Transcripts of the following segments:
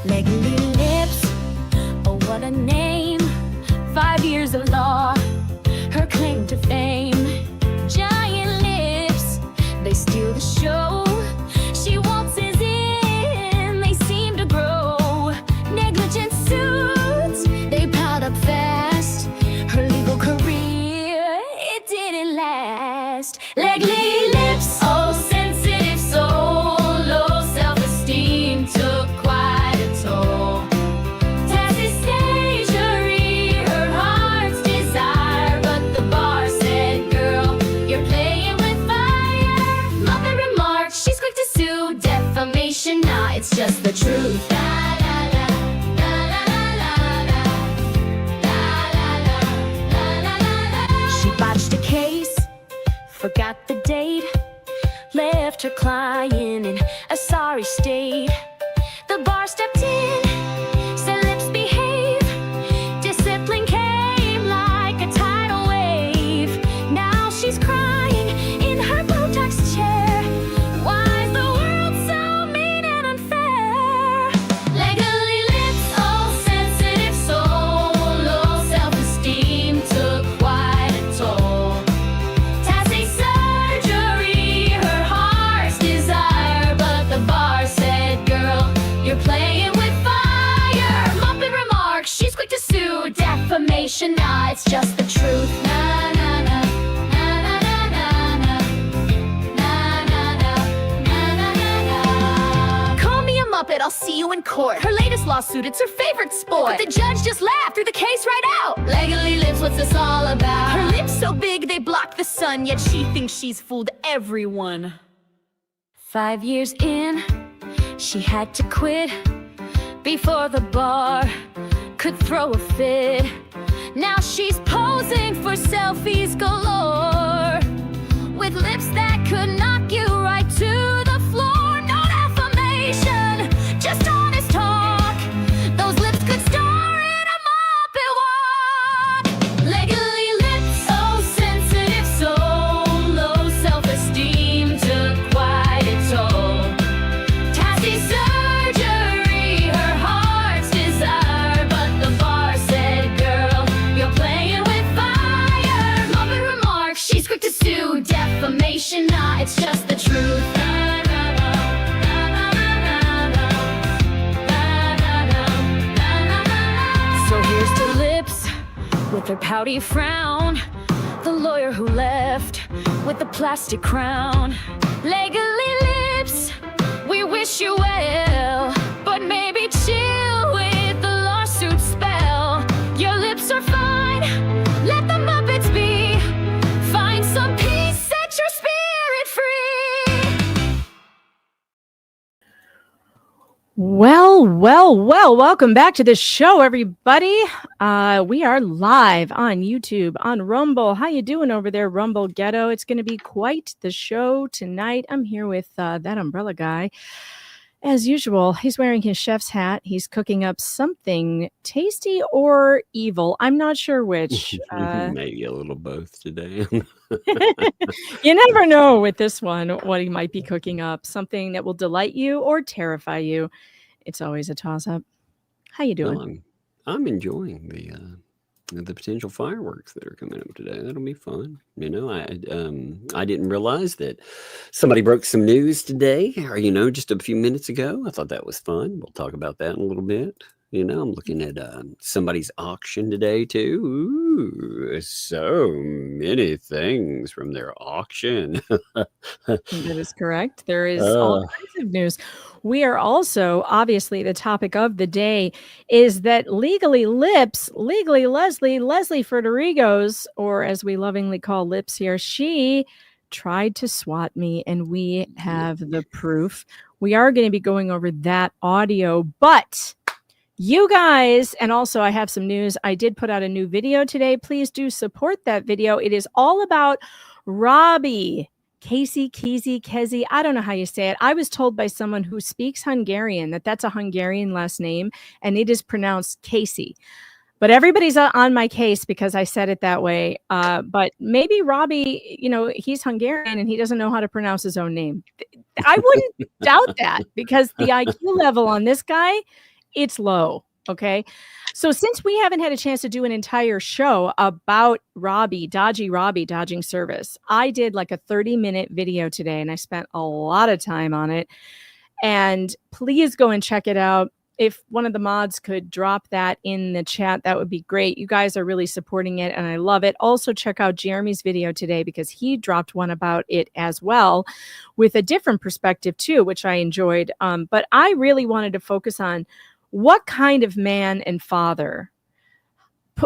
Legally lips, oh what a name. 5 years of law, her claim to fame. Giant lips, they steal the show. She waltzes in, they seem to grow. Negligent suits, they piled up fast. Her legal career, it didn't last. Legally lips, oh sensitive soul. Low self-esteem took quite a toll. Tacit stagery, her heart's desire. But the bar said, girl, you're playing with fire. Mother remarked, she's quick to sue. Defamation, nah, it's just the truth. La, la, la, la, la, la, la, la, la, la, la, la. She botched a case, forgot the date, left her client in a sorry state. The bar stepped in, said lips behave. Discipline came like a tidal wave. Now she's crying in her Botox chair. Why is the world so mean and unfair? Legally lips, oh sensitive soul. Low self-esteem took quite a toll. Tacit surgery, her heart's desire. But the bar said, girl, you're playing with fire. Muppet remarks, she's quick to sue. Defamation, nah, it's just the truth. Na na na, na na na na na, na na na, na na na. Call me a Muppet, I'll see you in court. Her latest lawsuit, it's her favorite sport. But the judge just laughed, threw the case right out. Legally lips, what's this all about? Her lips so big they block the sun, yet she thinks she's fooled everyone. 5 years in, she had to quit before the bar could throw a fit. Now she's posing for selfies galore, with lips that could knock you right to the floor. No defamation, just honest talk. Those lips could star in a Muppet walk. Legally lips, oh sensitive soul. Low self-esteem took quite a toll. Tacit surgery, her heart's desire. But the bar said, girl, you're playing with fire. Muppet remarks, she's quick to sue. Defamation, nah, it's just the truth. Na, na, na, na, na, na, na, na, na, na, na. So here's to lips with their pouty frown. The lawyer who left with the plastic crown. Legally lips, we wish you well, but maybe chill with the lawsuit spell. Your lips are fine, let the Muppets be. Find some peace, set your spirit free. Well, welcome back to the show, everybody. We are live on YouTube, on Rumble. How you doing over there, Rumble Ghetto? It's going to be quite the show tonight. I'm here with that umbrella guy. As usual, he's wearing his chef's hat. He's cooking up something tasty or evil. I'm not sure which. Maybe a little both today. You never know with this one what he might be cooking up. Something that will delight you or terrify you. It's always a toss-up. How you doing? Well, I'm enjoying the potential fireworks that are coming up today. That'll be fun. You know, I didn't realize that somebody broke some news today, or just a few minutes ago. I thought that was fun. We'll talk about that in a little bit. I'm looking at somebody's auction today too. Ooh, so many things from their auction. That is correct. There is all kinds of news. We are also, obviously, the topic of the day is that legally Leslie Ferderigos, or as we lovingly call Lips here, she tried to swat me, and we have the proof. We are going to be going over that audio, but you guys, and also I have some news. I did put out a new video today. Please do support that video. It is all about Robbie. Kezi, I don't know how you say it. I was told by someone who speaks Hungarian that that's a Hungarian last name, and it is pronounced Casey. But everybody's on my case because I said it that way. But maybe Robbie, he's Hungarian and he doesn't know how to pronounce his own name. I wouldn't doubt that, because the IQ level on this guy it's low. Okay. So since we haven't had a chance to do an entire show about dodging service, I did like a 30-minute video today and I spent a lot of time on it. And please go and check it out. If one of the mods could drop that in the chat, that would be great. You guys are really supporting it and I love it. Also check out Jeremy's video today because he dropped one about it as well with a different perspective too, which I enjoyed. But I really wanted to focus on what kind of man and father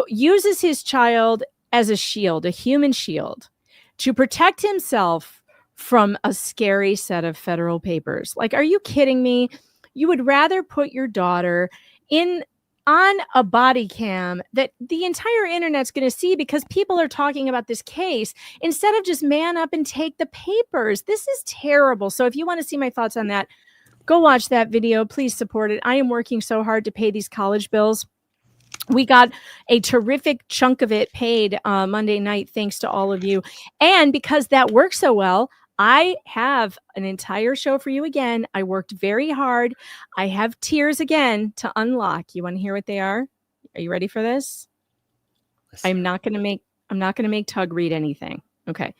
uses his child as a shield, a human shield, to protect himself from a scary set of federal papers. Like, are you kidding me? You would rather put your daughter on a body cam that the entire internet's going to see because people are talking about this case instead of just man up and take the papers. This is terrible. So if you want to see my thoughts on that, go watch that video. Please support it. I am working so hard to pay these college bills. We got a terrific chunk of it paid Monday night, thanks to all of you. And because that worked so well, I have an entire show for you again. I worked very hard. I have tiers again to unlock. You want to hear what they are? Are you ready for this? I'm not going to make Tug read anything. Okay.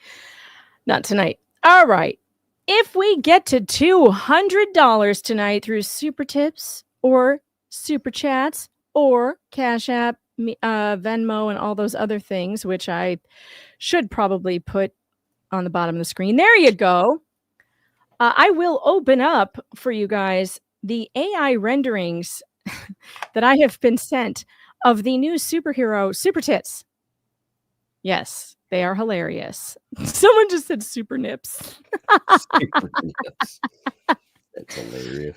Not tonight. All right. If we get to $200 tonight through super tips or super chats or Cash App, Venmo, and all those other things, which I should probably put on the bottom of the screen. There you go. I will open up for you guys the AI renderings that I have been sent of the new superhero Super Tits. Yes, they are hilarious. Someone just said super nips. Super nips. That's hilarious.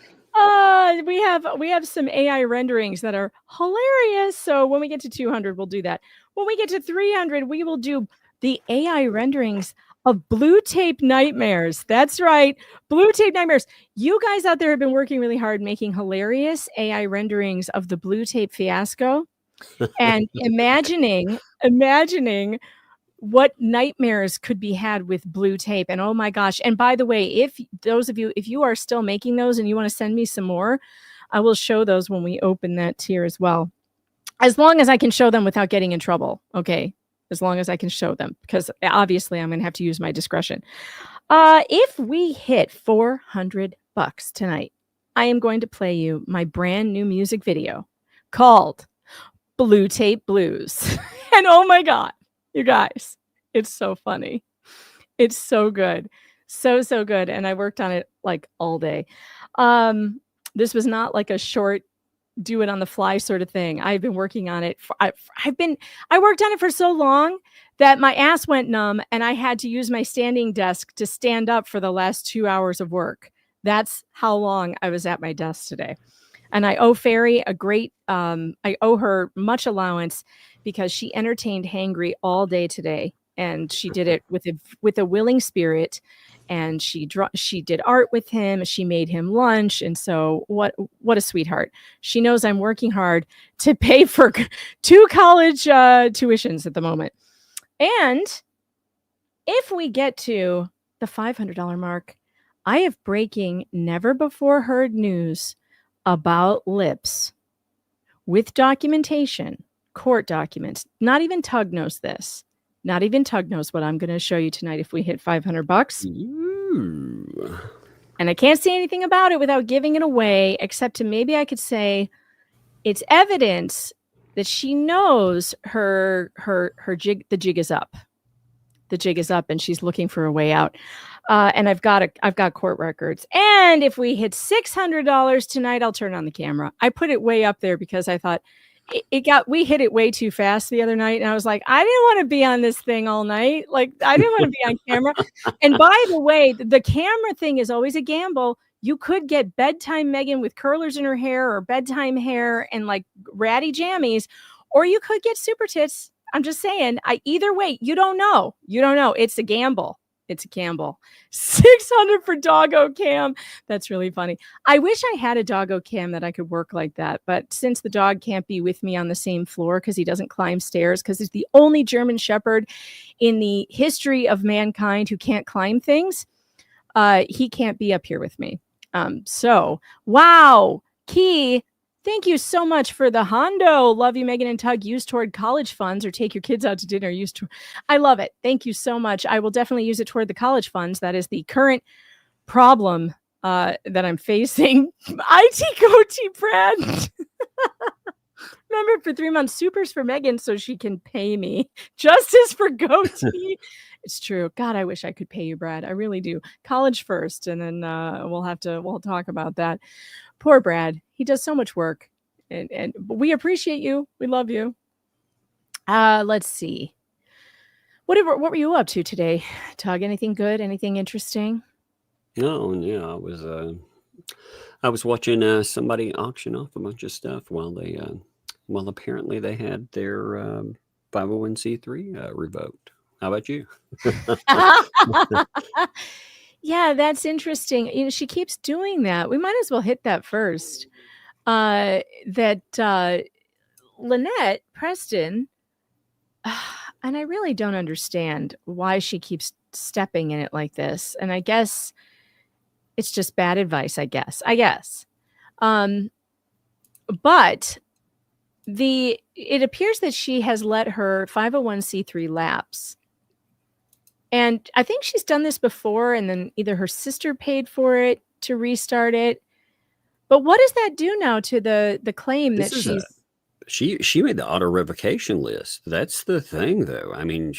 We have some AI renderings that are hilarious. So when we get to 200, we'll do that. When we get to 300, we will do the AI renderings of blue tape nightmares. That's right. Blue tape nightmares. You guys out there have been working really hard making hilarious AI renderings of the blue tape fiasco and imagining what nightmares could be had with blue tape. And oh my gosh. And by the way, if you are still making those and you want to send me some more, I will show those when we open that tier as well. As long as I can show them without getting in trouble. Okay. As long as I can show them, because obviously I'm going to have to use my discretion. If we hit $400 tonight, I am going to play you my brand new music video called Blue Tape Blues. And oh my God, you guys, it's so funny. It's so good. So good. And I worked on it like all day. This was not like a short do it on the fly sort of thing. I've been working on it. I worked on it for so long that my ass went numb and I had to use my standing desk to stand up for the last 2 hours of work. That's how long I was at my desk today. And I owe Fairy I owe her much allowance because she entertained Hangry all day today. And she did it with a willing spirit. And she did art with him. She made him lunch. And so what a sweetheart. She knows I'm working hard to pay for 2 college tuitions at the moment. And if we get to the $500 mark, I have breaking, never before heard news about lips with documentation, court documents. Not even Tug knows this. Not even Tug knows what I'm going to show you tonight if we hit $500. Ooh. And I can't say anything about it without giving it away, except to maybe I could say it's evidence that she knows her jig. The jig is up. The jig is up, and she's looking for a way out. And I've got court records. And if we hit $600 tonight, I'll turn on the camera. I put it way up there because I thought we hit it way too fast the other night. And I was like, I didn't want to be on this thing all night. Like, I didn't want to be on camera. And by the way, the camera thing is always a gamble. You could get bedtime Megan with curlers in her hair or bedtime hair and like ratty jammies, or you could get super tits. I'm just saying, either way, you don't know. It's a gamble. It's a gamble. 600 for doggo cam. That's really funny. I wish I had a doggo cam that I could work like that. But since the dog can't be with me on the same floor because he doesn't climb stairs, because he's the only German Shepherd in the history of mankind who can't climb things, he can't be up here with me. So, wow. Key, Thank you so much for the Hondo. Love you, Megan and Tug. Use toward college funds or take your kids out to dinner. I love it. Thank you so much. I will definitely use it toward the college funds. That is the current problem that I'm facing. IT goatee, Brad. Remember, for 3 months, supers for Megan so she can pay me. Justice for goatee. It's true. God, I wish I could pay you, Brad. I really do. College first, and then we'll talk about that. Poor Brad. He does so much work, and we appreciate you. We love you. Let's see. What were you up to today, Tug? Anything good? Anything interesting? Oh, yeah, I was watching somebody auction off a bunch of stuff while apparently they had their 501c3 revoked. How about you? Yeah, that's interesting. You know, she keeps doing that. We might as well hit that first. That Lynette Preston, and I really don't understand why she keeps stepping in it like this. And I guess it's just bad advice, I guess. But it appears that she has let her 501c3 lapse. And I think she's done this before, and then either her sister paid for it to restart it. But what does that do now to the claim that she made the auto revocation list? That's the thing, though. I mean,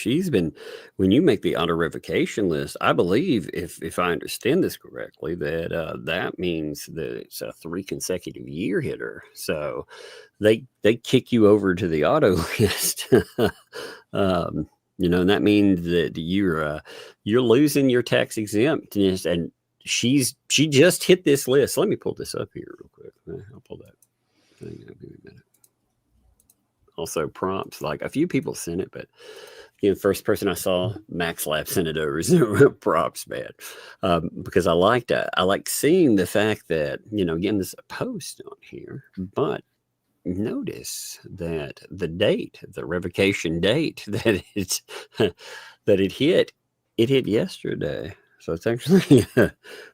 when you make the auto revocation list, I believe, if I understand this correctly, that means that it's a 3 consecutive year hitter. So they kick you over to the auto list. And that means that you're losing your tax exemptness. And she just hit this list. Let me pull this up here real quick. I'll pull that thing up. Give me a minute. Also, prompts, like a few people sent it, but first person I saw, Max Lab sent it over. So props, man, because I liked seeing the fact that again, there's a post on here, but notice that the revocation date that it hit yesterday. So it's actually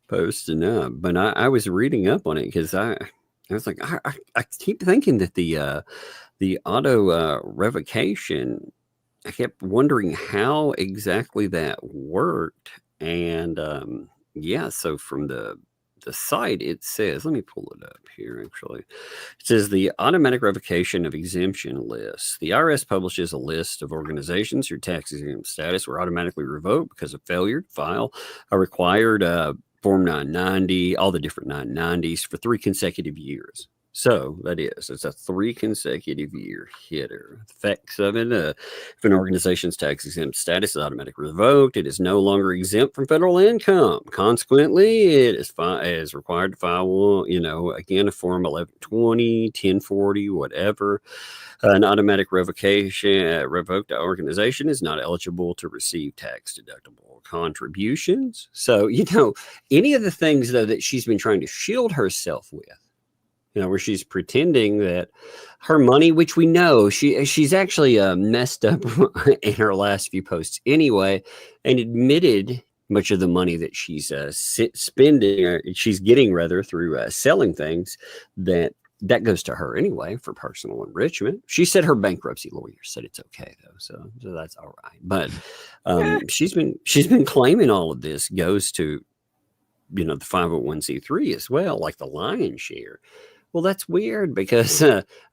posting up. But I was reading up on it because I was like, I keep thinking that the auto revocation, I kept wondering how exactly that worked. And so from the site, it says, let me pull it up here, actually. It says the automatic revocation of exemption lists. The IRS publishes a list of organizations whose tax exempt status were automatically revoked because of failure to file a required Form 990, all the different 990s for 3 consecutive years. So it's a 3 consecutive year hitter. The facts of it, if an organization's tax exempt status is automatically revoked, it is no longer exempt from federal income. Consequently, it is required to file, again, a Form 1120, 1040, whatever. An automatic revocation, revoked organization is not eligible to receive tax deductible contributions. So, any of the things, though, that she's been trying to shield herself with, where she's pretending that her money, which we know she's actually messed up in her last few posts anyway, and admitted much of the money that she's spending, or she's getting rather, through selling things, that goes to her anyway for personal enrichment. She said her bankruptcy lawyer said it's okay though, so that's all right. But she's been claiming all of this goes to the 501c3 as well, like the lion's share. Well, that's weird because,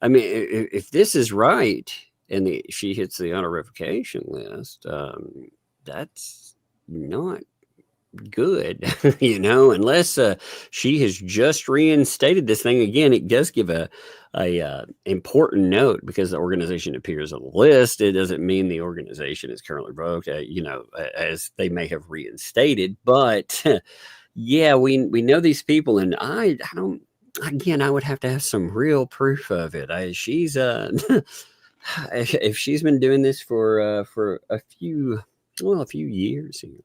if this is right and she hits the auto revocation list, that's not good, unless she has just reinstated this thing again. It does give a important note, because the organization appears on the list. It doesn't mean the organization is currently revoked, as they may have reinstated. But yeah, we know these people, and I don't. Again, I would have to have some real proof of it. She's if she's been doing this for a few years here,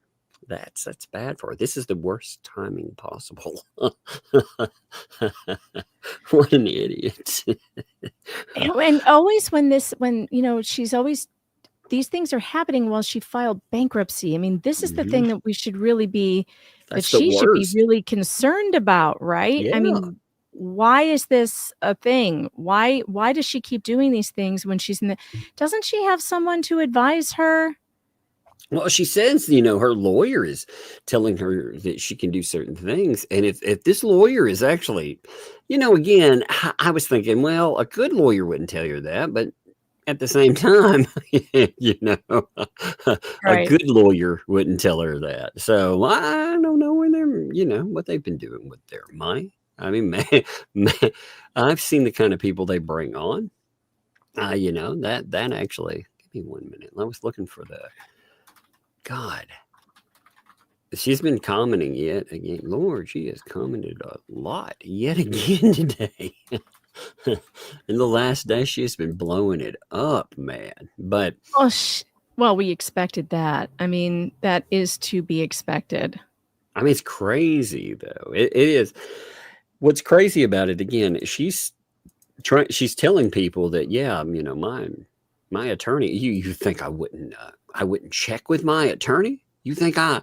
that's bad for her. This is the worst timing possible. What an idiot. And always she's always, these things are happening while she filed bankruptcy. I mean, this is the thing that we should really be, that she should be really concerned about, right? Yeah. I mean, why is this a thing? Why does she keep doing these things when she's in the, doesn't she have someone to advise her? Well, she says, her lawyer is telling her that she can do certain things. And if this lawyer is actually, again, I was thinking, well, a good lawyer wouldn't tell you that. But at the same time, a good lawyer wouldn't tell her that. So I don't know when they're, what they've been doing with their money. I mean, man, I've seen the kind of people they bring on. That actually, give me 1 minute. I was looking for the, God, she's been commenting yet again. Lord, she has commented a lot yet again today. In the last day, she's been blowing it up, man. But well, we expected that. I mean, that is to be expected. I mean, it's crazy though. It is. What's crazy about it again? She's telling people that, yeah, my attorney. You think I wouldn't check with my attorney? You think I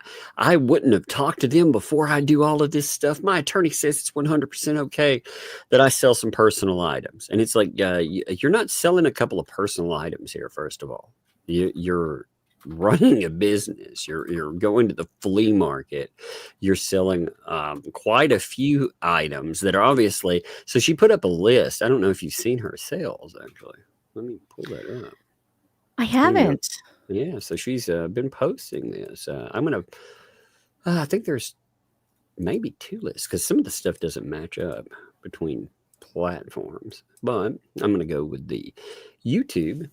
wouldn't have talked to them before I do all of this stuff? My attorney says it's 100% okay that I sell some personal items. And it's like, you're not selling a couple of personal items here, first of all. You're running a business. You're going to the flea market. You're selling quite a few items that are obviously... So she put up a list. I don't know if you've seen her sales, actually. Let me pull that up. I haven't. Yeah, so she's been posting this. I think there's maybe 2 lists because some of the stuff doesn't match up between platforms. But I'm going to go with the YouTube.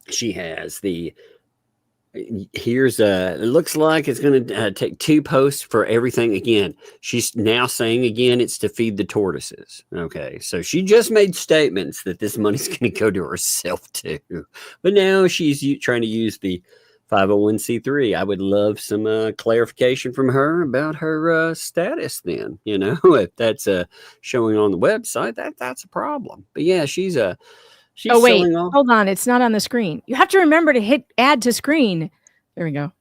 She has the... Here's it looks like it's going to take 2 posts for everything. Again, she's now saying again it's to feed the tortoises. Okay, so she just made statements that this money's going to go to herself too, but now she's trying to use the 501c3. I would love some clarification from her about her status. Then if that's showing on the website, that's a problem. But yeah, she's oh, wait, hold on. It's not on the screen. You have to remember to hit add to screen. There we go.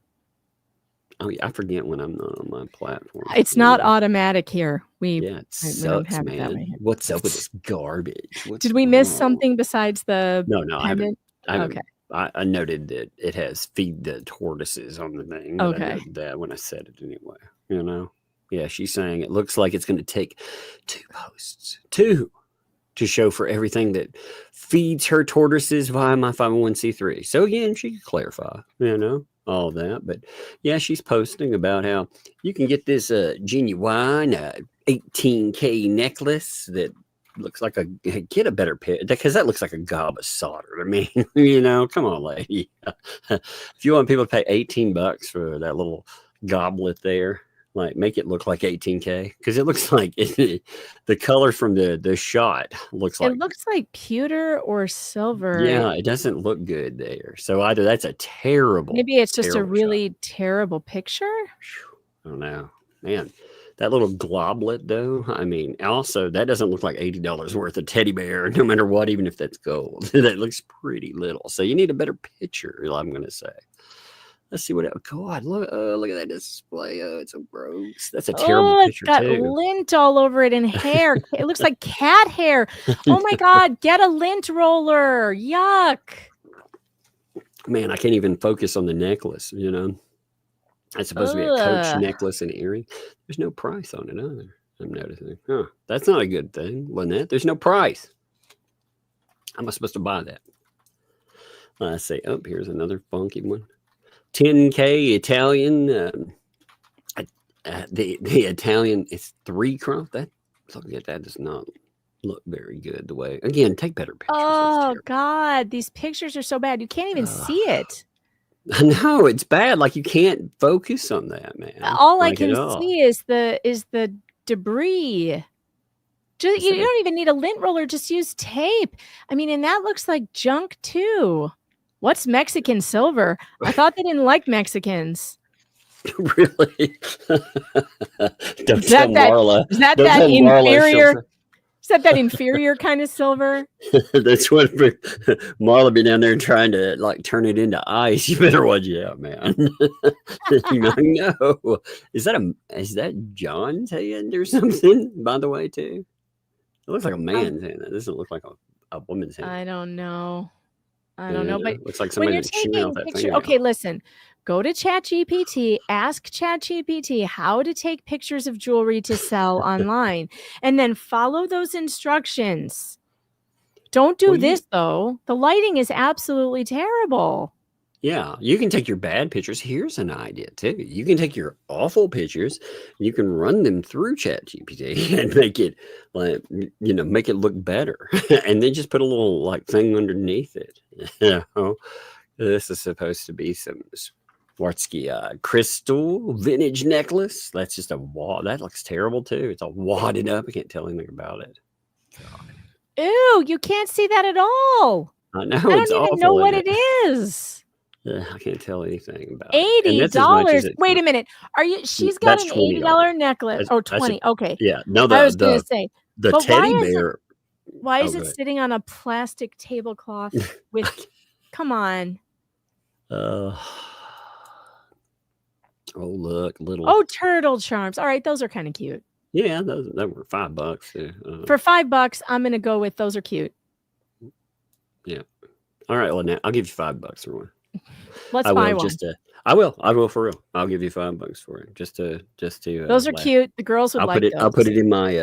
Oh, yeah. I forget when I'm not on my platform. It's not automatic here. It sucks, man. What's up with this garbage? Did we miss something besides the... No, I haven't. Okay. I noted that it has feed the tortoises on the thing. Okay. I noted that when I said it anyway. Yeah, she's saying it looks like it's going to take 2 posts. 2. To show for everything that feeds her tortoises via my 501c3. So again, she could clarify, all of that. But yeah, she's posting about how you can get this genuine 18K necklace that looks like get a better picture, because that looks like a gob of solder. I mean, come on, lady. If you want people to pay $18 for that little goblet there, like make it look like 18K, because it looks like the color from the shot looks like... It looks like pewter or silver. Yeah, it doesn't look good there. So either that's a terrible... Maybe it's just a really terrible picture? I don't know. Man, that little globlet, though, I mean, also, that doesn't look like $80 worth of teddy bear, no matter what, even if that's gold. That looks pretty little. So you need a better picture, I'm going to say. Let's see what else. God, look at that display. Oh, it's so gross. That's a terrible picture, too. It's got lint all over it and hair. It looks like cat hair. Oh, my God. Get a lint roller. Yuck. Man, I can't even focus on the necklace, It's supposed to be a Coach necklace and earring. There's no price on it either, I'm noticing. Huh. That's not a good thing, wasn't it? There's no price. How am I supposed to buy that? Let's see. Oh, here's another funky one. 10K Italian. The Italian is 3 crowns. That does not look very good. The way, again, take better pictures. Oh God, these pictures are so bad. You can't even see it. I know it's bad. Like you can't focus on that, man. All I can see is the debris. You don't even need a lint roller. Just use tape. I mean, and that looks like junk too. What's Mexican silver? I thought they didn't like Mexicans. Really? Is that inferior? Is that inferior kind of silver? That's what Marla be down there trying to like turn it into ice. You better watch out, man. No, is that John's hand or something? By the way, too. It looks like a man's hand. It doesn't look like a woman's hand. I don't know. I Yeah, don't know, no, but it looks like when somebody you're been chewing off taking that picture, fingernail. okay, listen, go to ChatGPT, ask ChatGPT how to take pictures of jewelry to sell online, and then follow those instructions. Don't do Well, this though. The lighting is absolutely terrible. Yeah, you can take your bad pictures. Here's an idea too. You can take your awful pictures, and you can run them through ChatGPT and make it like make it look better, and then just put a little like thing underneath it. This is supposed to be some Swarovski crystal vintage necklace. That's just a wad. That looks terrible too. It's all wadded up. I can't tell anything about it. God. Ew, you can't see that at all. I know. I don't it's even awful, know what isn't it it? is. I can't tell anything about it. And that's as much as $80. it Wait can. a minute. She's got That's an $20. $80 necklace. That's Oh, that's a 20. Okay. yeah. No, I was gonna say, the but why teddy is it bear. why Oh, is go it ahead. sitting on a plastic tablecloth with come on. Oh, look, little. Oh, turtle charms. All right, those are kind of cute. Yeah, those that were $5 too. For $5, I'm gonna go with those are cute. Yeah. All right, Lynette, I'll give you $5 for one. Let's I buy will one. I will for real. I'll give you $5 for it. Just to Those are laugh. cute. The girls would like those. I'll put it in my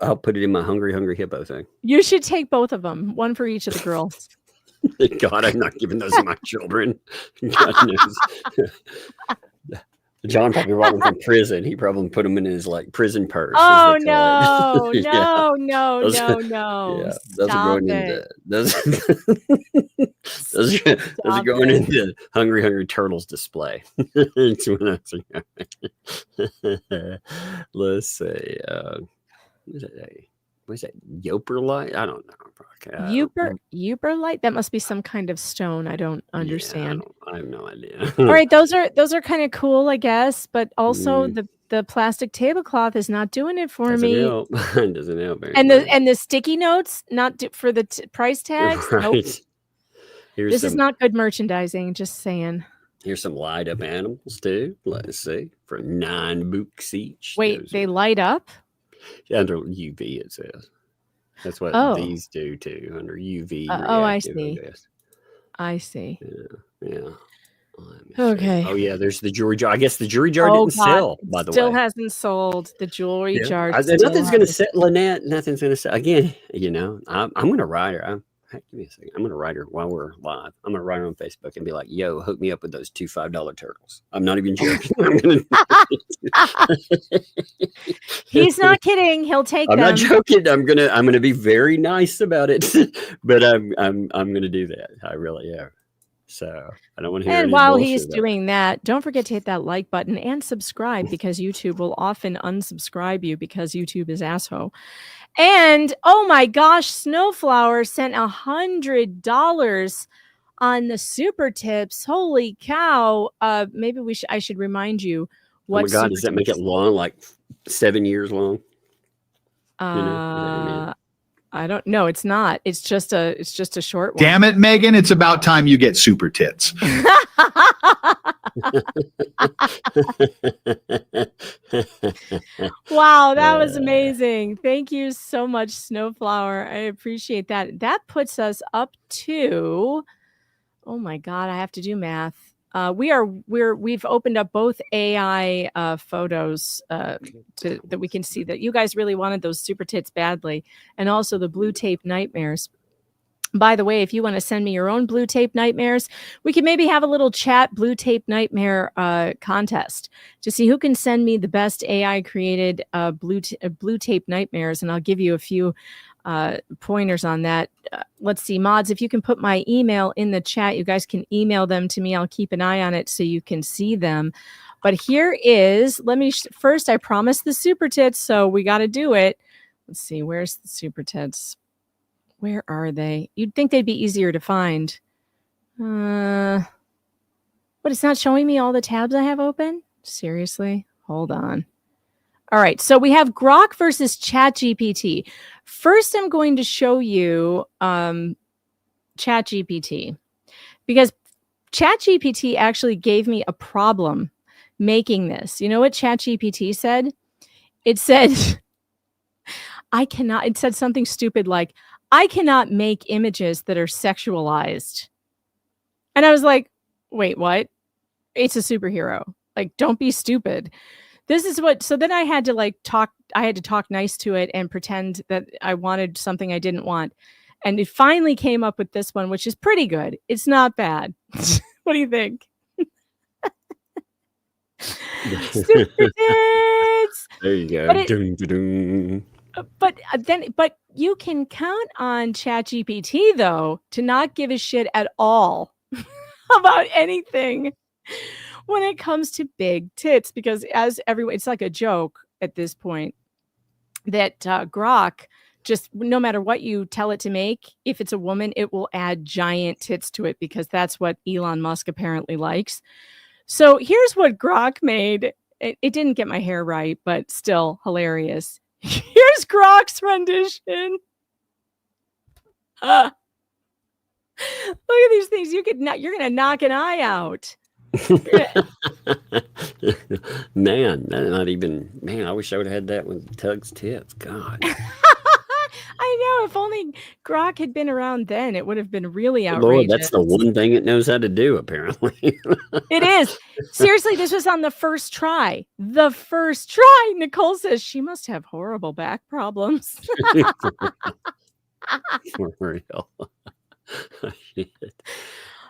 I'll put it in my hungry hippo thing. You should take both of them, one for each of the girls. God, I'm not giving those to my children. God knows. John probably brought them from prison. He probably put them in his like prison purse. Oh as they call it. no, Yeah. no, Those- no. Yeah, those are Stop going it. into those are Stop going it. into Hungry Turtles display. That's what that's going. Let's say, what is that? Yoper light? I don't know. Uber light? That must be some kind of stone. I don't understand. I have no idea. All right, those are kind of cool, I guess, but also the plastic tablecloth is not doing it for Doesn't me. help. Doesn't help very And much. the sticky notes, not for the price tags. Right. Nope. Here's This is not good merchandising. Just saying. Here's some light up animals too. Let's see, for $9 each. Wait, Those they are- light up? under UV it says. That's what Oh. these do too, under UV. I reactive, see. guess. I see. Yeah. Let me see. Okay. Oh yeah, there's the jewelry jar. I guess the jewelry jar Oh, didn't God. sell. By the Still way, hasn't sold. The jewelry Yeah. jar. Nothing's going to sell, Lynette. Nothing's going to sell. Again, I'm going to write her. Give me a second. I'm going to write her while we're live. I'm going to write her on Facebook and be like, "Yo, hook me up with those two $5 turtles." I'm not even joking. He's not kidding. He'll take I'm them. not joking. I'm gonna be very nice about it, but I'm gonna do that. I really am. So I don't want to hear. And any while bullshit he's about doing that, don't forget to hit that like button and subscribe because YouTube will often unsubscribe you because YouTube is asshole. And oh my gosh, Snowflower sent $100 on the super tips. Holy cow! Maybe I should remind you it. what. Oh my God, does that make it long? Like 7 years long? I don't know. It's not. It's just a short one. Damn it, Megan. It's about time you get super tits. Wow, that was amazing. Thank you so much, Snowflower. I appreciate that. That puts us up to, oh my God, I have to do math. We've opened up both AI photos that we can see that you guys really wanted those super tits badly, and also the blue tape nightmares. By the way, if you want to send me your own blue tape nightmares, we can maybe have a little chat blue tape nightmare contest to see who can send me the best AI created blue tape nightmares, and I'll give you a few pointers on that. Let's see, mods, if you can put my email in the chat, you guys can email them to me. I'll keep an eye on it so you can see them. But here is, first, I promised the super tits, so we got to do it. Let's see, where's the super tits? Where are they? You'd think they'd be easier to find. But it's not showing me all the tabs I have open? Seriously? Hold on. All right, so we have Grok versus ChatGPT. First, I'm going to show you ChatGPT because ChatGPT actually gave me a problem making this. You know what ChatGPT said? It said, it said something stupid like, I cannot make images that are sexualized. And I was like, wait, what? It's a superhero. Like, don't be stupid. This is what, so then I had to talk nice to it and pretend that I wanted something I didn't want. And it finally came up with this one, which is pretty good. It's not bad. What do you think? Super tits! There you go. But you can count on ChatGPT though to not give a shit at all about anything when it comes to big tits, because it's like a joke at this point that Grok, just no matter what you tell it to make, if it's a woman, it will add giant tits to it because that's what Elon Musk apparently likes. So here's what Grok made. It didn't get my hair right, but still hilarious. Here's Grok's rendition. Look at these things. You're gonna knock an eye out. Man, I wish I would have had that with Tug's tits. God. I know. If only Grok had been around then, it would have been really outrageous. Lord, that's the one thing it knows how to do, apparently. It is. Seriously, this was on the first try. The first try. Nicole says she must have horrible back problems. For real. Shit.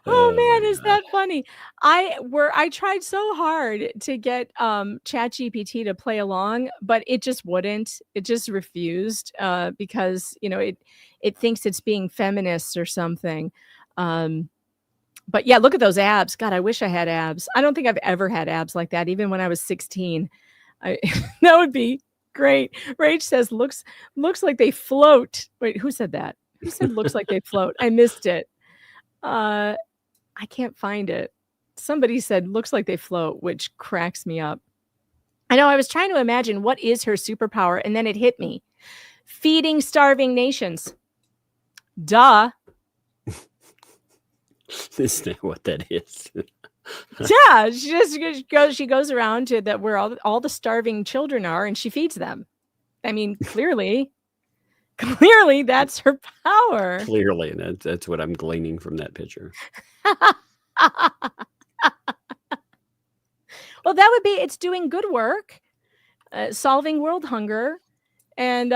Oh man, is that funny? I tried so hard to get ChatGPT to play along, but it just wouldn't. It just refused because it thinks it's being feminist or something. But yeah, look at those abs. God, I wish I had abs. I don't think I've ever had abs like that, even when I was 16. That would be great. Rach says looks like they float. Wait, who said that? Who said looks like they float? I missed it. I can't find it. Somebody said looks like they float, which cracks me up. I know, I was trying to imagine what is her superpower, and then it hit me. Feeding starving nations. Duh. Isn't that what that is? Yeah, she goes around to that where all the starving children are, and she feeds them. I mean, clearly that's her power. Clearly, and that's what I'm gleaning from that picture. Well, that would be, it's doing good work, solving world hunger, and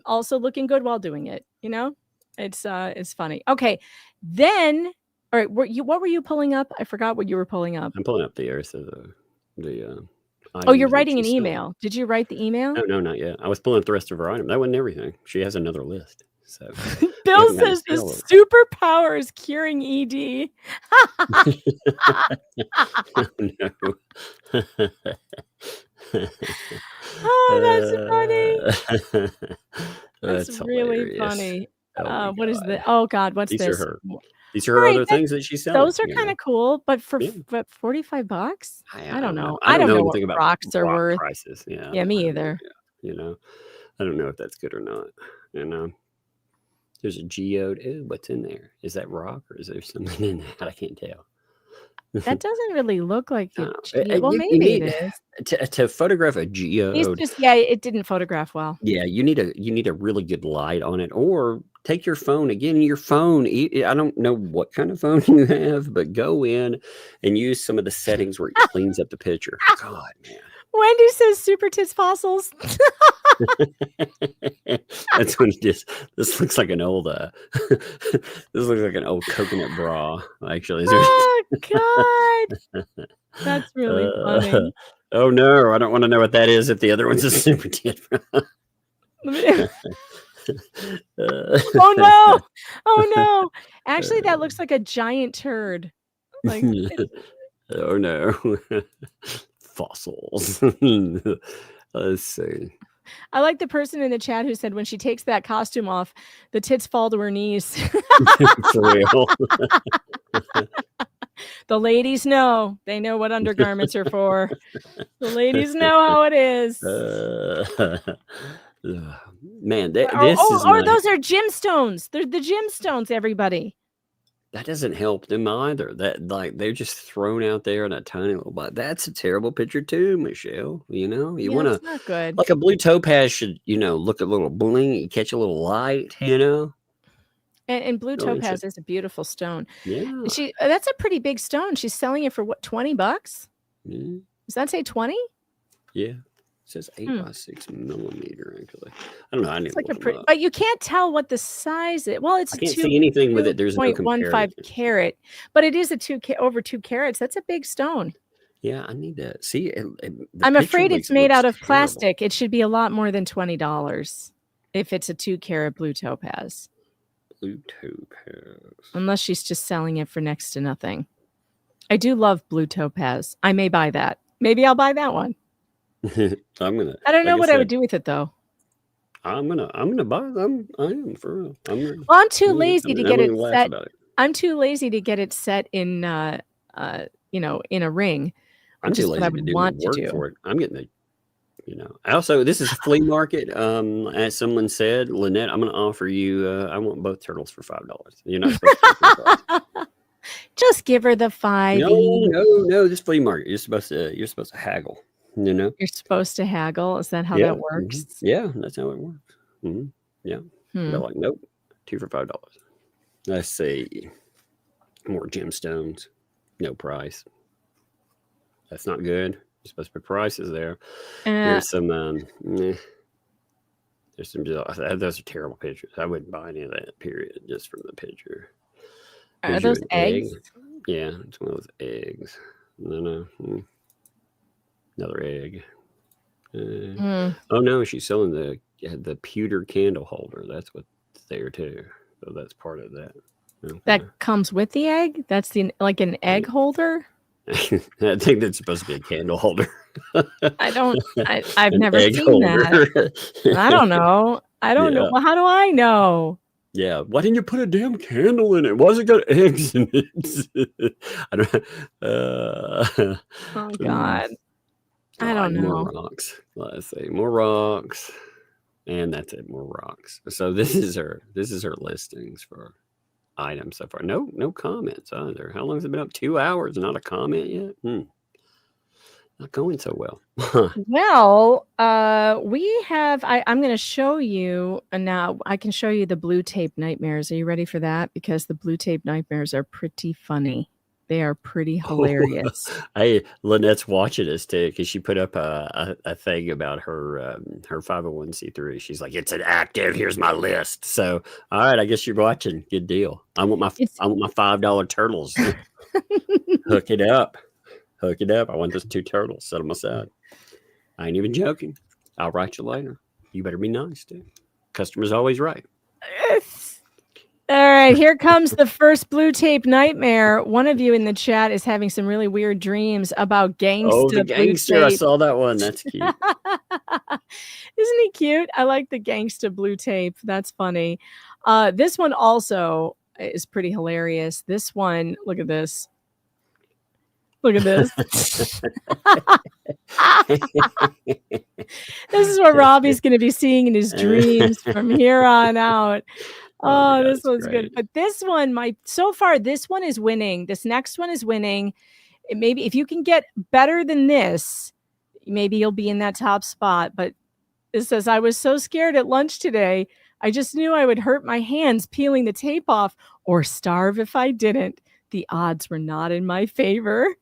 also looking good while doing it. It's funny. Okay, then, all right. What were you pulling up? I forgot what you were pulling up. I'm pulling up the earth of the. Oh, you're writing an email. Did you write the email? No, not yet. I was pulling up the rest of her item. That wasn't everything. She has another list. So Bill says his superpower is curing ED. No. Oh, that's funny. That's really hilarious. funny. Oh what is the? Oh God, what's These this? These are her other things that she's selling. Those are kind of cool, but for $45, I don't know. I don't know what rocks are worth. Prices. Yeah, me either. I don't know if that's good or not. There's a geode. Ooh, what's in there? Is that rock or is there something in that? I can't tell. That doesn't really look like a geode. Well, you maybe need, it is. To photograph a geode. It didn't photograph well. Yeah, you need a really good light on it, or take your phone. Again, your phone. I don't know what kind of phone you have, but go in and use some of the settings where it cleans up the picture. God, man. Wendy says super tits fossils. That's when this looks like an old coconut bra, actually. Oh God. That's really funny. Oh no, I don't want to know what that is if the other one's a super tit. Oh no. Actually, that looks like a giant turd. Like oh no. Fossils. Let's see. I like the person in the chat who said when she takes that costume off, the tits fall to her knees. For real. The ladies know. They know what undergarments are for. The ladies know how it is. Man, those are gemstones. They're the gemstones, everybody. that doesn't help them either. That like they're just thrown out there in a tiny little box. That's a terrible picture too, Michelle. You know, you want it's to not good. like a blue topaz should, look a little bling, catch a little light, And blue Really topaz is a beautiful stone. Yeah. That's a pretty big stone. She's selling it for what, $20? Yeah. Does that say 20? Yeah. It says 8 by 6 millimeter, actually. I don't know. I need It's like to a look 'em pretty, up. but you can't tell what the size is. Well, it's I can't see anything with it. There's no 2.15 comparison. carat, but it is over 2 carats. That's a big stone. Yeah, I need to see it. I'm afraid it's made out of terrible. plastic. It should be a lot more than $20 if it's a 2 carat blue topaz. Blue topaz. Unless she's just selling it for next to nothing. I do love blue topaz. I may buy that. Maybe I'll buy that one. I don't know like what I would do with it though. I'm gonna buy them. I am for real. Well, I'm too lazy to get it set. I'm too lazy to get it set in in a ring. I'm too lazy to do work for it. I'm getting the Also, this is a flea market. As someone said, Lynette, I'm going to offer you. I want both turtles for $5. You're not supposed to. Just give her the $5. No. This flea market, you're supposed to haggle. You're supposed to haggle. Is that how that works? Mm-hmm. Yeah, that's how it works. Mm-hmm. Yeah. They're like, nope, 2 for $5. Let's see. More gemstones. No price. That's not good. You're supposed to put prices there. There's some there's some those are terrible pictures. I wouldn't buy any of that, period, just from the picture. Are those eggs? Yeah, it's one of those eggs. No. Another egg. Oh no, she's selling the pewter candle holder. That's what's there too. So that's part of that. Okay. That comes with the egg? That's like an egg holder? I think that's supposed to be a candle holder. I've never seen that. I don't know. know. Well, how do I know? Yeah. Why didn't you put a damn candle in it? Why has it got eggs in it? I don't oh God. I don't know. More rocks. Let's see. More rocks. And that's it. More rocks. So this is her listings for items so far. No comments either. How long has it been up? 2 hours? Not a comment yet? Not going so well. Well, we have, I'm going to show you, and now I can show you the blue tape nightmares. Are you ready for that? Because the blue tape nightmares are pretty funny. They are pretty hilarious. Hey, Lynette's watching us too, because she put up a thing about her 501c3. She's like, it's an active. Here's my list. So, all right, I guess you're watching. Good deal. I want my $5 turtles. Hook it up. I want those 2 turtles. Set them aside. I ain't even joking. I'll write you later. You better be nice too. Customer's always right. All right, here comes the first blue tape nightmare. One of you in the chat is having some really weird dreams about gangsta. Oh, the gangster! I saw that one. That's cute. Isn't he cute? I like the gangsta blue tape. That's funny. This one also is pretty hilarious. This one, look at this. Look at this. This is what Robbie's going to be seeing in his dreams from here on out. Oh, this one's great. Good. But this one, so far, this one is winning. This next one is winning. Maybe if you can get better than this, maybe you'll be in that top spot. But it says, I was so scared at lunch today. I just knew I would hurt my hands peeling the tape off or starve if I didn't. The odds were not in my favor.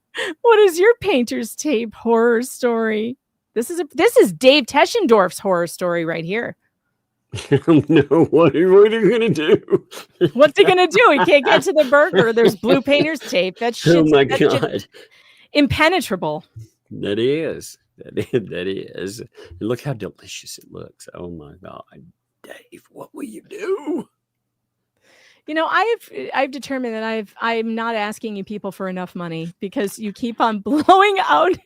What is your painter's tape horror story? This is Dave Teschendorf's horror story right here. No, what are you gonna do? What's he gonna do? He can't get to the burger. There's blue painter's tape. That shit's, oh my God, impenetrable. That is. And look how delicious it looks. Oh my God, Dave, what will you do? I've determined that I'm not asking you people for enough money because you keep on blowing out.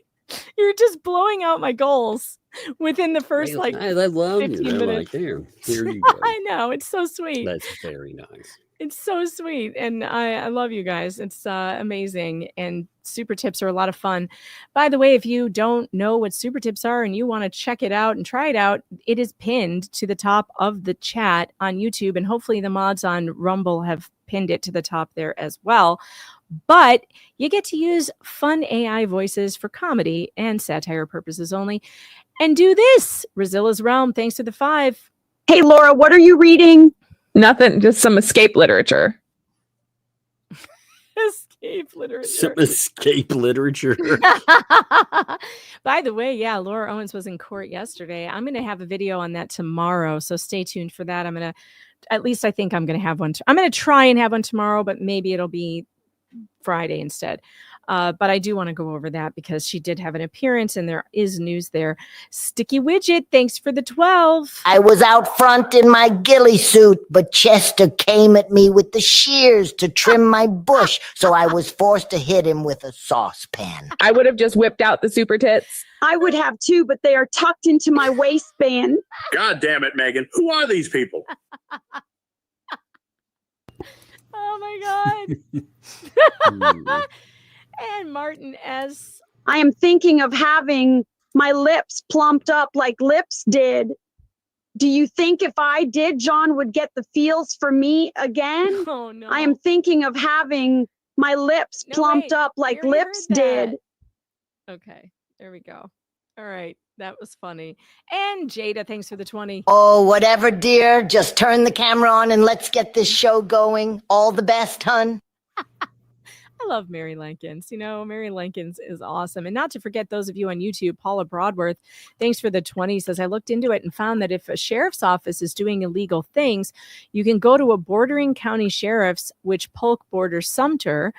You're just blowing out my goals within the first I love 15 you. minutes. Here you go. I know, it's so sweet. That's very nice. It's so sweet, and I love you guys. It's amazing, and super tips are a lot of fun. By the way, if you don't know what super tips are and you want to check it out and try it out, it is pinned to the top of the chat on YouTube, and hopefully the mods on Rumble have pinned it to the top there as well. But you get to use fun AI voices for comedy and satire purposes only. And do this, Razilla's Realm. Thanks for the 5. Hey, Laura, what are you reading? Nothing, just some escape literature. Escape literature. Some escape literature. By the way, yeah, Laura Owens was in court yesterday. I'm going to have a video on that tomorrow, so stay tuned for that. At least I think I'm going to have one. I'm going to try and have one tomorrow, but maybe it'll be Friday instead. But I do want to go over that because she did have an appearance and there is news there. Sticky Widget, thanks for the 12. I was out front in my ghillie suit, but Chester came at me with the shears to trim my bush, so I was forced to hit him with a saucepan. I would have just whipped out the super tits. I would have too, but they are tucked into my waistband. God damn it, Megan. Who are these people? Oh my God. And Martin S. I am thinking of having my lips plumped up like lips did. Do you think if I did, John would get the feels for me again? Oh no. I am thinking of having my lips plumped up like lips did. Okay, there we go. All right, that was funny. And Jada, thanks for the 20. Oh, whatever, dear. Just turn the camera on and let's get this show going. All the best, hun. I love Mary Lankins. Mary Lankins is awesome. And not to forget those of you on YouTube, Paula Broadworth, thanks for the 20, says, I looked into it and found that if a sheriff's office is doing illegal things, you can go to a bordering county sheriff's, which Polk borders Sumter,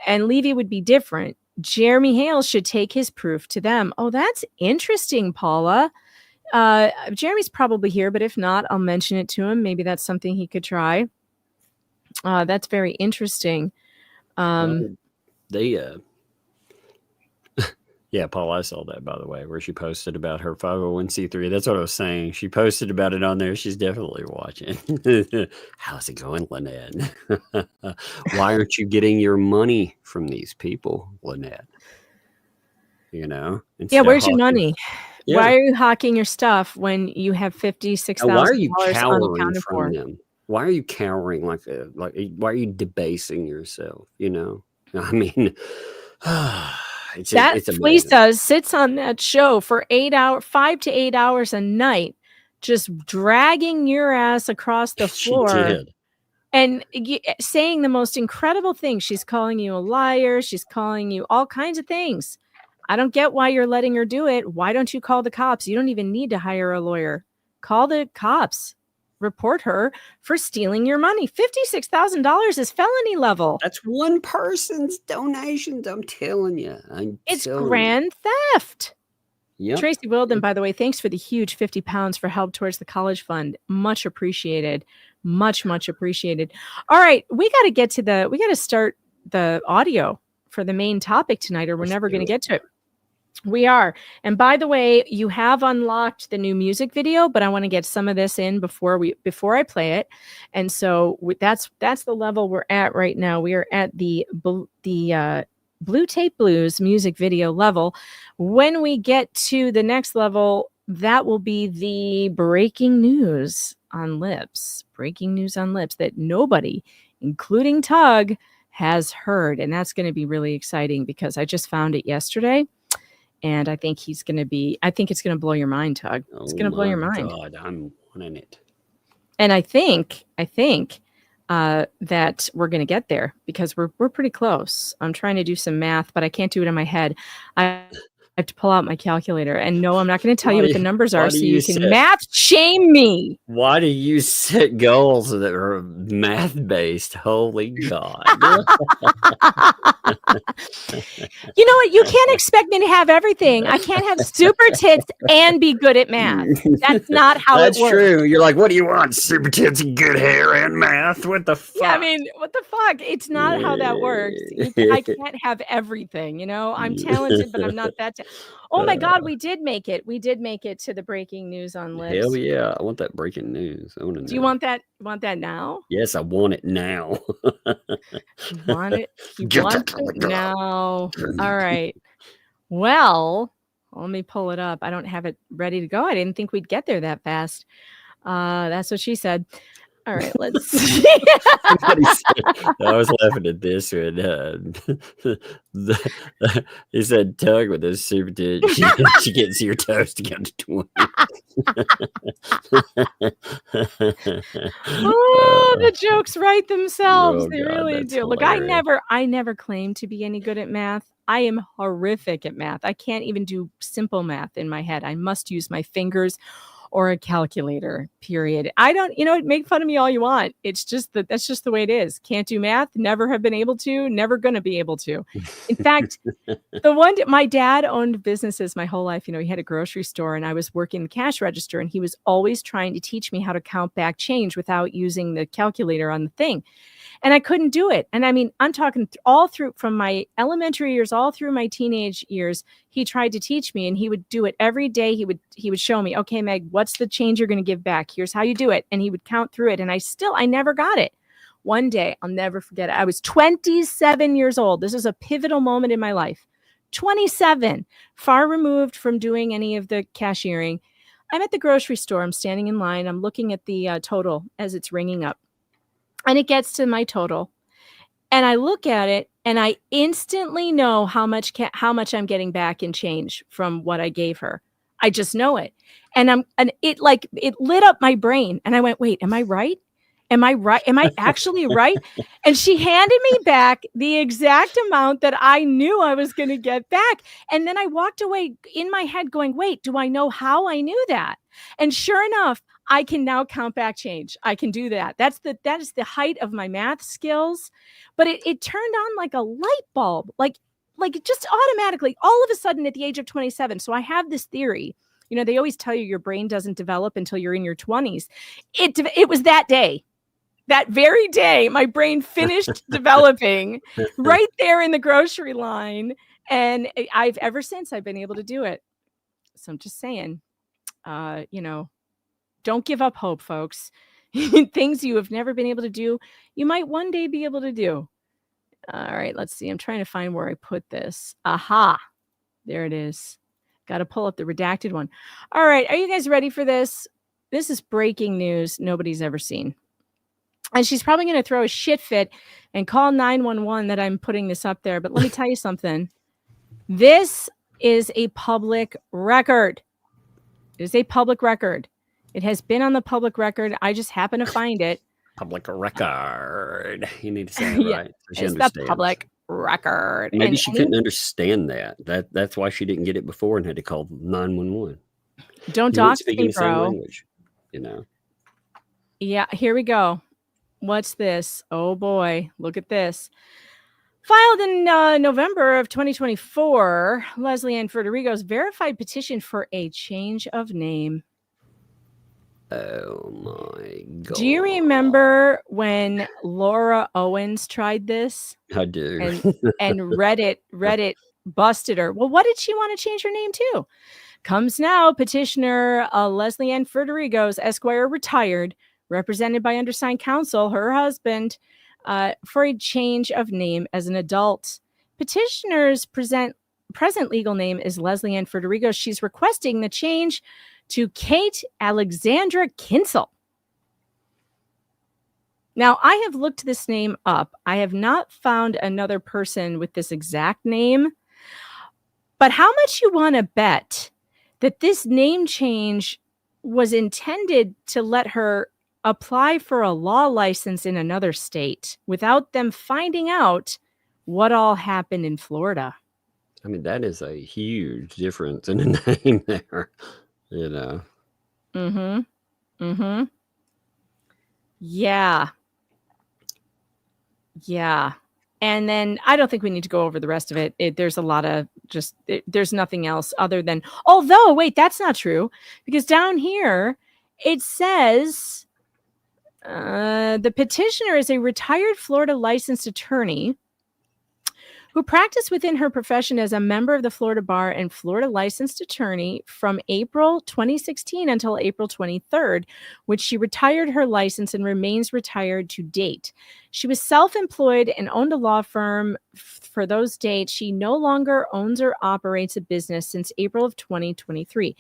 and Levy would be different. Jeremy Hale should take his proof to them. Oh, that's interesting, Paula. Jeremy's probably here, but if not, I'll mention it to him. Maybe that's something he could try. That's very interesting. Yeah, Paul, I saw that, by the way, where she posted about her 501c3. That's what I was saying. She posted about it on there. She's definitely watching. How's it going, Lynette? Why aren't you getting your money from these people, Lynette? Yeah, where's your money? Yeah. Why are you hawking your stuff when you have $56,000 why are you cowering unaccounted from for? them? Why are you cowering like why are you debasing yourself? I mean, it's Fleesa sits on that show for 5 to 8 hours a night, just dragging your ass across the floor. She did. And saying the most incredible things. She's calling you a liar. She's calling you all kinds of things. I don't get why you're letting her do it. Why don't you call the cops? You don't even need to hire a lawyer. Call the cops. Report her for stealing your money. $56,000 is felony level. That's one person's donations. I'm telling you. It's grand theft. Yep. Tracy Wilden, by the way, thanks for the huge £50 for help towards the college fund. Much appreciated. Much, much appreciated. All right. We got to start the audio for the main topic tonight, or we're never going to get to it. We are. And by the way, you have unlocked the new music video, but I want to get some of this in before I play it. And so that's the level we're at right now. We are at the Blue Tape Blues music video level. When we get to the next level, that will be the breaking news on lips. Breaking news on lips that nobody, including Tug, has heard. And that's going to be really exciting because I just found it yesterday. And I think it's going to blow your mind, Tug. It's going to blow your mind. God, I'm wanting it. And I think that we're going to get there because we're pretty close. I'm trying to do some math, but I can't do it in my head. I have to pull out my calculator. And no, I'm not going to tell you what the numbers are so you can math shame me. Why do you set goals that are math-based? Holy God. You know what? You can't expect me to have everything. I can't have super tits and be good at math. That's not how it works. That's true. You're like, what do you want? Super tits and good hair and math? What the fuck? Yeah, I mean, what the fuck? It's not how that works. I can't have everything, I'm talented, but I'm not that talented. Oh my God, we did make it. We did make it to the breaking news on lips. Hell yeah. I want that breaking news. I want to know. Do you want that? Want that now? Yes, I want it now. You want it? You want it now. All right. Well, let me pull it up. I don't have it ready to go. I didn't think we'd get there that fast. That's what she said. All right, let's see. Somebody said, I was laughing at this when he said, "Tug with those super tits, she gets your toes to go to 20." Oh, the jokes write themselves. Oh, They God, really that's do. Look, hilarious. I never claimed to be any good at math. I am horrific at math. I can't even do simple math in my head. I must use my fingers or a calculator, period. I don't, make fun of me all you want. It's just that's just the way it is. Can't do math, never have been able to, never gonna be able to. In fact, my dad owned businesses my whole life. He had a grocery store and I was working the cash register and he was always trying to teach me how to count back change without using the calculator on the thing. And I couldn't do it. And I mean, I'm talking all through from my elementary years, all through my teenage years, he tried to teach me and he would do it every day. He would show me, okay, Meg, what's the change you're going to give back? Here's how you do it. And he would count through it. And I never got it. One day, I'll never forget it. I was 27 years old. This is a pivotal moment in my life. 27, far removed from doing any of the cashiering. I'm at the grocery store. I'm standing in line. I'm looking at the total as it's ringing up. And it gets to my total. And I look at it and I instantly know how much I'm getting back in change from what I gave her. I just know it. And it lit up my brain. And I went, wait, am I right? Am I right? Am I actually right? And she handed me back the exact amount that I knew I was going to get back. And then I walked away in my head going, wait, do I know how I knew that? And sure enough, I can now count back change. I can do that. That is the height of my math skills. But it turned on like a light bulb, like just automatically, all of a sudden at the age of 27. So I have this theory. They always tell you your brain doesn't develop until you're in your 20s. It was that day. That very day, my brain finished developing right there in the grocery line. And ever since I've been able to do it. So I'm just saying, don't give up hope, folks. Things you have never been able to do, you might one day be able to do. All right, let's see. I'm trying to find where I put this. Aha, there it is. Got to pull up the redacted one. All right, are you guys ready for this? This is breaking news nobody's ever seen. And she's probably going to throw a shit fit and call 911 that I'm putting this up there. But let me tell you something. This is a public record. It is a public record. It has been on the public record. I just happen to find it. Public record. You need to say it Yeah, right. So she it's the understands. public record. Maybe And she couldn't understand that. That's why she didn't get it before and had to call 911. Don't You weren't dox speaking me, the same bro. language, Yeah, here we go. What's this? Oh boy, look at this. Filed in November of 2024, Leslie Ferderigos verified petition for a change of name. Oh my God. Do you remember when Laura Owens tried this? I do. And Reddit busted her. Well, what did she want to change her name to? Comes now, petitioner Leslie Ann Ferderigos, Esquire, retired, represented by undersigned counsel, her husband, for a change of name as an adult. Petitioner's present legal name is Leslie Ann Ferderigos. She's requesting the change to Kate Alexandra Kinsel. Now, I have looked this name up. I have not found another person with this exact name. But how much you want to bet that this name change was intended to let her apply for a law license in another state without them finding out what all happened in Florida? I mean, that is a huge difference in the name there, Yeah. And then I don't think we need to go over the rest of it. There's a lot of there's nothing else other than, although, wait, that's not true. Because down here, it says the petitioner is a retired Florida licensed attorney who practiced within her profession as a member of the Florida Bar and Florida licensed attorney from April 2016 until April 23rd, which she retired her license and remains retired to date. She was self-employed and owned a law firm for those dates. She no longer owns or operates a business since April of 2023.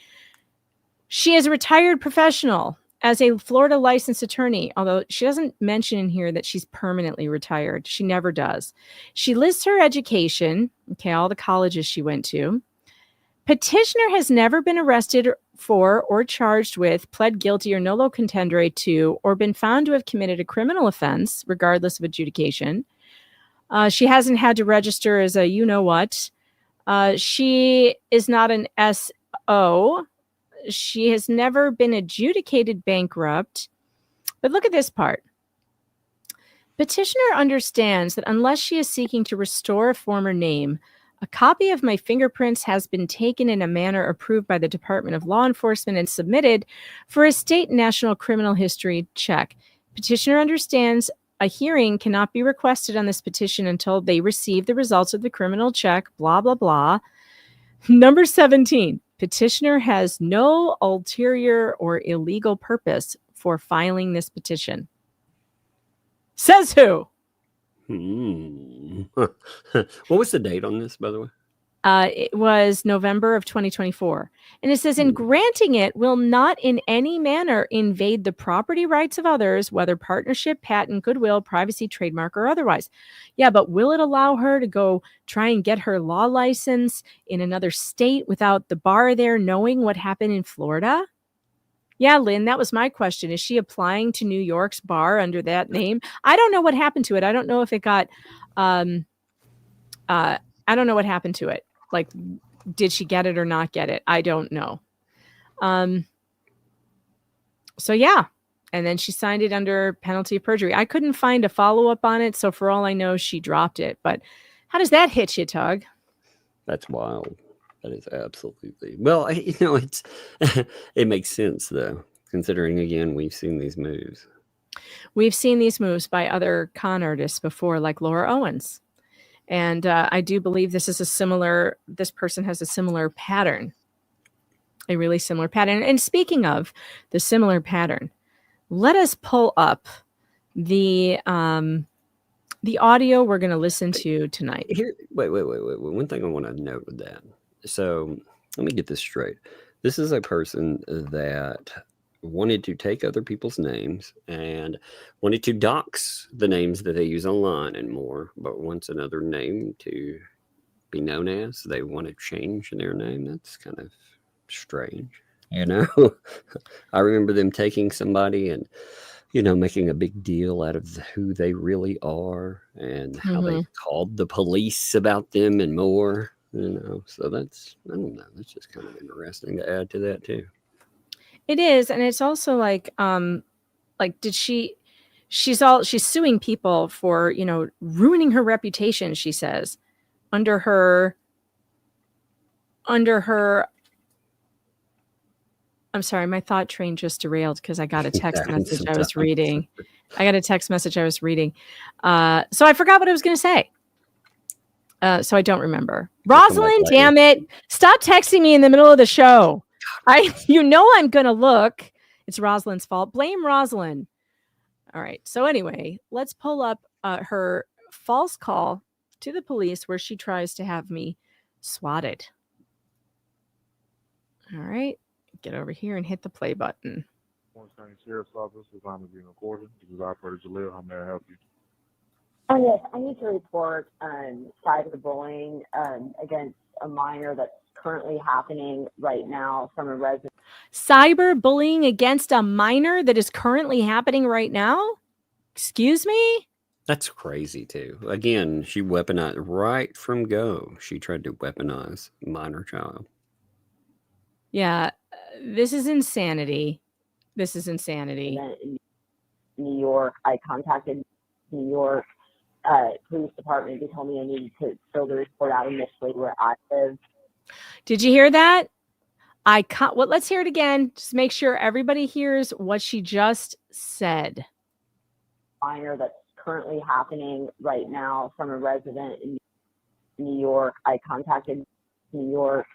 She is a retired professional as a Florida licensed attorney, although she doesn't mention in here that she's permanently retired. She never does. She lists her education, okay, all the colleges she went to. Petitioner has never been arrested for or charged with, pled guilty or nolo contendere to, or been found to have committed a criminal offense, regardless of adjudication. She hasn't had to register as a you-know-what. She is not an SO. She has never been adjudicated bankrupt. But look at this part. Petitioner understands that unless she is seeking to restore a former name, a copy of my fingerprints has been taken in a manner approved by the Department of Law Enforcement and submitted for a state and national criminal history check. Petitioner understands a hearing cannot be requested on this petition until they receive the results of the criminal check, blah, blah, blah. Number 17, petitioner has no ulterior or illegal purpose for filing this petition. Says who? What was the date on this, by the way? It was November of 2024. And it says, in granting it will not in any manner invade the property rights of others, whether partnership, patent, goodwill, privacy, trademark, or otherwise. Yeah, but will it allow her to go try and get her law license in another state without the bar there knowing what happened in Florida? Yeah, Lynn, that was my question. Is she applying to New York's bar under that name? I don't know what happened to it. I don't know if it got, I don't know what happened to it. Like, did she get it or not get it? I don't know. So yeah. And then she signed it under penalty of perjury. I couldn't find a follow-up on it. So for all I know, she dropped it. But how does that hit you, Tug? That's wild. That is absolutely, well, it's, it makes sense though, considering again, we've seen these moves. We've seen these moves by other con artists before, like Laura Owens. And I do believe this person has a similar pattern, a really similar pattern. And speaking of the similar pattern, let us pull up the audio we're going to listen to tonight. Here, wait. One thing I want to note with that. So let me get this straight. This is a person that wanted to take other people's names and wanted to dox the names that they use online and more, but wants another name to be known as. They want to change their name. That's kind of strange, you know. I remember them taking somebody and, you know, making a big deal out of who they really are and how they called the police about them and more, you know. So that's, I don't know, that's just kind of interesting to add to that too. It is, and it's also like she's suing people for, you know, ruining her reputation, she says, under her I'm sorry, my thought train just derailed because I got a text message I was reading. So I forgot what I was going to say. So I don't remember. Rosalind, damn it. Stop texting me in the middle of the show. I'm going to look. It's Rosalind's fault. Blame Rosalind. All right. So anyway, let's pull up her false call to the police where she tries to have me swatted. All right. Get over here and hit the play button. Sheriff's Office is on being recorded. This is Operator Jalil. How may I help you? Oh, yes. I need to report cyberbullying against a minor that's currently happening right now from a resident. Cyberbullying against a minor that is currently happening right now? Excuse me? That's crazy too. Again, she weaponized right from go. She tried to weaponize a minor child. Yeah, this is insanity. This is insanity. In New York, I contacted New York police department. They told me I needed to fill the report out initially where I live. Did you hear that? Let's hear it again. Just make sure everybody hears what she just said. Minor that's currently happening right now from a resident in New York. I contacted New York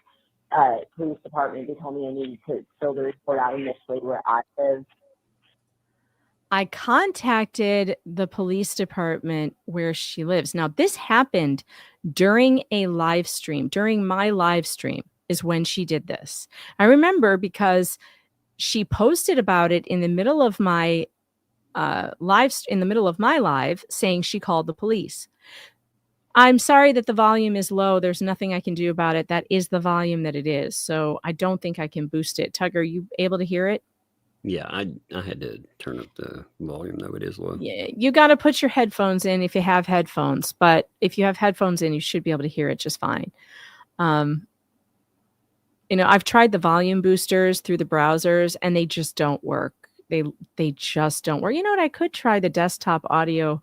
police department. They told me I needed to fill the report out initially where I live. I contacted the police department where she lives. Now, this happened during a live stream. During my live stream is when she did this. I remember because she posted about it in the middle of my live saying she called the police. I'm sorry that the volume is low. There's nothing I can do about it. That is the volume that it is. So I don't think I can boost it. Tugger, are you able to hear it? Yeah, I had to turn up the volume, though it is low. Yeah, you got to put your headphones in if you have headphones. But if you have headphones in, you should be able to hear it just fine. I've tried the volume boosters through the browsers, and they just don't work. They just don't work. You know what? I could try the desktop audio.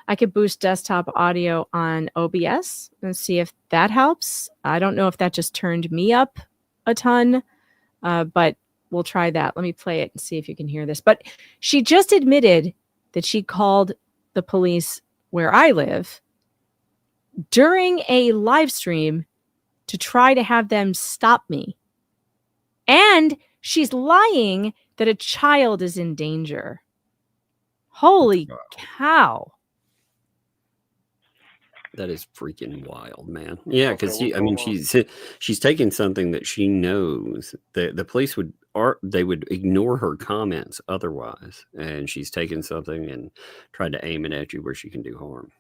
I could boost desktop audio on OBS and see if that helps. I don't know if that just turned me up a ton, but we'll try that. Let me play it and see if you can hear this. But she just admitted that she called the police where I live during a live stream to try to have them stop me. And she's lying that a child is in danger. Holy cow. That is freaking wild, man. Yeah, because she's taking something that she knows that the police would ignore her comments otherwise, and she's taken something and tried to aim it at you where she can do harm.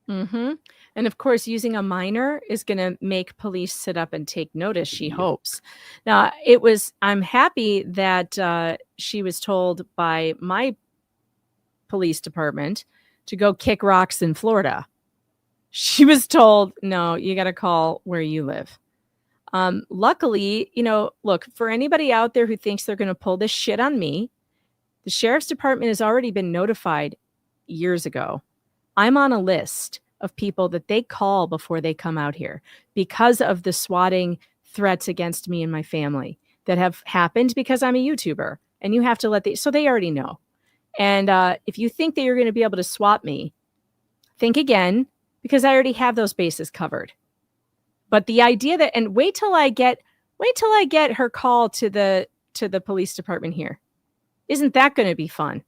Mm-hmm. And of course, using a minor is going to make police sit up and take notice, she hopes. Now, I'm happy that she was told by my police department to go kick rocks in Florida. She was told, no, you got to call where you live. Luckily, look, for anybody out there who thinks they're going to pull this shit on me, the sheriff's department has already been notified years ago. I'm on a list of people that they call before they come out here because of the swatting threats against me and my family that have happened because I'm a YouTuber, and you have to so they already know. And if you think that you're going to be able to swat me, think again, because I already have those bases covered. But the idea that, and wait till I get her call to the police department here. Isn't that going to be fun?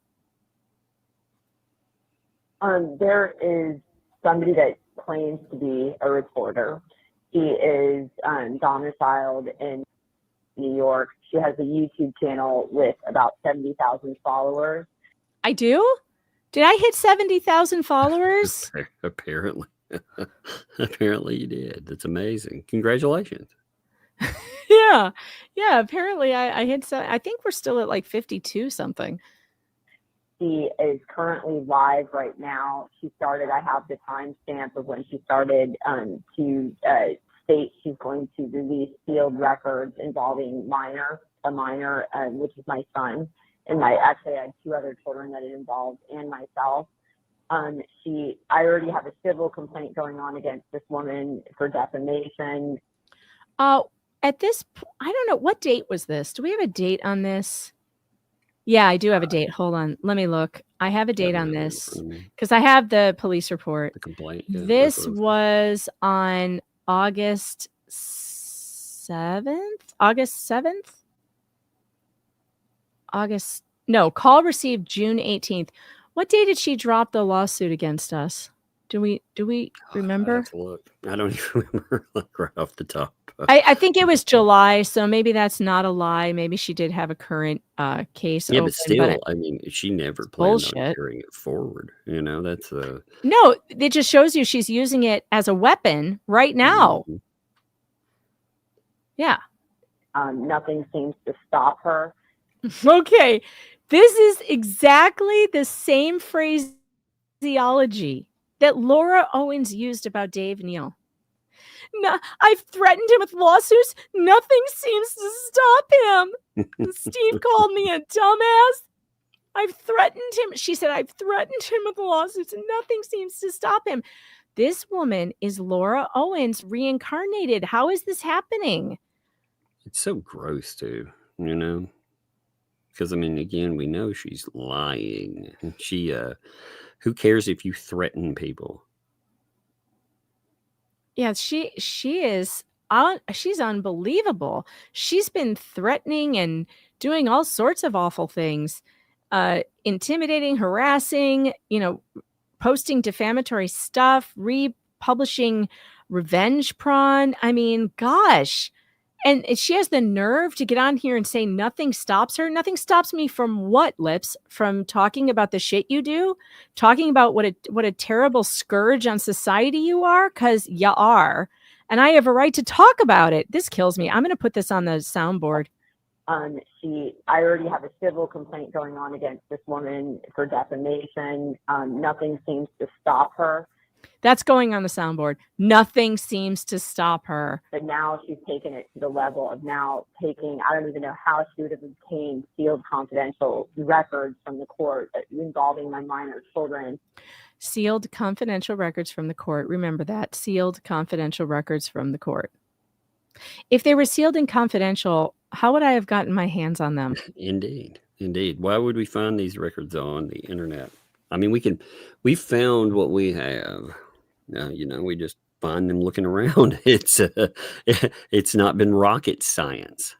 There is somebody that claims to be a reporter. She is domiciled in New York. She has a YouTube channel with about 70,000 followers. I do? Did I hit 70,000 followers? Apparently. Apparently you did. That's amazing. Congratulations. Yeah. Apparently I hit. I think we're still at like 52 something. She is currently live right now. I have the timestamp of when she started to state she's going to release field records involving a minor, which is my son. And I had 2 other children that it involved and myself. I already have a civil complaint going on against this woman for defamation. At this, I don't know, what date was this? Do we have a date on this? Yeah, I do have a date. Hold on. Let me look. I have a date on this because I have the police report. The complaint. Yeah, this was on August 7th. Call received June 18th. What day did she drop the lawsuit against us? Do we remember? I have to look. I don't even remember right off the top. I think it was July, so maybe that's not a lie. Maybe she did have a current case. Yeah, open, but still, she never planned on carrying it forward. That's no. It just shows you she's using it as a weapon right now. Mm-hmm. Yeah. Nothing seems to stop her. Okay, this is exactly the same phraseology that Laura Owens used about Dave Neal. No, I've threatened him with lawsuits. Nothing seems to stop him. Steve called me a dumbass. I've threatened him. She said, I've threatened him with lawsuits and nothing seems to stop him. This woman is Laura Owens reincarnated. How is this happening? It's so gross too, because again, we know she's lying. She, who cares if you threaten people? Yeah, she is. She's unbelievable. She's been threatening and doing all sorts of awful things, intimidating, harassing, posting defamatory stuff, republishing revenge porn. Gosh. And she has the nerve to get on here and say nothing stops her. Nothing stops me from what, Lips? From talking about the shit you do, talking about what a terrible scourge on society you are, because you are. And I have a right to talk about it. This kills me. I'm going to put this on the soundboard. I already have a civil complaint going on against this woman for defamation. Nothing seems to stop her. That's going on the soundboard. Nothing seems to stop her. But now she's taken it to the level of now taking, I don't even know how she would have obtained sealed confidential records from the court involving my minor children. Sealed confidential records from the court. Remember that. Sealed confidential records from the court. If they were sealed and confidential, how would I have gotten my hands on them? Indeed. Why would we find these records on the internet? I mean, we found what we have. We just find them looking around. It's not been rocket science.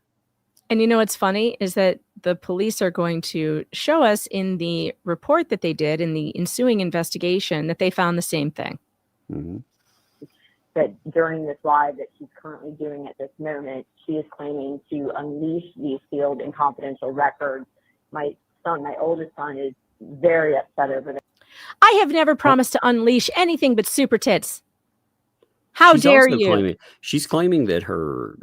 And what's funny is that the police are going to show us in the report that they did in the ensuing investigation that they found the same thing. Mm-hmm. That during this live that she's currently doing at this moment, she is claiming to unleash these sealed and confidential records. My oldest son, is very upset over this. I have never promised to unleash anything but super tits. How dare you? She's claiming that her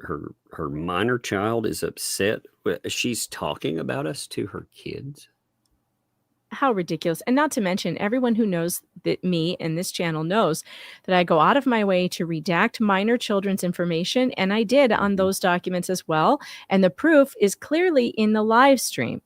minor child is upset. She's talking about us to her kids. How ridiculous. And not to mention, everyone who knows that me and this channel knows that I go out of my way to redact minor children's information. And I did on those documents as well. And the proof is clearly in the live stream.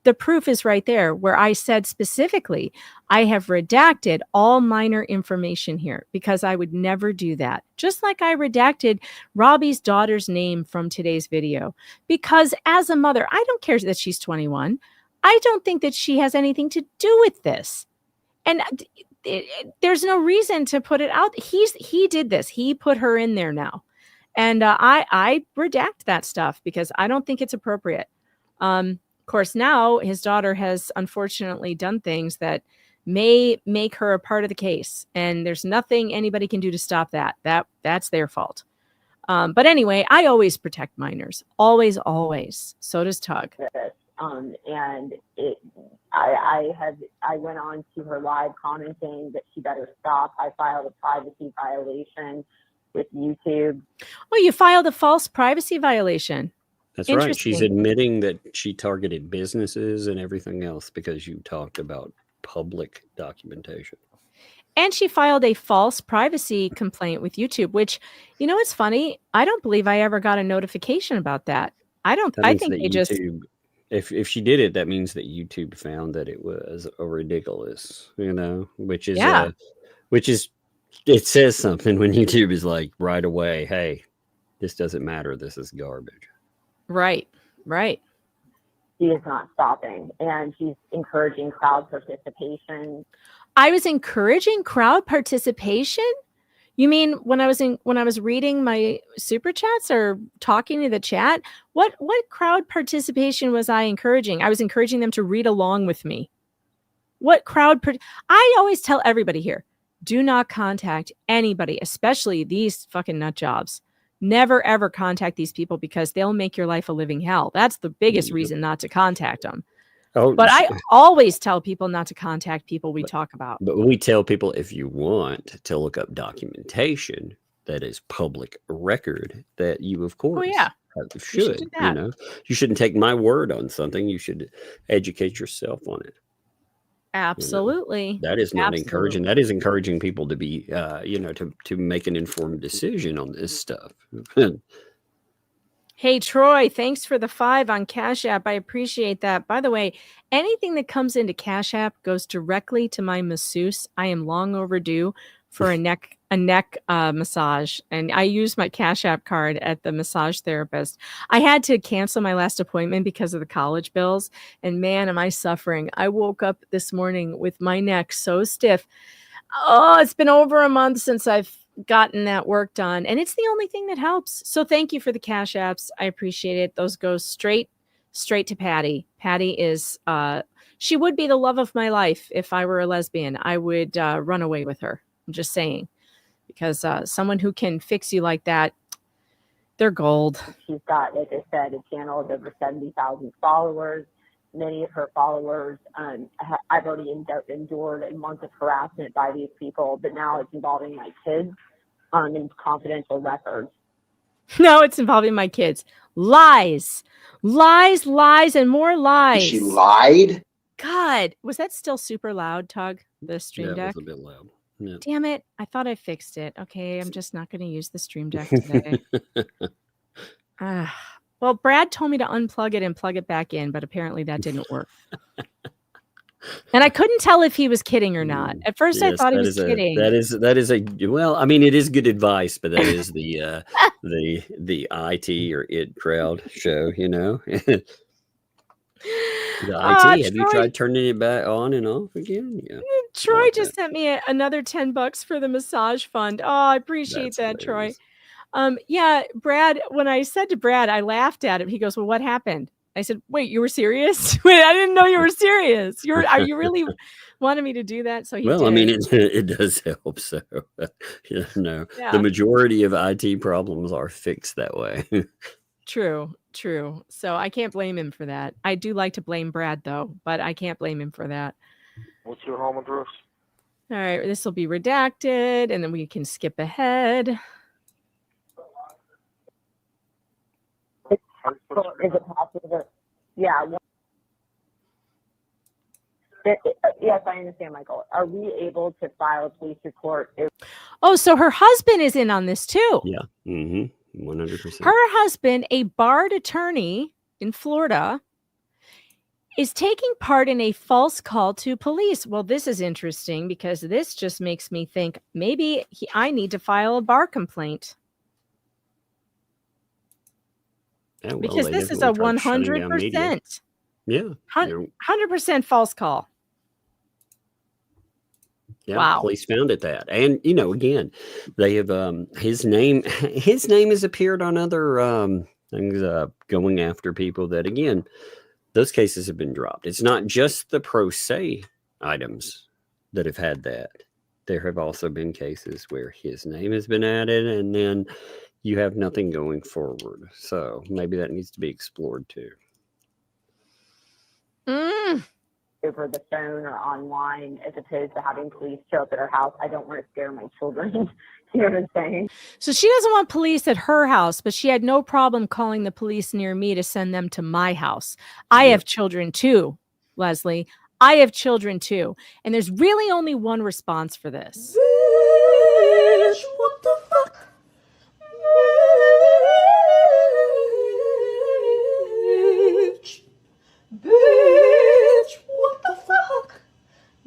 The proof is right there where I said specifically, I have redacted all minor information here because I would never do that. Just like I redacted Robbie's daughter's name from today's video, because as a mother, I don't care that she's 21. I don't think that she has anything to do with this. And there's no reason to put it out. He did this. He put her in there now. And I redact that stuff because I don't think it's appropriate. Of course, now his daughter has unfortunately done things that may make her a part of the case. And there's nothing anybody can do to stop that. That's their fault. But anyway, I always protect minors. Always, always. So does Tug. And I went on to her live commenting that she better stop. I filed a privacy violation with YouTube. Oh, you filed a false privacy violation. That's right. She's admitting that she targeted businesses and everything else because you talked about public documentation. And she filed a false privacy complaint with YouTube, which, it's funny. I don't believe I ever got a notification about that. I think they just... If she did it, that means that YouTube found that it was ridiculous, which is, it says something when YouTube is like right away, hey, this doesn't matter. This is garbage. Right. She is not stopping, and she's encouraging crowd participation. I was encouraging crowd participation? You mean when I was reading my super chats or talking to the chat? What crowd participation was I encouraging? I was encouraging them to read along with me. What crowd? I always tell everybody here, do not contact anybody, especially these fucking nut jobs. Never, ever contact these people because they'll make your life a living hell. That's the biggest reason not to contact them. But I always tell people not to contact people we talk about. But we tell people if you want to look up documentation that is public record, that you, of course, should. You shouldn't take my word on something. You should educate yourself on it. Absolutely. That is not encouraging. That is encouraging people to be, to make an informed decision on this stuff. Hey, Troy, thanks for the 5 on Cash App. I appreciate that. By the way, anything that comes into Cash App goes directly to my masseuse. I am long overdue for a neck massage, and I use my Cash App card at the massage therapist. I had to cancel my last appointment because of the college bills, and man, am I suffering. I woke up this morning with my neck so stiff. Oh, it's been over a month since I've gotten that work done, and it's the only thing that helps. So thank you for the Cash Apps. I appreciate it. Those go straight to Patty. Patty is she would be the love of my life if I were a lesbian. I would run away with her. I'm just saying, because someone who can fix you like that, They're gold. She's got, like I said, a channel of over 70,000 followers. Many of her followers, I've already endured a month of harassment by these people, but now it's involving my kids in confidential records. No, it's involving my kids. Lies, lies, lies, and more lies. She lied? God, was that still super loud, Tug? The Stream Deck? It was a bit loud. Yeah. Damn it. I thought I fixed it. Okay, I'm just not going to use the Stream Deck today. Well, Brad told me to unplug it and plug it back in, but apparently that didn't work. And I couldn't tell if he was kidding or not. At first, I thought he was kidding. That is a well. I mean, it is good advice, but that is the IT or id crowd show. You know, the IT. Have you tried turning it back on and off again? Yeah. Troy just sent me another $10 for the massage fund. Oh, I appreciate that, Troy. Yeah, Brad. When I said to Brad, I laughed at him. He goes, "Well, what happened?" I said, "Wait, you were serious? Wait, I didn't know you were serious. Are you really wanting me to do that?" So he did. I mean, it does help. So, the majority of IT problems are fixed that way. True. So I can't blame him for that. I do like to blame Brad though, but I can't blame him for that. What's your home address? All right, this will be redacted, and then we can skip ahead. Is it possible? Yeah. Yes, I understand, Michael. Are we able to file a police report? Oh, so her husband is in on this too. Yeah. 100%. Her husband, a barred attorney in Florida, is taking part in a false call to police. Well, this is interesting because this just makes me think maybe I need to file a bar complaint. Yeah, well, because this is a 100%. Yeah. 100% false call. Yeah, wow. Police found it that. And again, they have his name has appeared on other things going after people that, again, those cases have been dropped. It's not just the pro se items that have had that. There have also been cases where his name has been added and then you have nothing going forward. So maybe that needs to be explored too. Over the phone or online, as opposed to having police show up at her house. I don't want to scare my children. You know what I'm saying? So she doesn't want police at her house, but she had no problem calling the police near me to send them to my house. I have children too, Leslie. I have children too. And there's really only one response for this. Bitch, what the fuck? Bitch, what the fuck?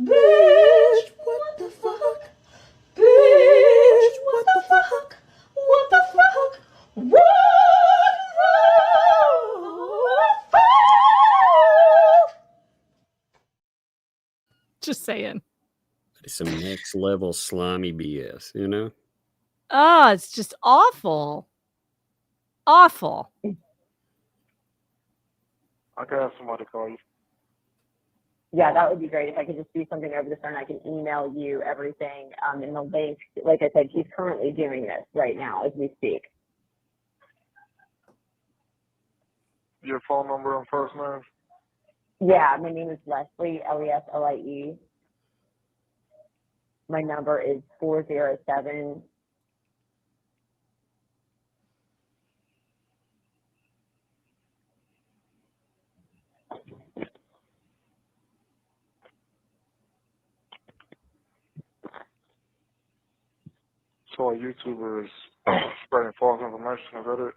Bitch, what the fuck? Bitch, what the fuck? What the fuck? What the fuck? Just saying. It's some next level slimy BS, Oh, it's just awful. Awful. I can have somebody call you. Yeah, that would be great. If I could just do something over the phone, I can email you everything in the link. Like I said, he's currently doing this right now as we speak. Your phone number and first name? Yeah, my name is Leslie, Leslie. My number is 407. So a YouTuber is spreading false information, is that it?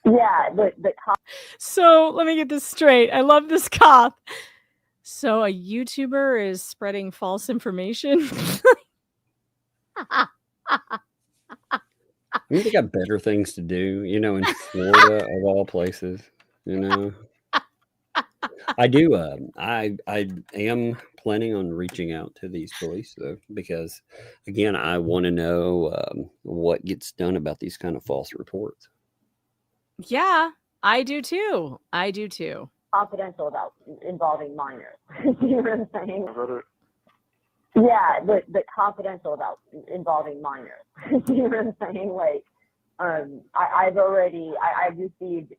Yeah, the cop. So let me get this straight. I love this cop. So a YouTuber is spreading false information. They got better things to do, in Florida of all places, I do. I am planning on reaching out to these police though, because again, I want to know what gets done about these kind of false reports. Yeah, I do too. Confidential about involving minors. You know what I'm saying? Is that it? Yeah, but confidential about involving minors. You know what I'm saying? Like, I've received,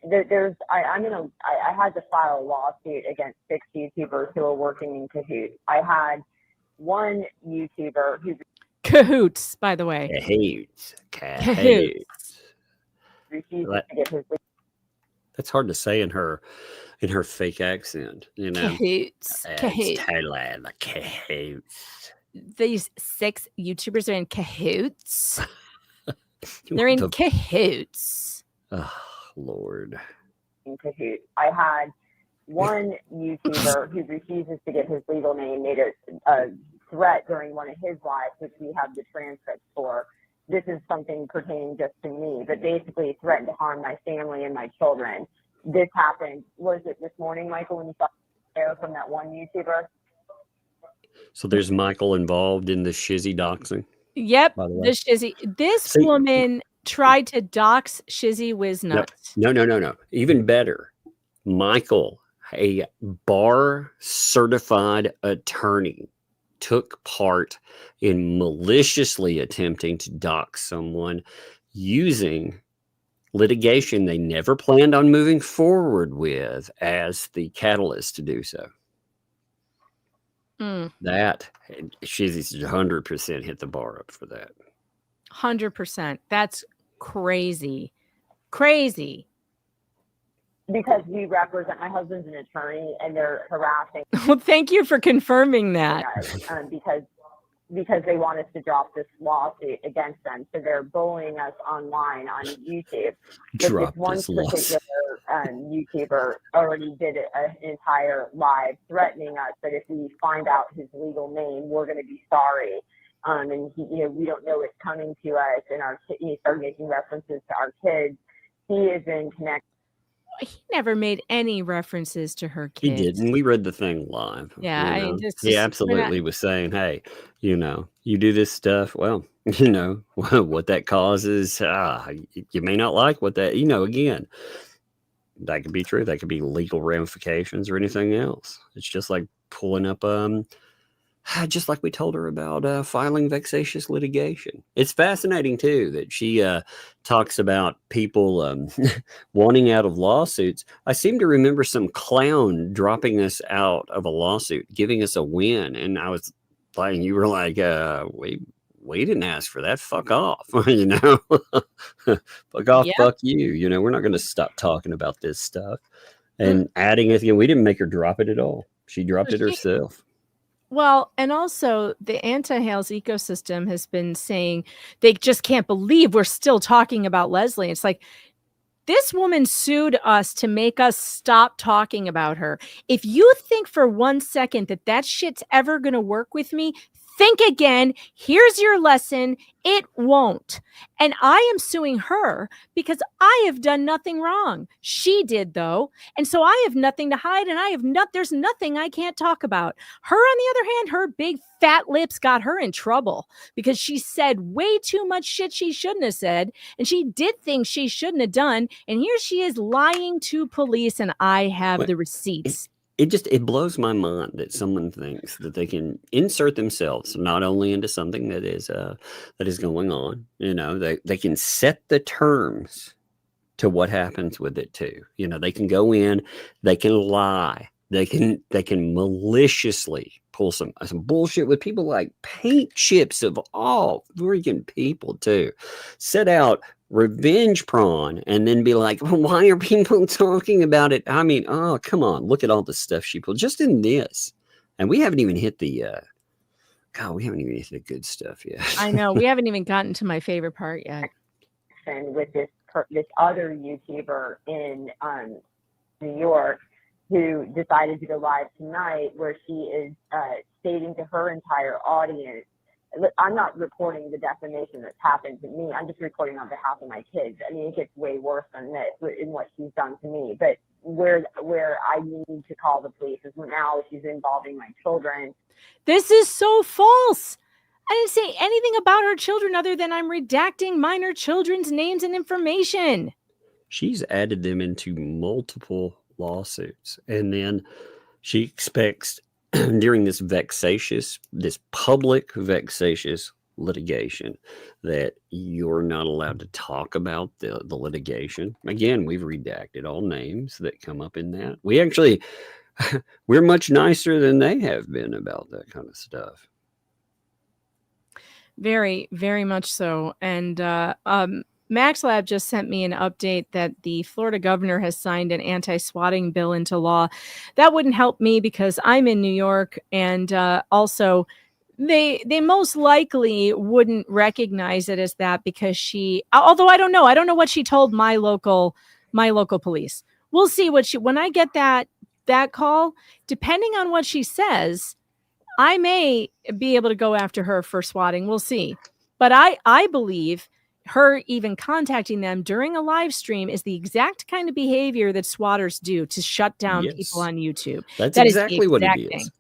I had to file a lawsuit against 6 YouTubers who are working in cahoots. I had one YouTuber who Cahoots, by the way. Cahoots. refused to get his. That's hard to say in her fake accent, you know. Cahoots. It's totally like cahoots. These 6 YouTubers are in cahoots. They're in cahoots. Oh, Lord. In cahoots. I had one YouTuber who refuses to give his legal name made a threat during one of his lives, which we have the transcripts for. This is something pertaining just to me, but basically threatened to harm my family and my children. This happened, was it this morning, Michael, when you saw the video from that one YouTuber? So there's Michael involved in the Shizzy doxing. Yep, By the way. the Shizzy. This woman tried to dox Shizzy Wisnuts. No. Even better. Michael, a bar certified attorney, took part in maliciously attempting to dox someone using litigation they never planned on moving forward with as the catalyst to do so. That she's 100% hit the bar up for that. 100%. That's crazy. Crazy. Because we represent, my husband's an attorney, and they're harassing Well, thank you for confirming that. because they want us to drop this lawsuit against them. So they're bullying us online on YouTube. Drop this one this particular YouTuber already did an entire live threatening us that if we find out his legal name, we're going to be sorry. And he, we don't know it's coming to us. And he started making references to our kids. He is in connection. He never made any references to her He kids. didn't. We read the thing live. Yeah, you know? it's He just- absolutely was saying, hey, you do this stuff. Well, what that causes. You may not like what that, again, that could be true. That could be legal ramifications or anything else. It's just like pulling up, just like we told her about filing vexatious litigation. It's fascinating, too, that she talks about people wanting out of lawsuits. I seem to remember some clown dropping us out of a lawsuit, giving us a win. And I was like, you were like, we didn't ask for that. Fuck off. Fuck off. Yep. Fuck you. We're not going to stop talking about this stuff. And adding it, we didn't make her drop it at all. She dropped it herself. Well, and also the anti-Hale's ecosystem has been saying they just can't believe we're still talking about Leslie. It's like, this woman sued us to make us stop talking about her. If you think for 1 second that shit's ever going to work with me, think again. Here's your lesson. It won't. And I am suing her because I have done nothing wrong. She did, though. And so I have nothing to hide, and there's nothing I can't talk about. Her, on the other hand, her big fat lips got her in trouble because she said way too much shit she shouldn't have said, and she did things she shouldn't have done. And here she is lying to police, and I have the receipts. It blows my mind that someone thinks that they can insert themselves not only into something that is going on, they can set the terms to what happens with it too. They can go in, they can lie, they can maliciously pull some bullshit with people like paint chips of all freaking people too. Set out revenge prawn and then be like, well, why are people talking about it? I mean, oh, come on, look at all the stuff she pulled just in this. And we haven't even hit the we haven't even hit the good stuff yet. I know, we haven't even gotten to my favorite part yet. And with this other YouTuber in New York who decided to go live tonight, where she is stating to her entire audience, I'm not reporting the defamation that's happened to me. I'm just reporting on behalf of my kids. I mean, it gets way worse than this in what she's done to me. But where I need to call the police is now she's involving my children. This is so false. I didn't say anything about her children other than I'm redacting minor children's names and information. She's added them into multiple lawsuits. And then she expects during this public vexatious litigation, that you're not allowed to talk about the litigation. Again, we've redacted all names that come up in that. We actually, we're much nicer than they have been about that kind of stuff. Very, very much so. And MaxLab just sent me an update that the Florida governor has signed an anti-swatting bill into law. That wouldn't help me because I'm in New York, and also they most likely wouldn't recognize it as that because she, although I don't know what she told my local police. We'll see when I get that call, depending on what she says, I may be able to go after her for swatting. We'll see. But I believe her even contacting them during a live stream is the exact kind of behavior that swatters do to shut down people on YouTube. That's That exactly what it thing. is.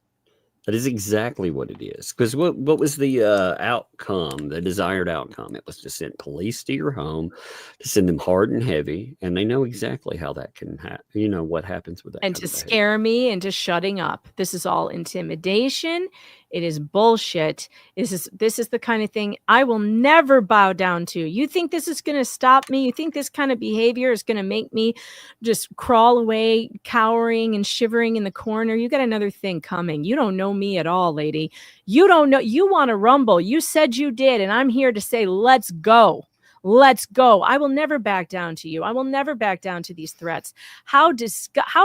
That is exactly what it is. Because what was the outcome, the desired outcome? It was to send police to your home, to send them hard and heavy, and they know exactly how that can happen. You know what happens with that. And to scare me into shutting up. This is all intimidation. It is bullshit. This is the kind of thing I will never bow down to. You think this is going to stop me? You think this kind of behavior is going to make me just crawl away, cowering and shivering in the corner? You got another thing coming. You don't know me at all, lady. You don't know. You want to rumble. You said you did. And I'm here to say, let's go. Let's go. I will never back down to you. I will never back down to these threats. How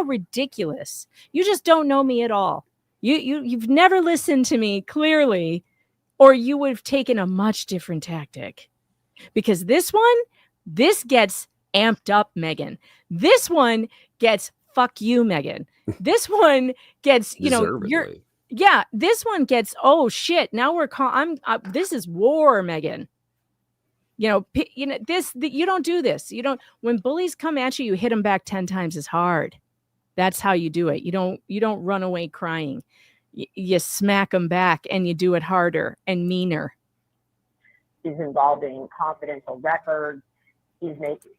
ridiculous. You just don't know me at all. You've never listened to me clearly, or you would have taken a much different tactic. Because this gets amped up, Megan. This one gets fuck you, Megan. This one gets, this one gets, oh shit, now this is war, Megan. You don't do this. When bullies come at you, you hit them back 10 times as hard. That's how you do it. You don't run away crying. You smack them back, and you do it harder and meaner. She's involving confidential records. She's making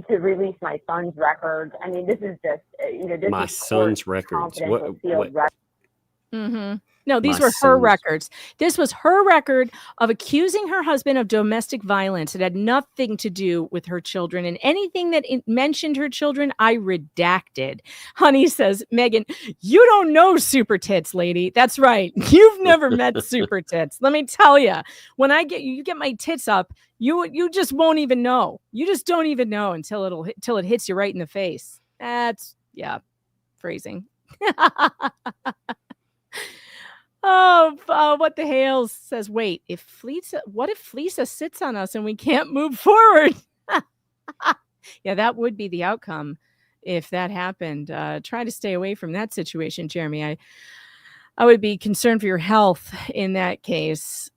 to release my son's records. I mean, this is just my son's records. What? Mm-hmm. No, these were her records. This was her record of accusing her husband of domestic violence. It had nothing to do with her children, and anything that mentioned her children, I redacted. Honey says, Megan, you don't know super tits, lady. That's right. You've never met super tits. Let me tell you, when you get my tits up, you just won't even know. You just don't even know until it hits you right in the face. That's phrasing. Oh, what the Hale says. Wait, what if Fleesa sits on us and we can't move forward? Yeah, that would be the outcome if that happened. Try to stay away from that situation, Jeremy. I would be concerned for your health in that case.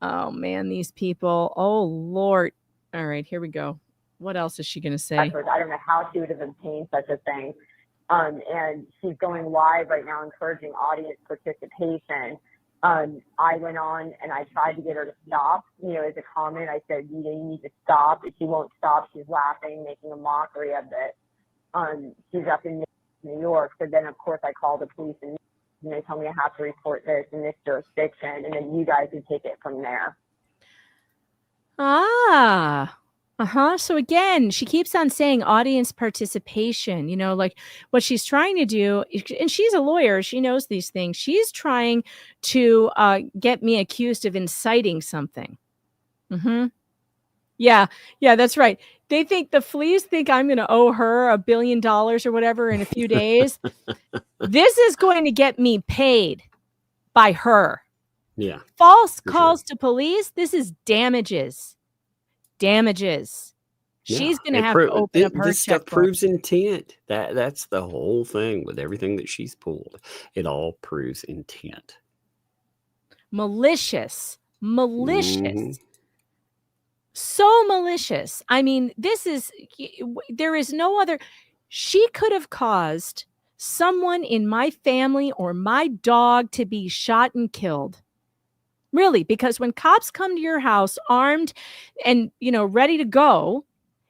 Oh man, these people. Oh Lord. All right, here we go. What else is she going to say? I don't know how she would have obtained such a thing. And she's going live right now, encouraging audience participation. I went on and I tried to get her to stop. As a comment, I said, you need to stop. If she won't stop, she's laughing, making a mockery of it. She's up in New York. So then, of course, I called the police and they tell me I have to report this in this jurisdiction. And then you guys would take it from there. So again, she keeps on saying audience participation, like what she's trying to do, and she's a lawyer, she knows these things. She's trying to get me accused of inciting something. Mm-hmm. Yeah, that's right. The fleas think I'm going to owe her $1 billion or whatever in a few days. This is going to get me paid by her. Yeah. False calls to police. This is damages. She's going to have to open up her this stuff checkbook. Proves intent. That's the whole thing with everything that she's pulled. It all proves intent. Malicious. Mm-hmm. So malicious. I mean, there is no other. She could have caused someone in my family or my dog to be shot and killed. Really, because when cops come to your house armed and, ready to go,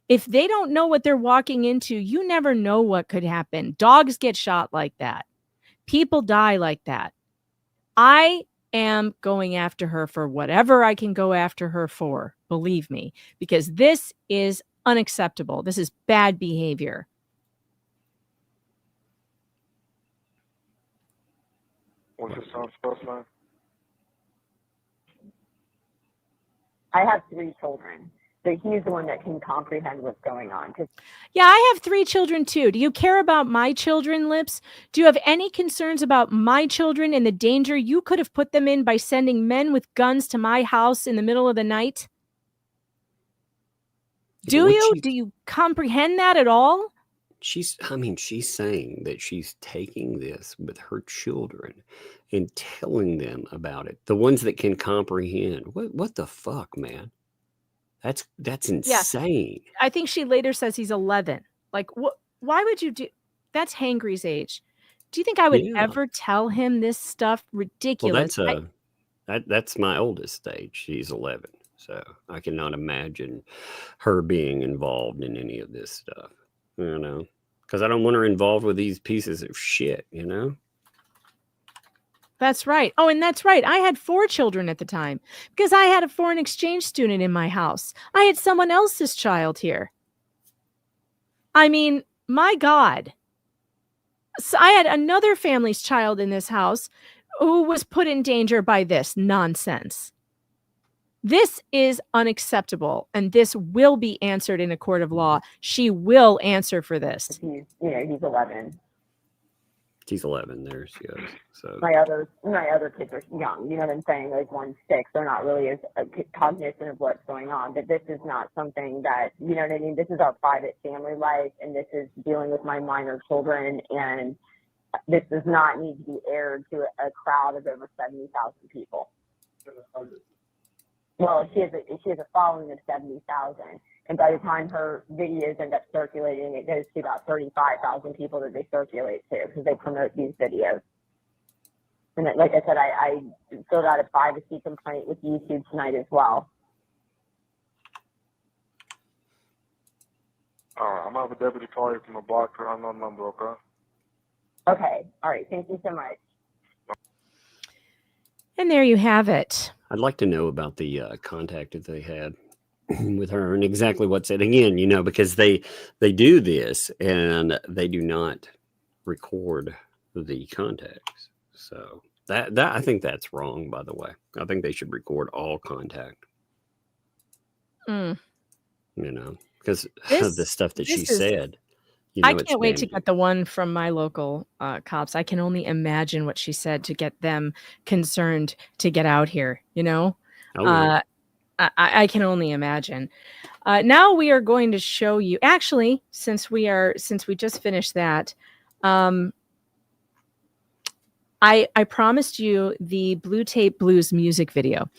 if they don't know what they're walking into, you never know what could happen. Dogs get shot like that. People die like that. I am going after her for whatever I can go after her for. Believe me, because this is unacceptable. This is bad behavior. What's your son's first name? I have 3 children, so he's the one that can comprehend what's going on. Yeah, I have 3 children too. Do you care about my children, Lips? Do you have any concerns about my children and the danger you could have put them in by sending men with guns to my house in the middle of the night? Do you comprehend that at all? She's saying that she's taking this with her children and telling them about it. The ones that can comprehend. What the fuck, man? That's insane. I think she later says he's 11. Like, what? Why would you do? That's Hangry's age. Do you think I would ever tell him this stuff? Ridiculous. Well, that's my oldest age. She's 11. So I cannot imagine her being involved in any of this stuff, you know, because I don't want her involved with these pieces of shit, you know. That's right. Oh, and that's right. I had 4 children at the time because I had a foreign exchange student in my house. I had someone else's child here. I mean, my God. So I had another family's child in this house who was put in danger by this nonsense. This is unacceptable, and this will be answered in a court of law. She will answer for this. He's 11. She's 11. There she goes. So my other kids are young. You know what I'm saying? Like 1's 6. They're not really as cognizant of what's going on. But this is not something that, you know what I mean? This is our private family life, and this is dealing with my minor children, and this does not need to be aired to a crowd of over 70,000 people. Well, she has a following of 70,000, and by the time her videos end up circulating, it goes to about 35,000 people that they circulate to because they promote these videos. And like I said, I filled out a privacy complaint with YouTube tonight as well. I'm gonna have a deputy call you from a block for unknown number, okay? Okay. All right. Thank you so much. And there you have it. I'd like to know about the contact that they had with her and exactly what said. Again, you know, because they do this and they do not record the contacts. So that I think that's wrong, by the way. I think they should record all contact. You know, because of the stuff that she said. You know, I can't wait to get the one from my local cops. I can only imagine what she said to get them concerned to get out here, you know? I can only imagine. Now we are going to show you, actually, since we just finished that, I promised you the Blue Tape Blues music video.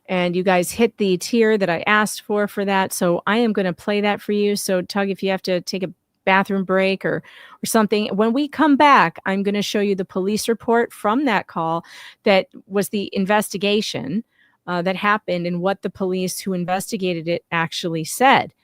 And you guys hit the tier that I asked for that. So I am going to play that for you. So Tug, if you have to take a bathroom break or something, when we come back, I'm going to show you the police report from that call that was the investigation that happened and what the police who investigated it actually said.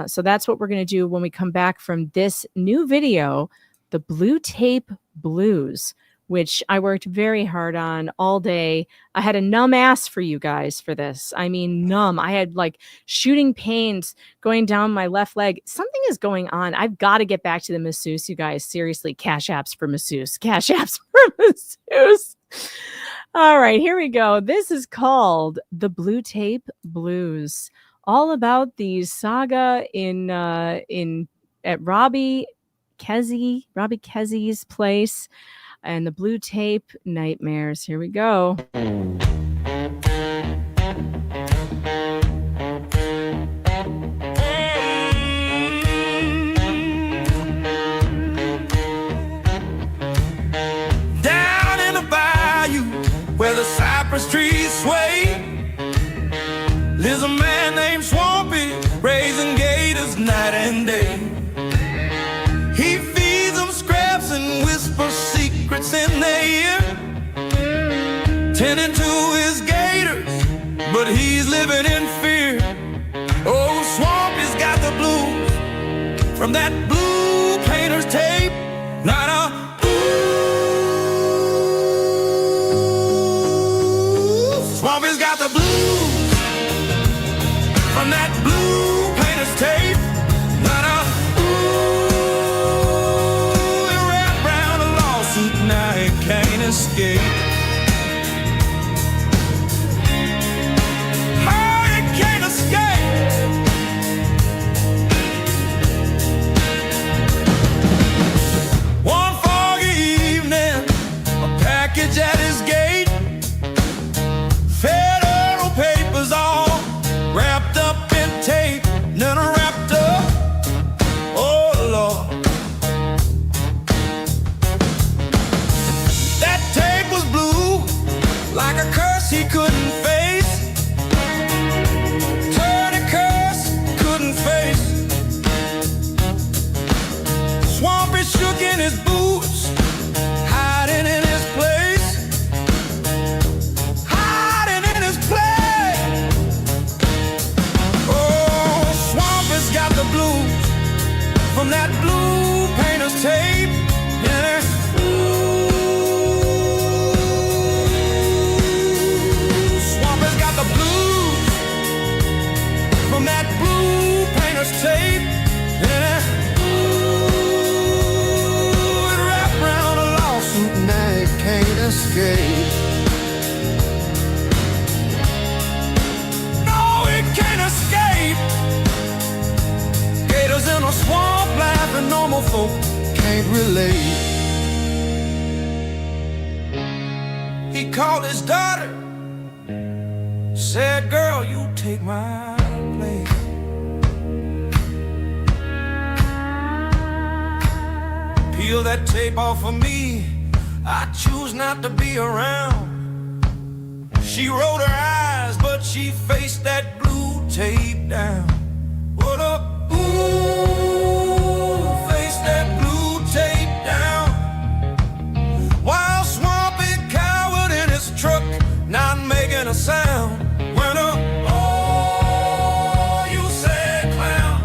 So that's what we're going to do when we come back from this new video, the Blue Tape Blues, which I worked very hard on all day. I had a numb ass for you guys for this. I mean, numb. I had like shooting pains going down my left leg. Something is going on. I've got to get back to the masseuse, you guys. Seriously, cash apps for masseuse. Cash apps for masseuse. All right, here we go. This is called the Blue Tape Blues. All about the saga at Robbie Kesey's place. And the Blue Tape Nightmares. Here we go. Down in the bayou where the cypress trees sway, lives a man named Swampy, raising gators night and day. He feeds them scraps and whispers secrets in their ear, tending to his gators, but he's living in fear. Oh, Swampy's got the blues from that blue painter's tape. Not a got the blues from that blue painter's tape. It wrapped around a lawsuit, now it can't escape. Oh, it can't escape. One foggy evening, a package at his gate. Federal papers all wrapped up in tape, none are wrapped up. Oh Lord, that tape was blue, like a curse he couldn't face. Turn a curse couldn't face. Swampy shook in his boots, hiding in his place. Hiding in his place. Oh, Swampy's got the blues from that blue painter's tape. Yeah. Ooh, Swampy's got the blues from that blue painter's tape. Yeah. Ooh, it wrapped around a lawsuit, now it can't escape. No, it can't escape. Gators in a swamp laughing, normal folk can't relate. He called his daughter, said, girl, you take my place. Peel that tape off of me, I choose not to be around. She rolled her eyes, but she faced that blue tape down. What up? Ooh, face that blue tape down. While Swampy cowered in his truck, not making a sound. Went up, oh, you sad clown.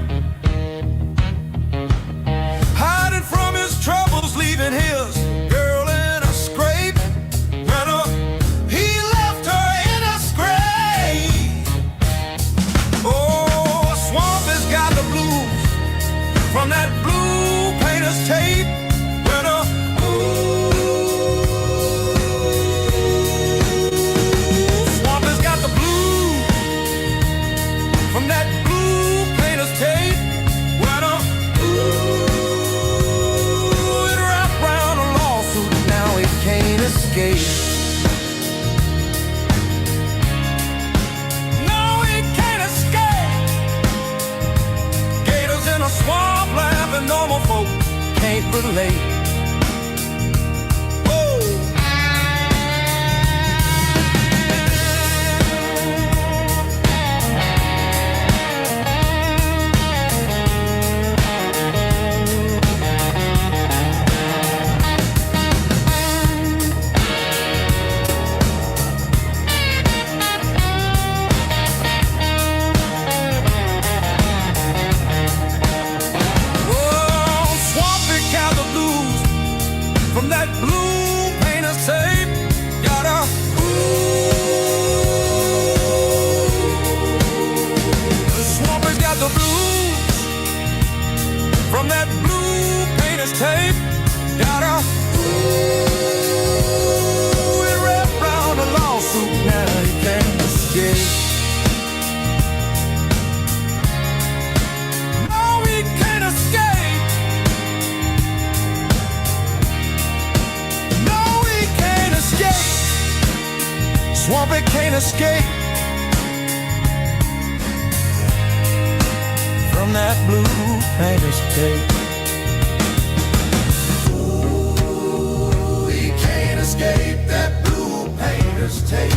Hiding from his troubles, leaving his girl in a scrape. Went up, he left her in a scrape. Oh, Swampy's got the blues from that blue painter's tape. Went up, ooh, Swampy's got the blues from that blue painter's tape. Went up, ooh, it wrapped around a lawsuit, now it can't escape. No, it can't escape. Gators in a swamp laughing, normal folk can't relate. Whoa. Whoa, Swampy got the blues from that blue painter's tape. Got a ooh. Swampy's got the blues from that blue painter's tape. Got a ooh. It wrapped around a lawsuit, now you can't escape. No, he can't escape. No, he can't escape. Swampy can't escape from that blue painter's tape. Ooh, he can't escape that blue painter's tape.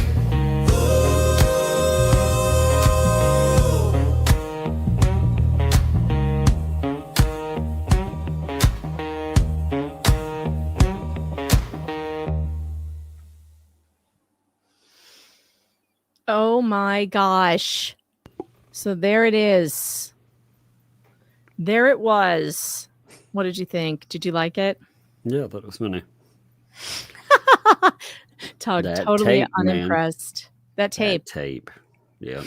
Oh my gosh. So there it is. There it was. What did you think? Did you like it? Yeah, I thought it was funny. Totally tape, man. unimpressed. That tape. That tape. Yeah.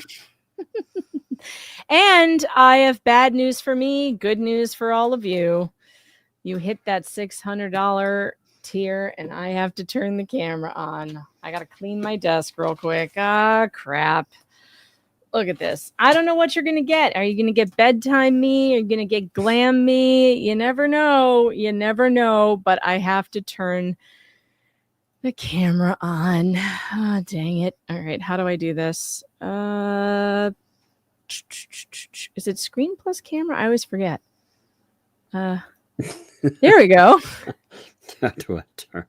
And I have bad news for me, good news for all of you. You hit that $600 tier, and I have to turn the camera on. I got to clean my desk real quick. Ah, crap. Look at this. I don't know what you're going to get. Are you going to get bedtime me? Are you going to get glam me? You never know. You never know. But I have to turn the camera on. Ah, dang it. All right. How do I do this? Is it screen plus camera? I always forget. There we go. How do I turn?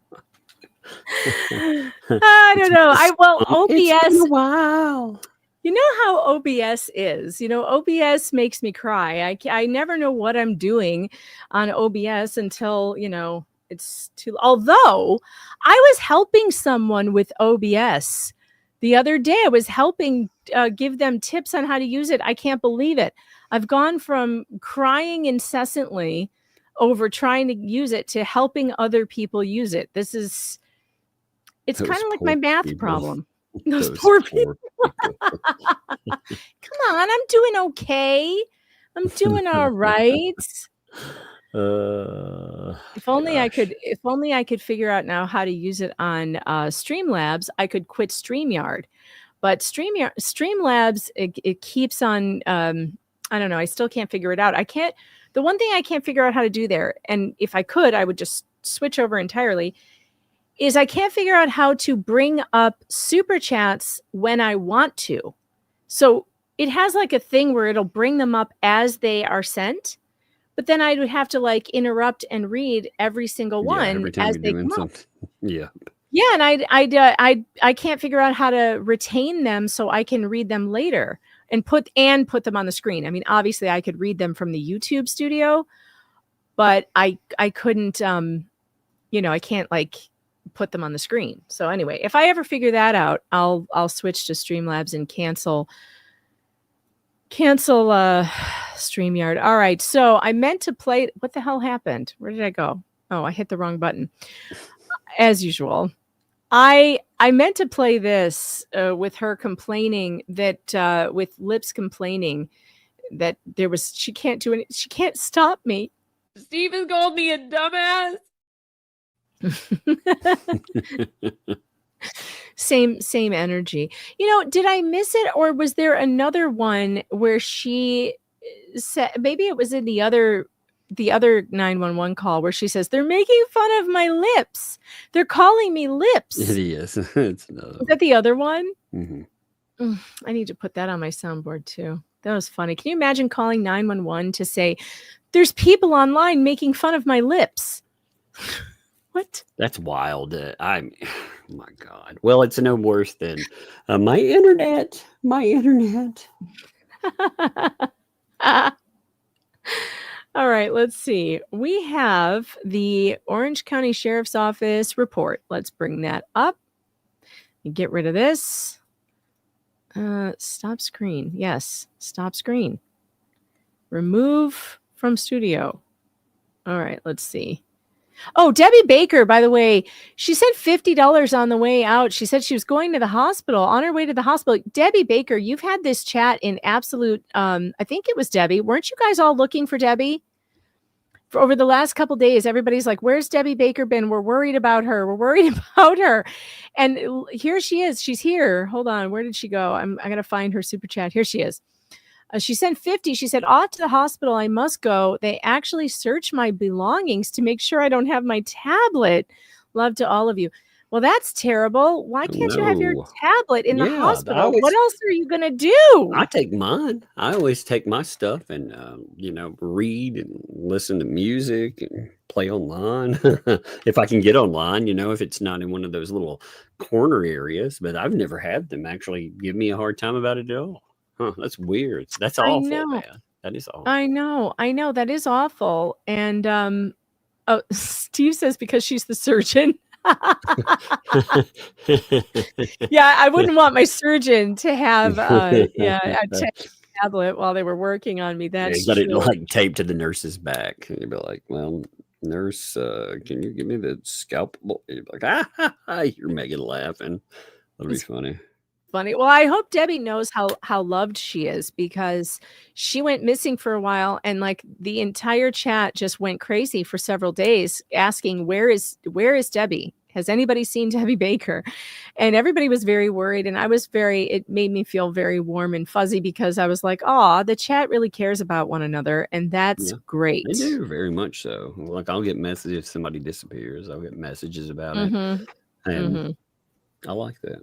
I don't know. OBS. It's been a while. You know how OBS is. You know, OBS makes me cry. I never know what I'm doing on OBS until, you know, it's too. Although I was helping someone with OBS the other day. I was helping give them tips on how to use it. I can't believe it. I've gone from crying incessantly over trying to use it to helping other people use it. It's kind of like my math problem. Those poor people. Come on, I'm doing okay. I'm doing all right. If only I could figure out now how to use it on Streamlabs, I could quit StreamYard. But Streamlabs, it keeps on I don't know, I still can't figure it out. The one thing I can't figure out how to do there, and if I could, I would just switch over entirely, is I can't figure out how to bring up super chats when I want to. So it has like a thing where it'll bring them up as they are sent, but then I would have to like interrupt and read every single one every time as you're they doing come up. something. Yeah. Yeah, and I can't figure out how to retain them so I can read them later and put them on the screen. I mean, obviously I could read them from the YouTube studio, but I couldn't I can't like put them on the screen. So anyway, if I ever figure that out, I'll switch to Streamlabs and cancel StreamYard. All right. So I meant to play. What the hell happened? Where did I go? Oh, I hit the wrong button. As usual. I meant to play this with her complaining that with Lips complaining that she can't do it. She can't stop me. Steven called me a dumbass. Same energy. You know, did I miss it, or was there another one where she said, maybe it was in the other 911 call where she says they're making fun of my lips, they're calling me Lips? It is. It's another. Is that the other one? Mm-hmm. I need to put that on my soundboard too. That was funny. Can you imagine calling 911 to say there's people online making fun of my lips? What? That's wild. Oh my God. Well, it's no worse than my internet. All right, let's see. We have the Orange County Sheriff's Office report. Let's bring that up. Get rid of this. Stop screen. Yes, stop screen. Remove from studio. All right, let's see. Oh, Debbie Baker, by the way, she said $50 on the way out. She said she was going to the hospital. On her way to the hospital, Debbie Baker, you've had this chat in absolute, I think it was Debbie. Weren't you guys all looking for Debbie? For over the last couple days, everybody's like, where's Debbie Baker been? We're worried about her. We're worried about her. And here she is. She's here. Hold on. Where did she go? I got to find her super chat. Here she is. She sent 50. She said, off to the hospital. I must go. They actually search my belongings to make sure I don't have my tablet. Love to all of you. Well, that's terrible. Why can't you have your tablet in the hospital? What else are you going to do? I take mine. I always take my stuff and, read and listen to music and play online. If I can get online, if it's not in one of those little corner areas. But I've never had them actually give me a hard time about it at all. Huh, that's weird. That's awful, man. That is awful. I know. That is awful. And Steve says because she's the surgeon. Yeah, I wouldn't want my surgeon to have a tablet while they were working on me. That's got it like taped to the nurse's back. And you'd be like, well, nurse, can you give me the scalpel? You'd be like, you're making laughing. That'll be funny. funny. Well, I hope Debbie knows how loved she is, because she went missing for a while, and like the entire chat just went crazy for several days asking, where is Debbie? Has anybody seen Debbie Baker? And everybody was very worried, and it made me feel very warm and fuzzy, because I was like, oh, the chat really cares about one another, and that's great. They do, very much so. Like, I'll get messages if somebody disappears. I'll get messages about it. And I like that.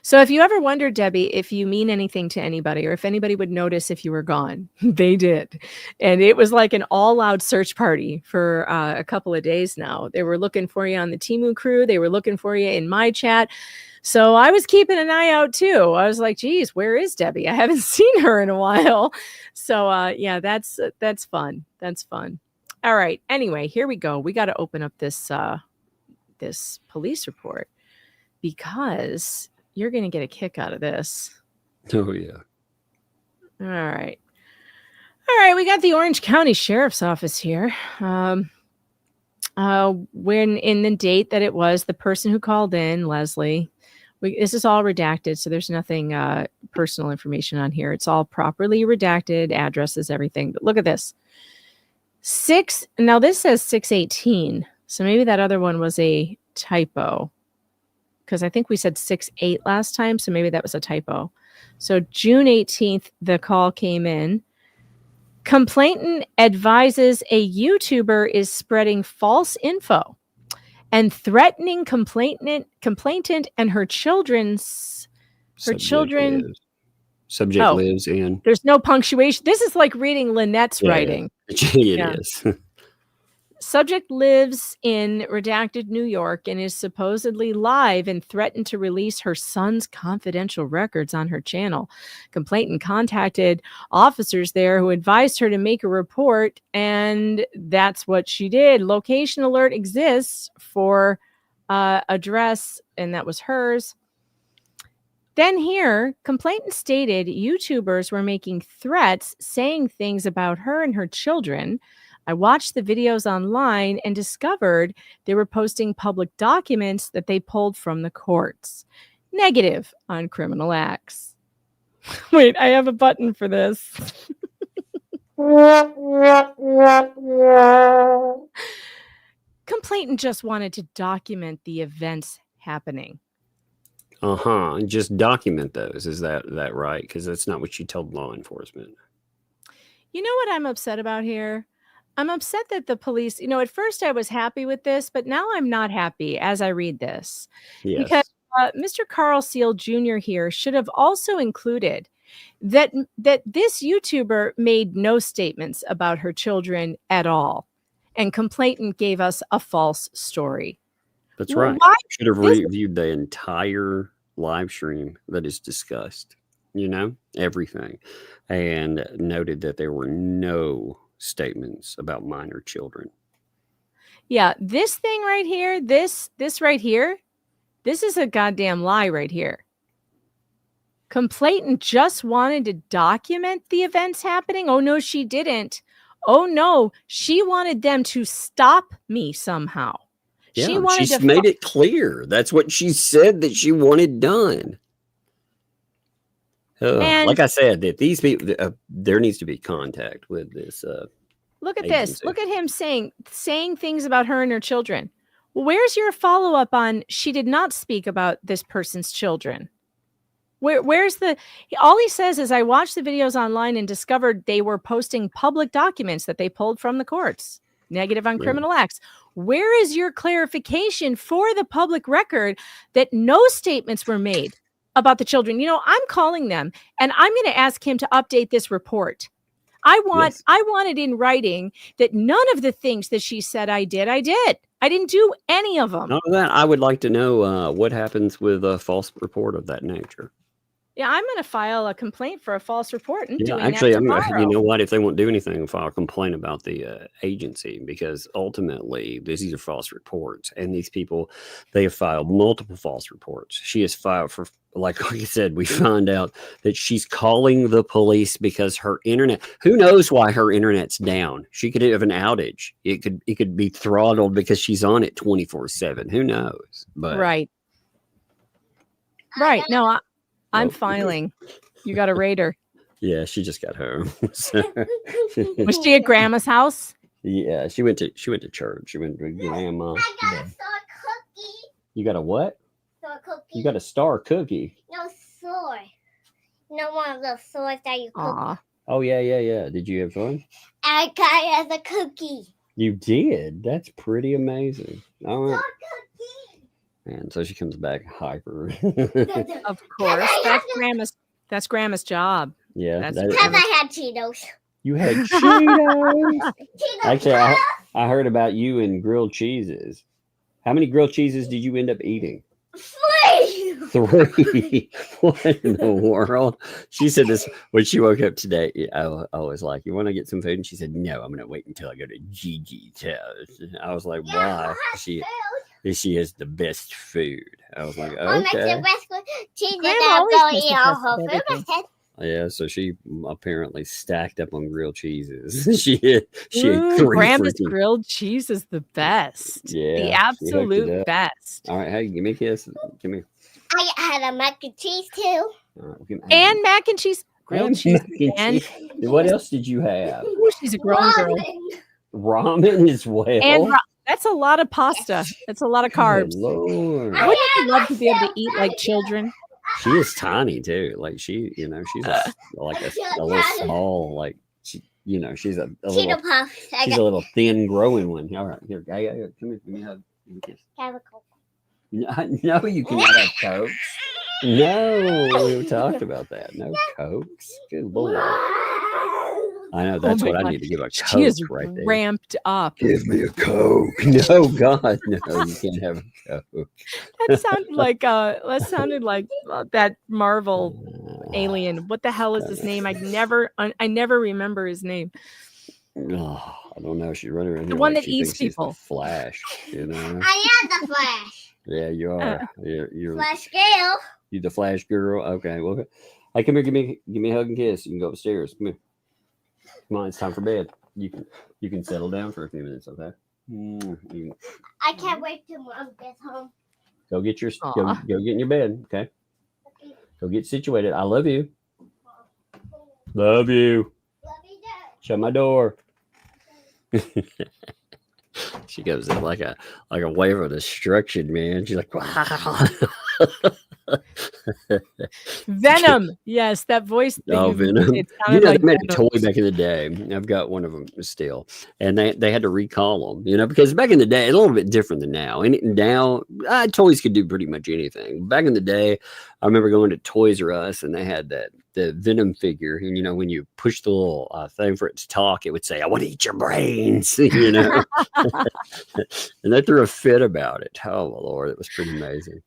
So if you ever wondered, Debbie, if you mean anything to anybody, or if anybody would notice if you were gone, they did. And it was like an all-out search party for a couple of days now. They were looking for you on the Temu crew. They were looking for you in my chat. So I was keeping an eye out too. I was like, geez, where is Debbie? I haven't seen her in a while. So yeah, that's fun. That's fun. All right. Anyway, here we go. We got to open up this this police report, because you're going to get a kick out of this. Oh, yeah. All right. All right. We got the Orange County Sheriff's Office here. When in the date that it was, the person who called in, Leslie, this is all redacted, so there's nothing personal information on here. It's all properly redacted, addresses, everything. But look at this. Now this says 6/18. So maybe that other one was a typo, because I think we said 6/8 last time. So maybe that was a typo. So June 18th, the call came in. Complainant advises a YouTuber is spreading false info and threatening complainant and her children's. Subject lives in. There's no punctuation. This is like reading Lynette's writing. It is. Subject lives in redacted New York and is supposedly live and threatened to release her son's confidential records on her channel. Complainant contacted officers there who advised her to make a report, and that's what she did. Location alert exists for address, and that was hers. Then here, complainant stated YouTubers were making threats, saying things about her and her children. I watched the videos online and discovered they were posting public documents that they pulled from the courts. Negative on criminal acts. Wait, I have a button for this. Complainant just wanted to document the events happening. Just document those. Is that right? Because that's not what you told law enforcement. You know what I'm upset about here? I'm upset that the police, at first I was happy with this, but now I'm not happy as I read this. Yes. Because Mr. Carl Seal Jr. here should have also included that this YouTuber made no statements about her children at all, and complainant gave us a false story. That's right. Why? Should have reviewed the entire live stream that is discussed, everything, and noted that there were no statements about minor children. Yeah, this thing right here, this right here, this is a goddamn lie right here. Complainant just wanted to document the events happening. Oh no, she didn't. Oh no, she wanted them to stop me somehow. Yeah, she made it clear. That's what she said that she wanted done. Like I said, that these people, there needs to be contact with this. Look at agency. this. Look at him saying things about her and her children. Well, where's your follow up on she did not speak about this person's children? Where's all he says is I watched the videos online and discovered they were posting public documents that they pulled from the courts. Negative on criminal acts. Where is your clarification for the public record that no statements were made about the children? I'm calling them and I'm going to ask him to update this report. I want it in writing that none of the things that she said I did. I didn't do any of them. None of that. I would like to know what happens with a false report of that nature. Yeah, I'm going to file a complaint for a false report. And Actually, you know what? If they won't do anything, file a complaint about the agency, because ultimately these are false reports, and these people, they have filed multiple false reports. She has filed for, like I said, we find out that she's calling the police because her internet. Who knows why her internet's down? She could have an outage. It could be throttled because she's on it 24/7. Who knows? But right. Right. No, I'm Oh. filing. You got a raider. Yeah, she just got home. So- Was she at grandma's house? Yeah, she went to church. She went to grandma. I got a star cookie. You got a what? Star cookie. You got a star cookie. No sword. No one of those swords that you cook. Aw. Oh yeah. Did you have fun? I got it as a cookie. You did. That's pretty amazing. All right. Star cookie. And so she comes back hyper. Of course. That's grandma's job. Yeah. That's that- Because I had Cheetos. you had Cheetos. Cheetos. Actually, I heard about you and grilled cheeses. How many grilled cheeses did you end up eating? 3. What in the world? She said this when she woke up today. I was like, "You want to get some food?" And she said, "No, I'm going to wait until I go to Gigi's house." I was like, "Why?" She has the best food. I was like, I make "Okay." the best cheese and Grandma I'll always go makes eat the all best her of food. everything. I said, Yeah, so she apparently stacked up on grilled cheeses. she had Ooh, 3 grandma's freaking- grilled cheese is the best. Yeah, The she hooked it absolute up. best. All right, hey, give me a kiss. Give me. I had a mac and cheese too. All right, give me And mac and cheese. Grilled cheese. And what else did you have? Ooh, she's a grown girl. Ramen. Ramen as well. And that's a lot of pasta. That's a lot of Good carbs. Lord. Wouldn't you love to be able to eat like children? She is tiny too. Like she's a little small. Like she's a little. Cheeto puffs. I She's a got little thin, growing one. All right, here, come here, give me a hug. Give me a kiss. have a Coke. No, you cannot have Cokes. No, we talked about that. No Cokes. Good Lord. I know that's my what I God. need to give a She Coke is right there. ramped up. Give me a Coke. No, God, no, you can't have a Coke. That sounded like that Marvel alien. What the hell is his name? I never remember his name. Oh, I don't know. She's running around here one like that she eats thinks she's the people. Flash, you know? I am the Flash. Yeah, you are. You're Flash Gale. you the Flash girl. Okay, well, hey, come here, give me a hug and kiss. You can go upstairs. Come here. Come on, it's time for bed. You can settle down for a few minutes, okay? You I can't wait till Mom gets home. go get your Aw. go get in your bed, okay? Go get situated. I love you. Love you. Love you, Dad. Shut my door. She goes in like a wave of destruction, man. She's like, wow. Venom. Yes, that voice. That Oh, you Venom. It sounded They like made a Venom. toy back in the day. I've got one of them still, and they had to recall them, because back in the day, it's a little bit different than now. And now, toys could do pretty much anything. Back in the day, I remember going to Toys R Us, and they had the Venom figure, and when you push the little thing for it to talk, it would say, "I want to eat your brains," and they threw a fit about it. Oh my Lord, it was pretty amazing.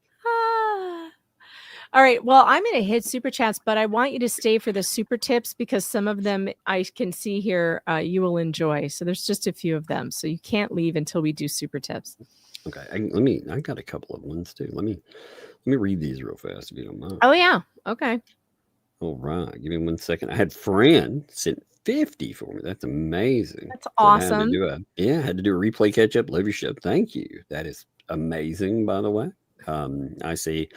All right. Well, I'm going to hit super chats, but I want you to stay for the super tips because some of them I can see here you will enjoy. So there's just a few of them. So you can't leave until we do super tips. Okay, I got a couple of ones too. Let me read these real fast if you don't mind. Oh, yeah. Okay. All right, give me 1 second. I had Fran sent 50 for me. That's amazing. That's So I had to awesome. do I had to do a replay catch up. Love your show. Thank you. That is amazing, by the way. I see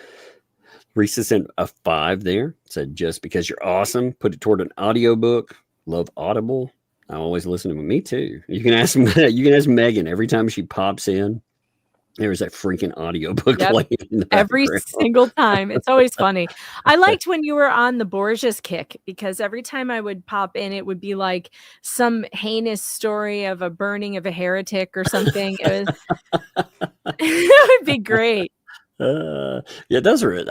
Risa sent a 5 there. Said, just because you're awesome, put it toward an audiobook. Love Audible. I always listen to them. Me too. You can ask Megan every time she pops in. There's that freaking audiobook Yep. playing in the Every background. single time. It's always funny. I liked when you were on the Borgias kick because every time I would pop in, it would be like some heinous story of a burning of a heretic or something. It would be great. Yeah, those are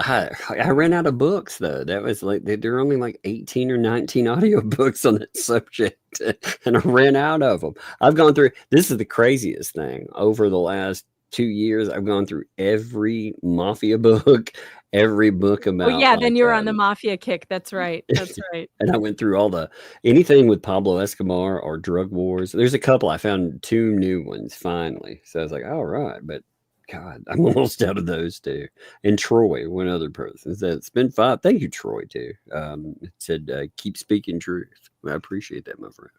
I ran out of books though. That was like there are only like 18 or 19 audiobooks on that subject, and I ran out of them. I've gone through this is the craziest thing over the last 2 years. I've gone through every mafia book, every book about. Oh yeah, then you were on the mafia kick. That's right. That's right. And I went through all anything with Pablo Escobar or drug wars. There's a couple. I found 2 new ones finally. So I was like, all right, but God, I'm almost out of those too. And Troy, one other person said, it's been 5. Thank you, Troy, too. It said, keep speaking truth. I appreciate that, my friend.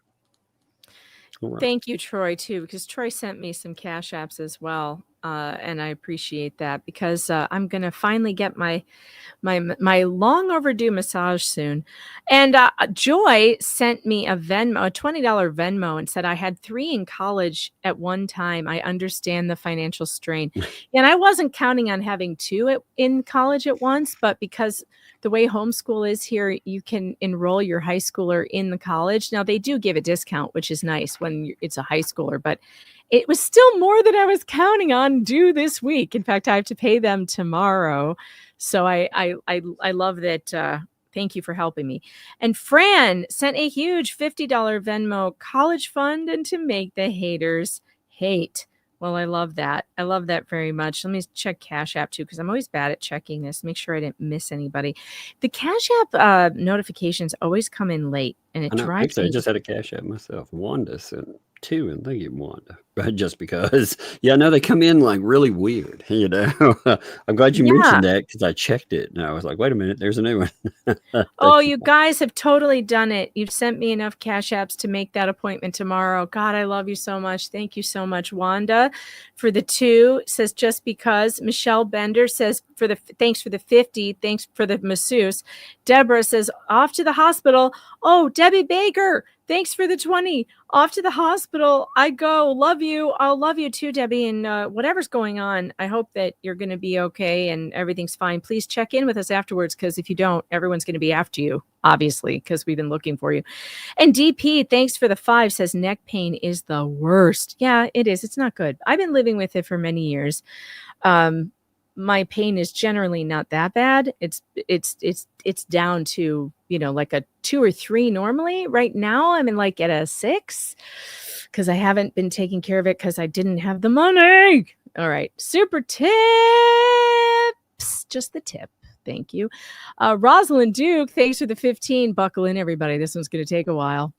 All right. Thank you, Troy, too, because Troy sent me some cash apps as well. and I appreciate that because I'm gonna finally get my long overdue massage soon. And Joy sent me a Venmo, a $20 Venmo, and said I had 3 in college at one time. I understand the financial strain, and I wasn't counting on having 2 in college at once, but because the way homeschool is here, you can enroll your high schooler in the college. Now they do give a discount, which is nice when it's a high schooler, but it was still more than I was counting on due this week. In fact, I have to pay them tomorrow. So I love that. Thank you for helping me. And Fran sent a huge $50 Venmo college fund and to make the haters hate. Well, I love that. I love that very much. Let me check Cash App too, because I'm always bad at checking this. Make sure I didn't miss anybody. The Cash App notifications always come in late, and it drives Actually, me. I just had a Cash App myself. Wanda sent 2, and thank you, Wanda. Just because, yeah, no, they come in like really weird. You know, I'm glad you mentioned that because I checked it and I was like, wait a minute, there's a new one. Oh, you guys have totally done it. You've sent me enough Cash Apps to make that appointment tomorrow. God, I love you so much. Thank you so much, Wanda, for the 2. Says just because. Michelle Bender says thanks for the 50. Thanks for the masseuse. Deborah says off to the hospital. Oh, Debbie Baker. Thanks for the 20. Off to the hospital. I go. Love you. I'll love you too, Debbie. And whatever's going on, I hope that you're going to be okay and everything's fine. Please check in with us afterwards, because if you don't, everyone's going to be after you, obviously, because we've been looking for you. And DP, thanks for the 5, says neck pain is the worst. Yeah, it is. It's not good. I've been living with it for many years. My pain is generally not that bad. It's down to, like a 2 or 3 normally. Right now I'm in like at a 6 because I haven't been taking care of it because I didn't have the money. All right. Super tips. Just the tip. Thank you. Rosalind Duke, thanks for the 15. Buckle in, everybody. This one's going to take a while.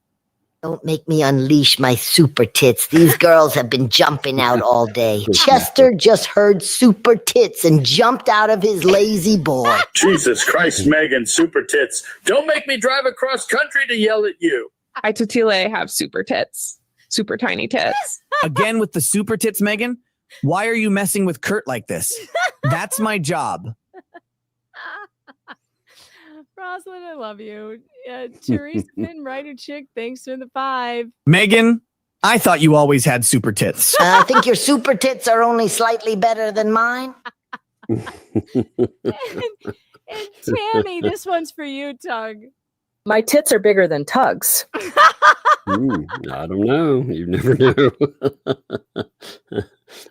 Don't make me unleash my super tits. These girls have been jumping out all day. Chester just heard super tits and jumped out of his lazy boy. Jesus Christ, Megan, super tits. Don't make me drive across country to yell at you. I, Totile, have super tits. Super tiny tits. Again with the super tits, Megan? Why are you messing with Kurt like this? That's my job. Rosalind, I love you. Teresa Finn, writer chick, thanks for the 5. Megan, I thought you always had super tits. I think your super tits are only slightly better than mine. And Tammy, this one's for you, Tug. My tits are bigger than Tug's. I don't know. You never know.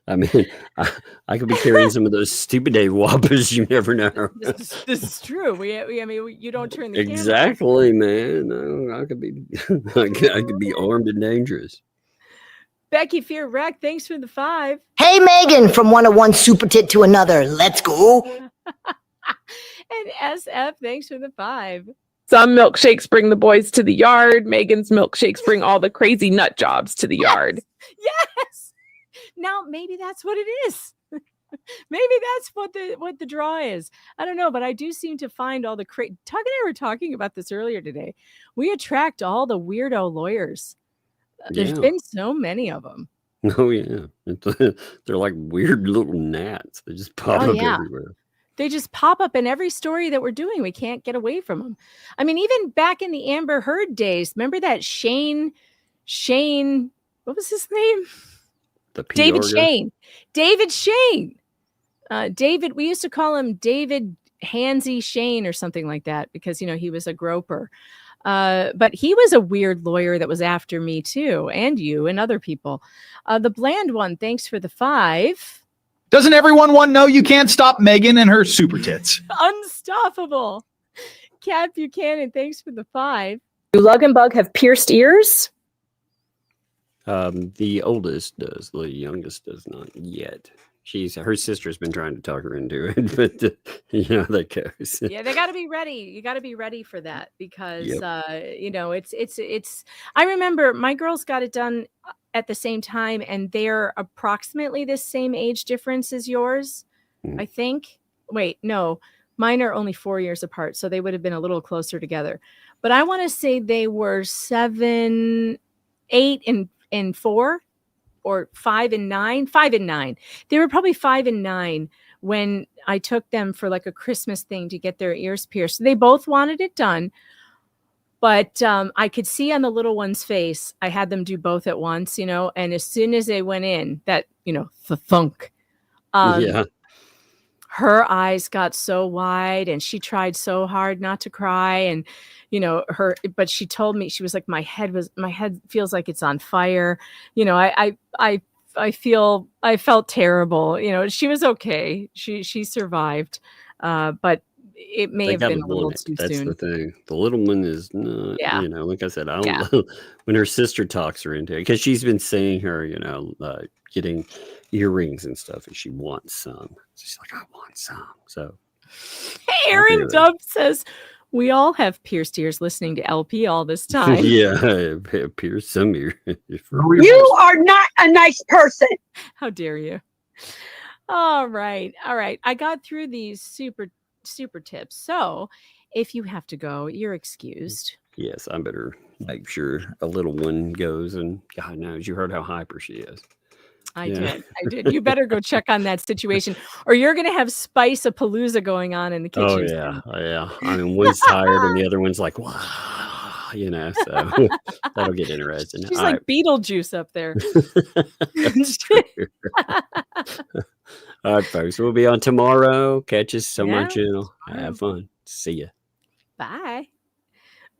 I mean, I could be carrying some of those stupid Dave whoppers. You never know. This is true. I mean, you don't turn the exactly, man. No, I could be, I could be armed and dangerous. Becky Fear Wreck, thanks for the 5. Hey, Megan, from one of one super tit to another. Let's go. And SF, thanks for the 5. Some milkshakes bring the boys to the yard. Megan's milkshakes bring all the crazy nut jobs to the yard. Yes. Now maybe that's what it is. Maybe that's what the draw is. I don't know, but I do seem to find all the Tug and I were talking about this earlier today. We attract all the weirdo lawyers. There's been so many of them. Oh yeah, they're like weird little gnats. They just pop up everywhere. They just pop up in every story that we're doing. We can't get away from them. I mean, even back in the Amber Heard days, remember that Shane, what was his name? David Shane. David, we used to call him David Hansy Shane or something like that because, he was a groper. But he was a weird lawyer that was after me too, and you and other people. The Bland one, thanks for the 5. Doesn't everyone want to know you can't stop Megan and her super tits? Unstoppable. Kat Buchanan, thanks for the 5. Do Lug and Bug have pierced ears? The oldest does. The youngest does not yet. Her sister's been trying to talk her into it, but that goes. Yeah, they got to be ready. You got to be ready for that because it's. I remember my girls got it done at the same time, and they're approximately the same age difference as yours. I think. Wait, no, mine are only 4 years apart, so they would have been a little closer together. But I want to say they were 7, 8, and 4. or 5 and 9. 5 and 9. They were probably 5 and 9 when I took them for like a Christmas thing to get their ears pierced. They both wanted it done. But I could see on the little one's face, I had them do both at once, you know, and as soon as they went in, that, you know, the thunk, her eyes got so wide and she tried so hard not to cry. And, you know, but she told me, she was like, my head feels like it's on fire. You know, I felt terrible. You know, she was okay. She survived. But it may have been a little too soon. That's the thing. The little one is not, you know, like I said, I don't know when her sister talks her into it, because she's been saying her, you know, getting earrings and stuff, and she wants some. She's like, I want some. So hey, Aaron Dub says, we all have pierced ears listening to LP all this time. Yeah, pierce some ear. You are not a nice person. How dare you? All right. I got through these super tips. So if you have to go, you're excused. Yes, I better make sure a little one goes, and God knows, you heard how hyper she is. I did. You better go check on that situation, or you're going to have Spice-a-Palooza going on in the kitchen. Oh, yeah. I mean, one's tired and the other one's like, wow, you know, so that'll get interesting. She's like Beetlejuice up there. That's true. All right, folks. We'll be on tomorrow. Catch us on my channel. Have fun. See ya. Bye.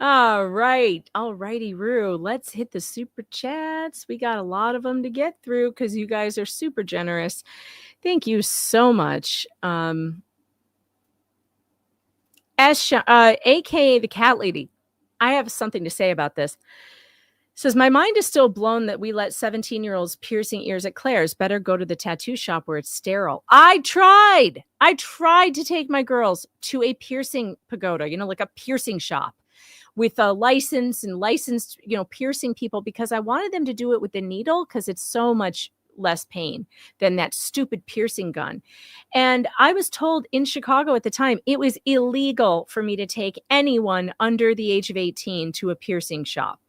All right. All righty, Roo. Let's hit the super chats. We got a lot of them to get through because you guys are super generous. Thank you so much. AKA the cat lady. I have something to say about this. Says, my mind is still blown that we let 17-year-olds piercing ears at Claire's. Better go to the tattoo shop where it's sterile. I tried to take my girls to a piercing pagoda, you know, like a piercing shop with a license and licensed, you know, piercing people, because I wanted them to do it with the needle because it's so much less pain than that stupid piercing gun. And I was told in Chicago at the time, it was illegal for me to take anyone under the age of 18 to a piercing shop.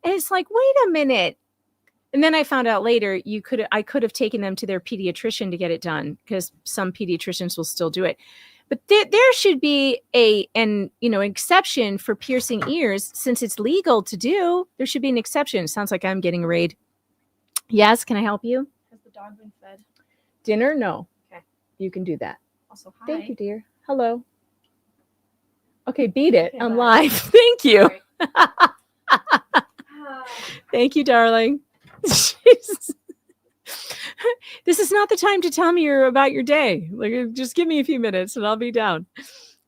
And it's like, wait a minute. And then I found out later I could have taken them to their pediatrician to get it done, because some pediatricians will still do it. But there should be an exception for piercing ears, since it's legal to do. There should be an exception. It sounds like I'm getting a raid. Yes, can I help you? Has the dog been fed? Dinner? No. Okay. You can do that. Also, hi. Thank you, dear. Hello. Okay, beat it. Okay, I'm live. Thank you. Thank you, darling. This is not the time to tell me about your day. Like, just give me a few minutes and I'll be down.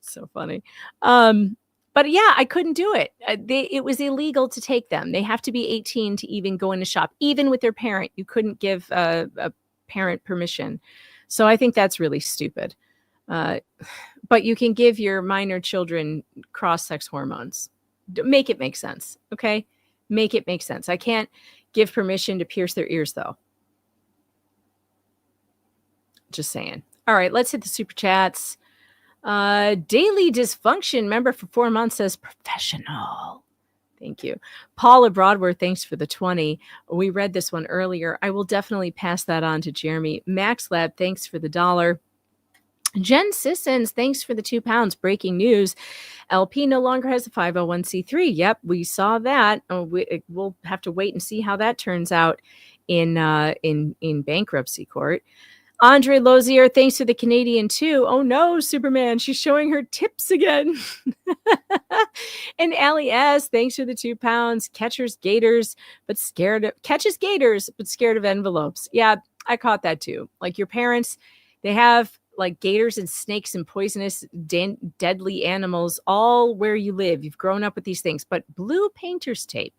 So funny. But yeah, I couldn't do it. It was illegal to take them. They have to be 18 to even go in a shop, even with their parent. You couldn't give a parent permission. So I think that's really stupid. But you can give your minor children cross-sex hormones. Make it make sense. Okay. Make it make sense. I can't give permission to pierce their ears, though. Just saying. All right, let's hit the super chats. Daily Dysfunction member for 4 months says professional. Thank you. Paula Broadworth, thanks for the 20. We read this one earlier. I will definitely pass that on to Jeremy. Max Lab, thanks for the $1. Jen Sissons, thanks for the £2. Breaking news. LP no longer has a 501c3. Yep, we saw that. We'll have to wait and see how that turns out in bankruptcy court. Andre Lozier, thanks for the Canadian too. Oh no, Superman, she's showing her tips again. And Allie S, thanks for the £2. Catches gators, but scared of envelopes. Yeah, I caught that too. Like, your parents, they have like gators and snakes and poisonous, deadly animals all where you live. You've grown up with these things, but blue painter's tape,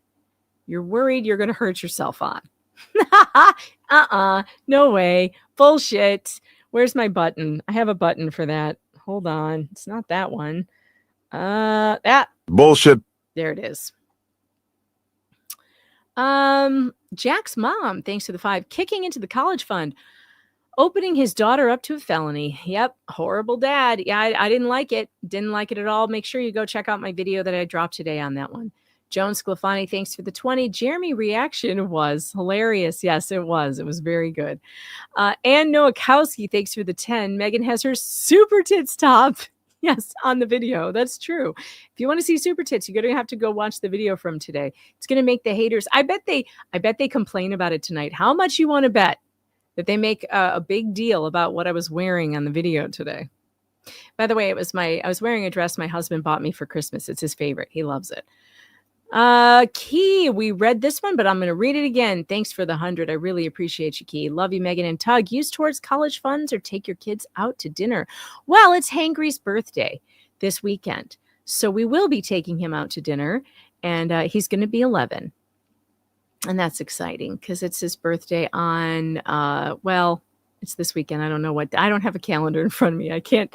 you're worried you're going to hurt yourself on. No way. Bullshit. Where's my button? I have a button for that. Hold on. It's not that one. That. Bullshit. There it is. Jack's mom, thanks to the 5, kicking into the college fund, opening his daughter up to a felony. Yep. Horrible dad. Yeah, I didn't like it. Didn't like it at all. Make sure you go check out my video that I dropped today on that one. Joan Sclafani, thanks for the 20. Jeremy reaction was hilarious. Yes, it was. It was very good. Ann Nowakowski, thanks for the 10. Megan has her super tits top. Yes, on the video. That's true. If you want to see super tits, you're going to have to go watch the video from today. It's going to make the haters. I bet they complain about it tonight. How much you want to bet that they make a big deal about what I was wearing on the video today? By the way, I was wearing a dress my husband bought me for Christmas. It's his favorite. He loves it. Key, we read this one, but I'm going to read it again. Thanks for the 100. I really appreciate you, Key. Love you, Megan and Tug. Use towards college funds or take your kids out to dinner. Well, it's Hangry's birthday this weekend, so we will be taking him out to dinner, and he's going to be 11, and that's exciting because it's his birthday on well, it's this weekend. I don't know what. I don't have a calendar in front of me. I can't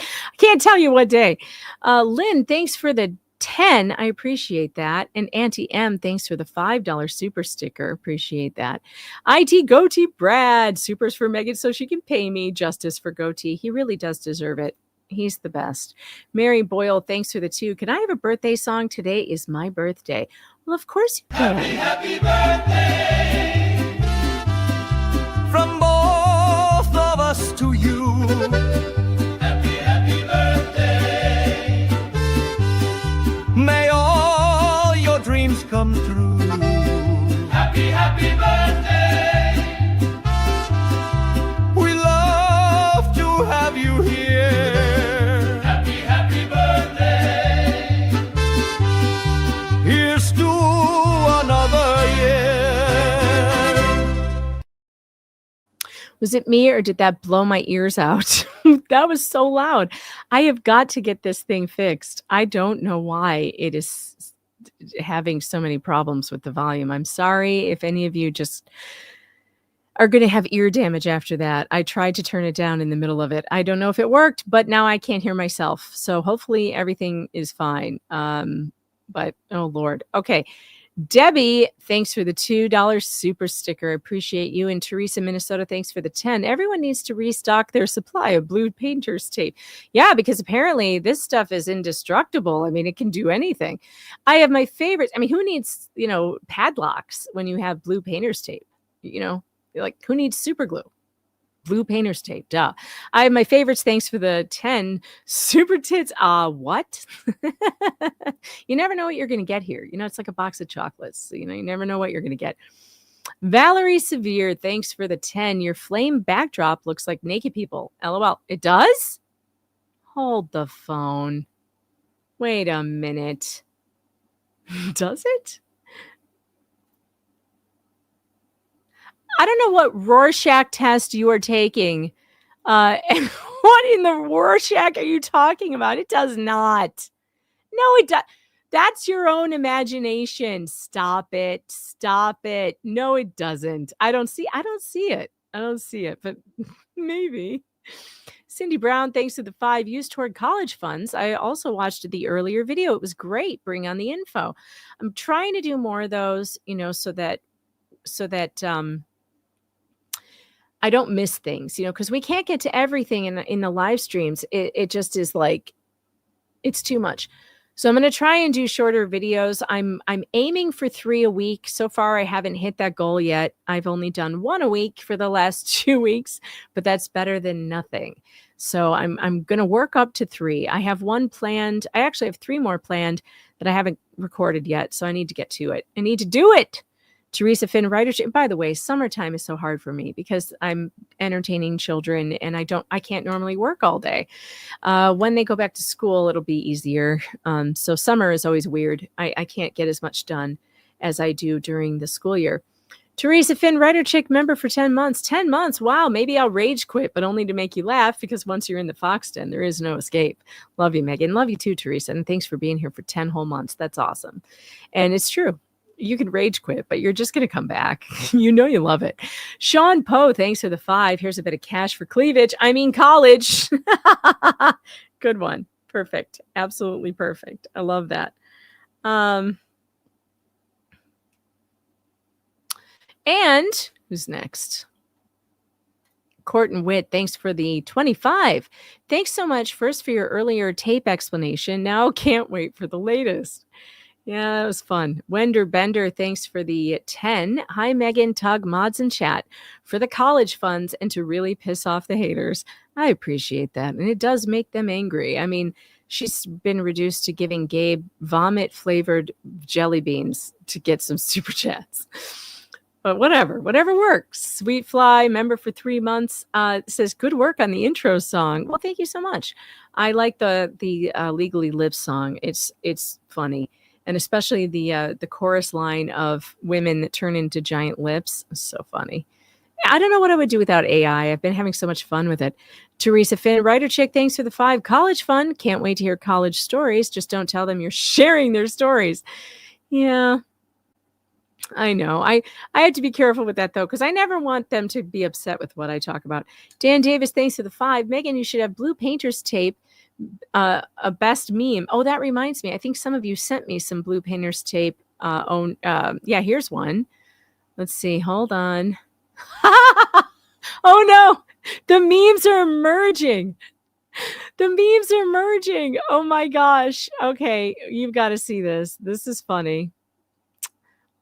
tell you what day. Lynn, thanks for the 10. I appreciate that. And Auntie M, thanks for the $5 super sticker. Appreciate that. IT Goatee Brad, supers for Megan so she can pay me. Justice for Goatee. He really does deserve it. He's the best. Mary Boyle, thanks for the 2. Can I have a birthday song? Today is my birthday. Well, of course you can. Happy birthday from both of us to you. Happy birthday. May all your dreams come true. Happy birthday. We love to have you here. Happy birthday. Here's to another year. Was it me or did that blow my ears out? That was so loud. I have got to get this thing fixed. I don't know why it is having so many problems with the volume. I'm sorry if any of you just are going to have ear damage after that. I tried to turn it down in the middle of it. I don't know if it worked, but now I can't hear myself. So hopefully everything is fine. But oh Lord. Okay. Debbie, thanks for the $2 super sticker. I appreciate you. And Teresa, Minnesota, thanks for the 10. Everyone needs to restock their supply of blue painter's tape. Yeah, because apparently this stuff is indestructible. I mean, it can do anything. I have my favorites. I mean, who needs, padlocks when you have blue painter's tape? Like who needs super glue? Blue painter's tape, duh. I have my favorites. Thanks for the 10 super tits. What? You never know what you're going to get here. It's like a box of chocolates. So, you never know what you're going to get. Valerie Severe, thanks for the 10. Your flame backdrop looks like naked people. LOL. It does? Hold the phone. Wait a minute. Does it? I don't know what Rorschach test you are taking. And what in the Rorschach are you talking about? It does not. No, it does. That's your own imagination. Stop it. Stop it. No, it doesn't. I don't see it. But maybe. Cindy Brown, thanks to the 5 used toward college funds. I also watched the earlier video. It was great. Bring on the info. I'm trying to do more of those, so that I don't miss things, because we can't get to everything in the live streams. It just is like, it's too much. So I'm going to try and do shorter videos. I'm aiming for 3 a week. So far, I haven't hit that goal yet. I've only done 1 a week for the last 2 weeks, but that's better than nothing. So I'm going to work up to 3. I have 1 planned. I actually have 3 more planned that I haven't recorded yet. So I need to get to it. I need to do it. Teresa Finn Writer. By the way, summertime is so hard for me because I'm entertaining children and I can't normally work all day. When they go back to school, it'll be easier. So summer is always weird. I can't get as much done as I do during the school year. Teresa Finn Writer Chick member for 10 months. 10 months. Wow. Maybe I'll rage quit, but only to make you laugh because once you're in the Fox Den, there is no escape. Love you, Megan. Love you too, Teresa. And thanks for being here for 10 whole months. That's awesome. And it's true. You can rage quit, but you're just going to come back. You love it. Sean Poe, thanks for the 5. Here's a bit of cash for cleavage. I mean, college. Good one. Perfect. Absolutely perfect. I love that. And who's next? Courtney Witt, thanks for the 25. Thanks so much first for your earlier tape explanation. Now can't wait for the latest. Yeah, it was fun. Wender Bender, thanks for the 10. Hi, Megan, Tug, mods, and chat for the college funds and to really piss off the haters. I appreciate that. And it does make them angry. I mean, she's been reduced to giving Gabe vomit-flavored jelly beans to get some super chats. But whatever works. Sweet Fly, member for 3 months, says, good work on the intro song. Well, thank you so much. I like the Legally Lips song. It's funny. And especially the chorus line of women that turn into giant lips. It's so funny. I don't know what I would do without AI. I've been having so much fun with it. Teresa Finn, writer chick, thanks for the 5. College fun. Can't wait to hear college stories. Just don't tell them you're sharing their stories. Yeah, I know. I have to be careful with that, though, because I never want them to be upset with what I talk about. Dan Davis, thanks for the 5. Megan, you should have blue painter's tape. A best meme. Oh, that reminds me. I think some of you sent me some blue painter's tape. Yeah, here's one. Let's see. Hold on. Oh no, the memes are merging. The memes are merging. Oh my gosh. Okay, you've got to see this. This is funny.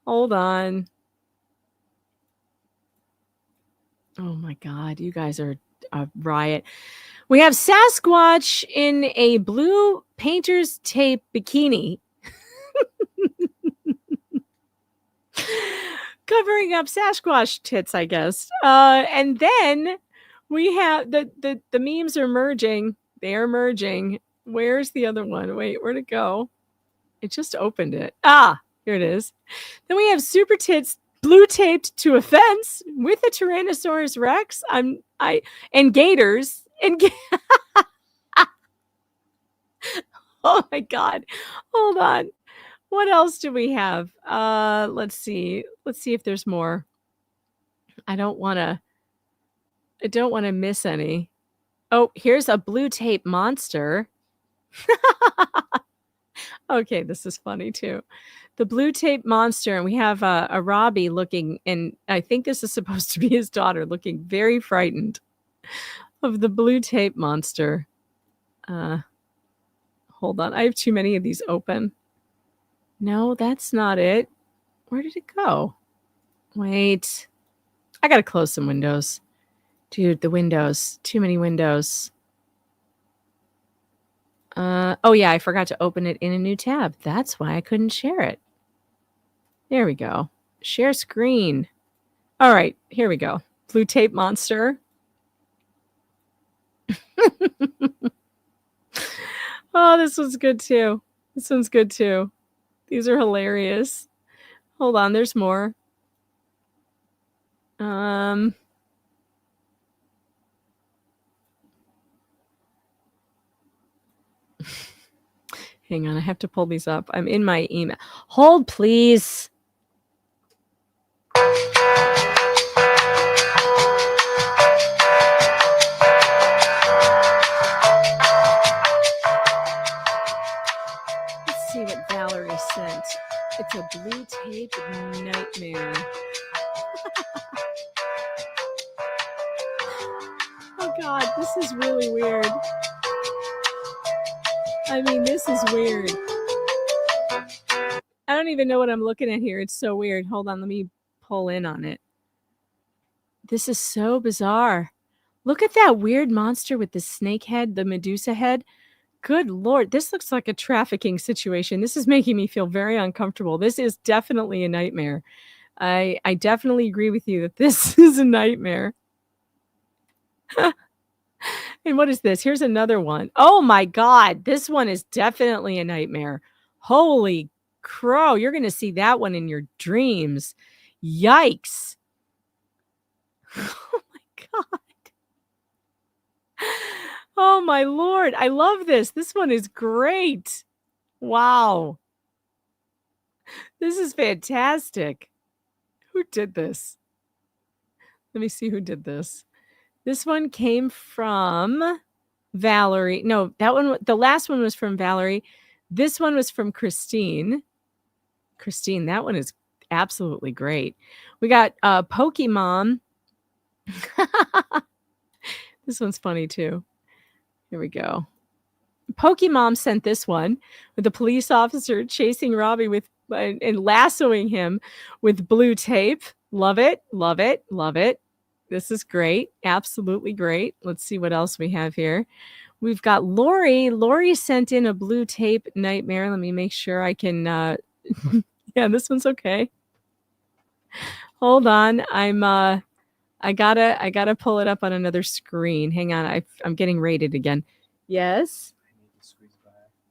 Hold on. Oh my God, you guys are a riot. We have Sasquatch in a blue painter's tape bikini. Covering up Sasquatch tits, I guess. And then we have the memes are merging. They are merging. Where's the other one? Wait, where'd it go? It just opened it. Ah, here it is. Then we have super tits blue taped to a fence with a Tyrannosaurus Rex. And gators. Oh my God. Hold on. What else do we have? Let's see. Let's see if there's more. I don't want to miss any. Oh, here's a blue tape monster. Okay, this is funny too. The blue tape monster, and we have a Robbie looking, and I think this is supposed to be his daughter, looking very frightened of the blue tape monster. Hold on. I have too many of these open. No, that's not it. Where did it go? Wait. I got to close some windows. Dude, the windows. Too many windows. Oh, yeah, I forgot to open it in a new tab. That's why I couldn't share it. There we go. Share screen. All right, here we go. Blue tape monster. Oh, this one's good too. This one's good too. These are hilarious. Hold on, there's more. Hang on, I have to pull these up. I'm in my email. Hold, please. Let's see what Valerie sent. It's a blue tape nightmare. Oh God, this is really weird. I mean, this is weird. I don't even know what I'm looking at here. It's so weird. Hold on, let me pull in on it. This is so bizarre. Look at that weird monster with the snake head, the Medusa head. Good Lord, this looks like a trafficking situation. This is making me feel very uncomfortable. This is definitely a nightmare. I definitely agree with you that this is a nightmare. And what is this? Here's another one. Oh my God, this one is definitely a nightmare. Holy crow, you're going to see that one in your dreams. Yikes. Oh my God. Oh my Lord, I love this. This one is great. Wow. This is fantastic. Who did this? Let me see who did this. This one came from Valerie. No, that one, the last one was from Valerie. This one was from Christine. Christine, that one is absolutely great. We got Pokemon. This one's funny too. Here we go. Pokemon sent this one with a police officer chasing Robbie with and lassoing him with blue tape. Love it, love it, love it. This is great. Absolutely great. Let's see what else we have here. We've got Lori. Lori sent in a blue tape nightmare. Let me make sure I can yeah, this one's okay. Hold on. I gotta pull it up on another screen. Hang on. I'm getting rated again. Yes.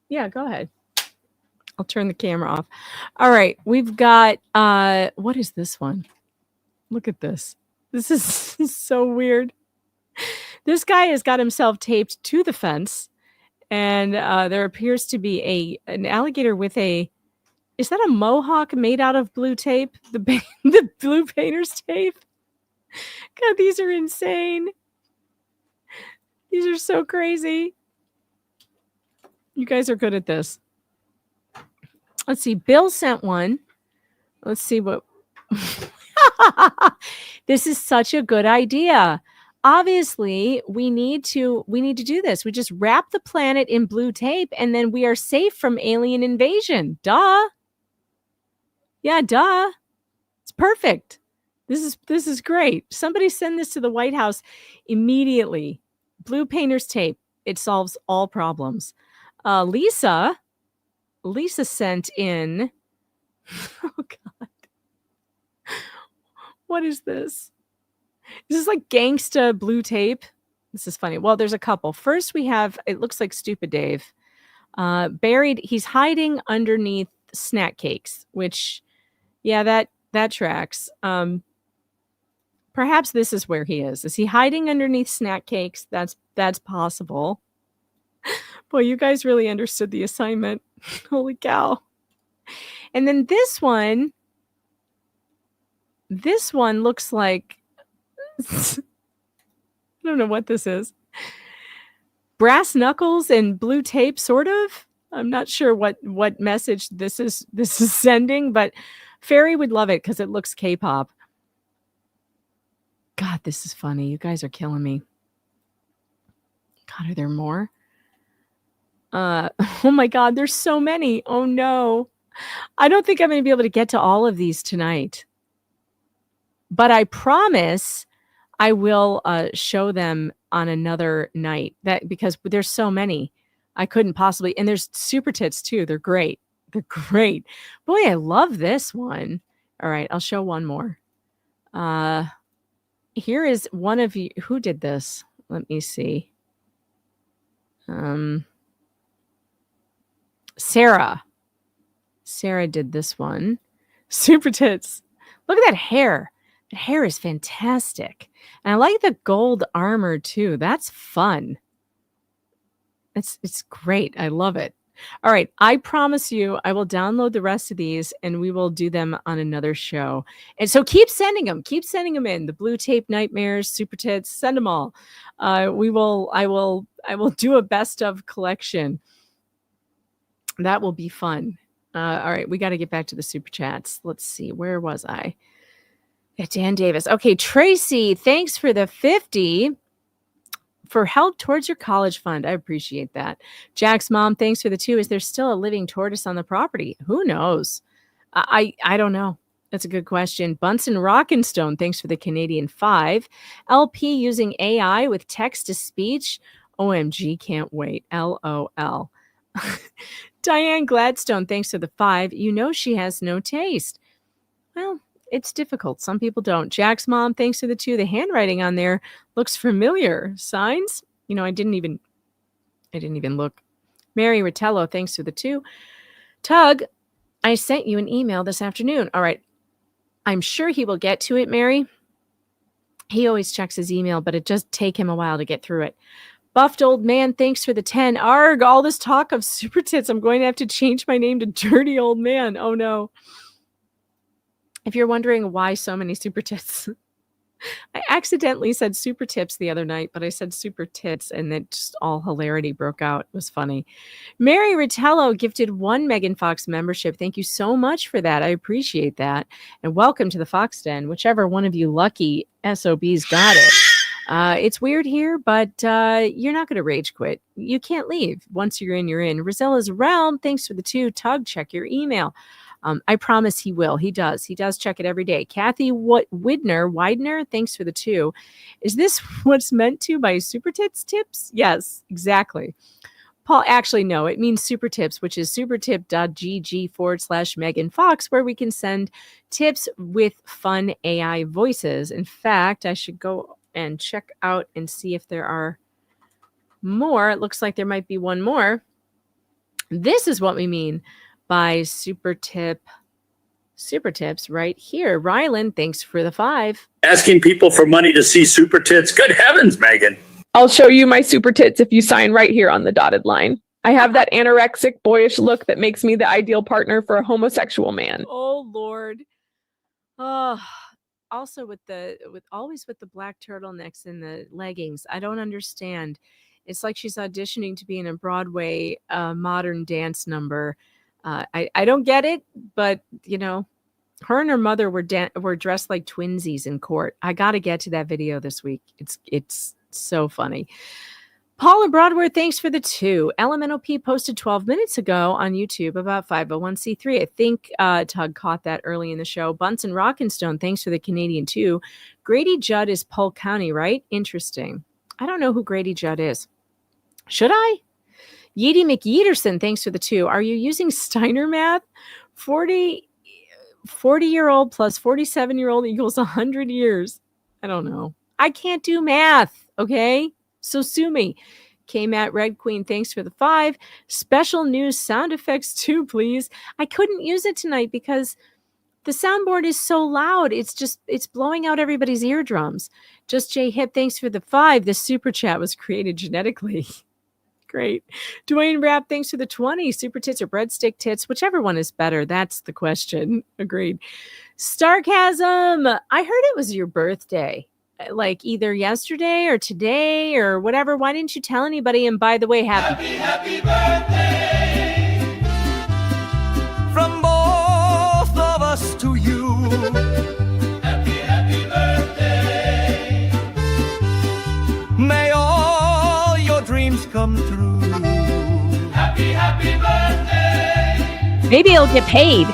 Yeah, go ahead. I'll turn the camera off. All right. We've got what is this one? Look at this. This is so weird. This guy has got himself taped to the fence, and there appears to be an alligator with a. Is that a mohawk made out of blue tape? The blue painter's tape. God, these are insane. These are so crazy. You guys are good at this. Let's see. Bill sent one. Let's see what. This is such a good idea. Obviously, we need to do this. We just wrap the planet in blue tape, and then we are safe from alien invasion. Duh. Yeah, duh. It's perfect. This is great. Somebody send this to the White House immediately. Blue painter's tape. It solves all problems. Lisa sent in. Oh God. What is this? Is this like gangsta blue tape? This is funny. Well, there's a couple. First, we have, it looks like Stupid Dave. Buried, he's hiding underneath snack cakes, which, yeah, that tracks. Perhaps this is where he is. Is he hiding underneath snack cakes? That's possible. Boy, you guys really understood the assignment. Holy cow. And then this one looks like, I don't know what this is. Brass knuckles and blue tape, sort of. I'm not sure what message this is sending, but Fairy would love it because it looks K-pop. God, this is funny. You guys are killing me. God, are there more? Oh my God, there's so many. Oh no. I don't think I'm going to be able to get to all of these tonight. But I promise I will show them on another night. That because there's so many. I couldn't possibly. And there's super tits too. They're great. They're great. Boy, I love this one. All right, I'll show one more. Here is one of you. Who did this? Let me see. Sarah. Sarah did this one. Super tits. Look at that hair. That hair is fantastic. And I like the gold armor too. That's fun. It's great. I love it. All right. I promise you I will download the rest of these and we will do them on another show. And so keep sending them. Keep sending them in. The blue tape nightmares, super tits, send them all. I will do a best of collection. That will be fun. All right. We got to get back to the super chats. Let's see. Where was I? Yeah, Dan Davis. Okay. Tracy, thanks for the 50 for help towards your college fund. I appreciate that. Jack's mom, thanks for the 2. Is there still a living tortoise on the property? Who knows? I don't know. That's a good question. Bunsen Rockenstone, thanks for the Canadian 5. LP using AI with text to speech. OMG, can't wait. LOL. Diane Gladstone, thanks for the 5. You know she has no taste. Well, it's difficult. Some people don't. Jack's mom, thanks for the 2. The handwriting on there looks familiar. Signs? You know, I didn't even look. Mary Ritello, thanks for the 2. Tug, I sent you an email this afternoon. All right. I'm sure he will get to it, Mary. He always checks his email, but it does take him a while to get through it. Buffed old man, thanks for the 10. Arg, all this talk of super tits. I'm going to have to change my name to dirty old man. Oh no. If you're wondering why so many super tits, I accidentally said super tips the other night, but I said super tits and then just all hilarity broke out. It was funny. Mary Ritello gifted 1 Megan Fox membership. Thank you so much for that. I appreciate that. And welcome to the Fox Den, whichever one of you lucky SOBs got it. It's weird here, but you're not going to rage quit. You can't leave. Once you're in, you're in. Rosella's Realm, thanks for the 2. Tug, check your email. I promise he will. He does. He does check it every day. Kathy Widener, thanks for the 2. Is this what's meant to by Super Tits tips? Yes, exactly. Paul, actually, no, it means Super Tips, which is supertip.gg/Megan Fox, where we can send tips with fun AI voices. In fact, I should go and check out and see if there are more. It looks like there might be one more. This is what we mean by Super Tips right here. Rylan, thanks for the 5. Asking people for money to see super tits. Good heavens, Megan. I'll show you my super tits if you sign right here on the dotted line. I have that anorexic, boyish look that makes me the ideal partner for a homosexual man. Oh, Lord. Oh, also with the black turtlenecks and the leggings. I don't understand. It's like she's auditioning to be in a Broadway modern dance number. I don't get it, but you know, her and her mother were dressed like twinsies in court. I got to get to that video this week. It's so funny. Paula Broadway, thanks for the 2. Elemental P posted 12 minutes ago on YouTube about 501c3. I think Tug caught that early in the show. Bunsen Rockenstone, thanks for the Canadian 2. Grady Judd is Polk County, right? Interesting. I don't know who Grady Judd is. Should I? Yeedy McYeaterson, thanks for the 2. Are you using Steiner math? 40-year-old plus 47-year-old equals 100 years. I don't know. I can't do math, okay? So sue me. K-Matt Red Queen, thanks for the 5. Special news sound effects too, please. I couldn't use it tonight because the soundboard is so loud. It's blowing out everybody's eardrums. Just J Hip, thanks for the 5. The super chat was created genetically. Great. Dwayne Rapp, thanks for the 20. Super tits or breadstick tits, whichever one is better. That's the question. Agreed. Starcasm, I heard it was your birthday, like either yesterday or today or whatever. Why didn't you tell anybody? And by the way, happy birthday from both of us to you. Happy birthday. May all your dreams come true. Happy birthday. Maybe he'll get paid.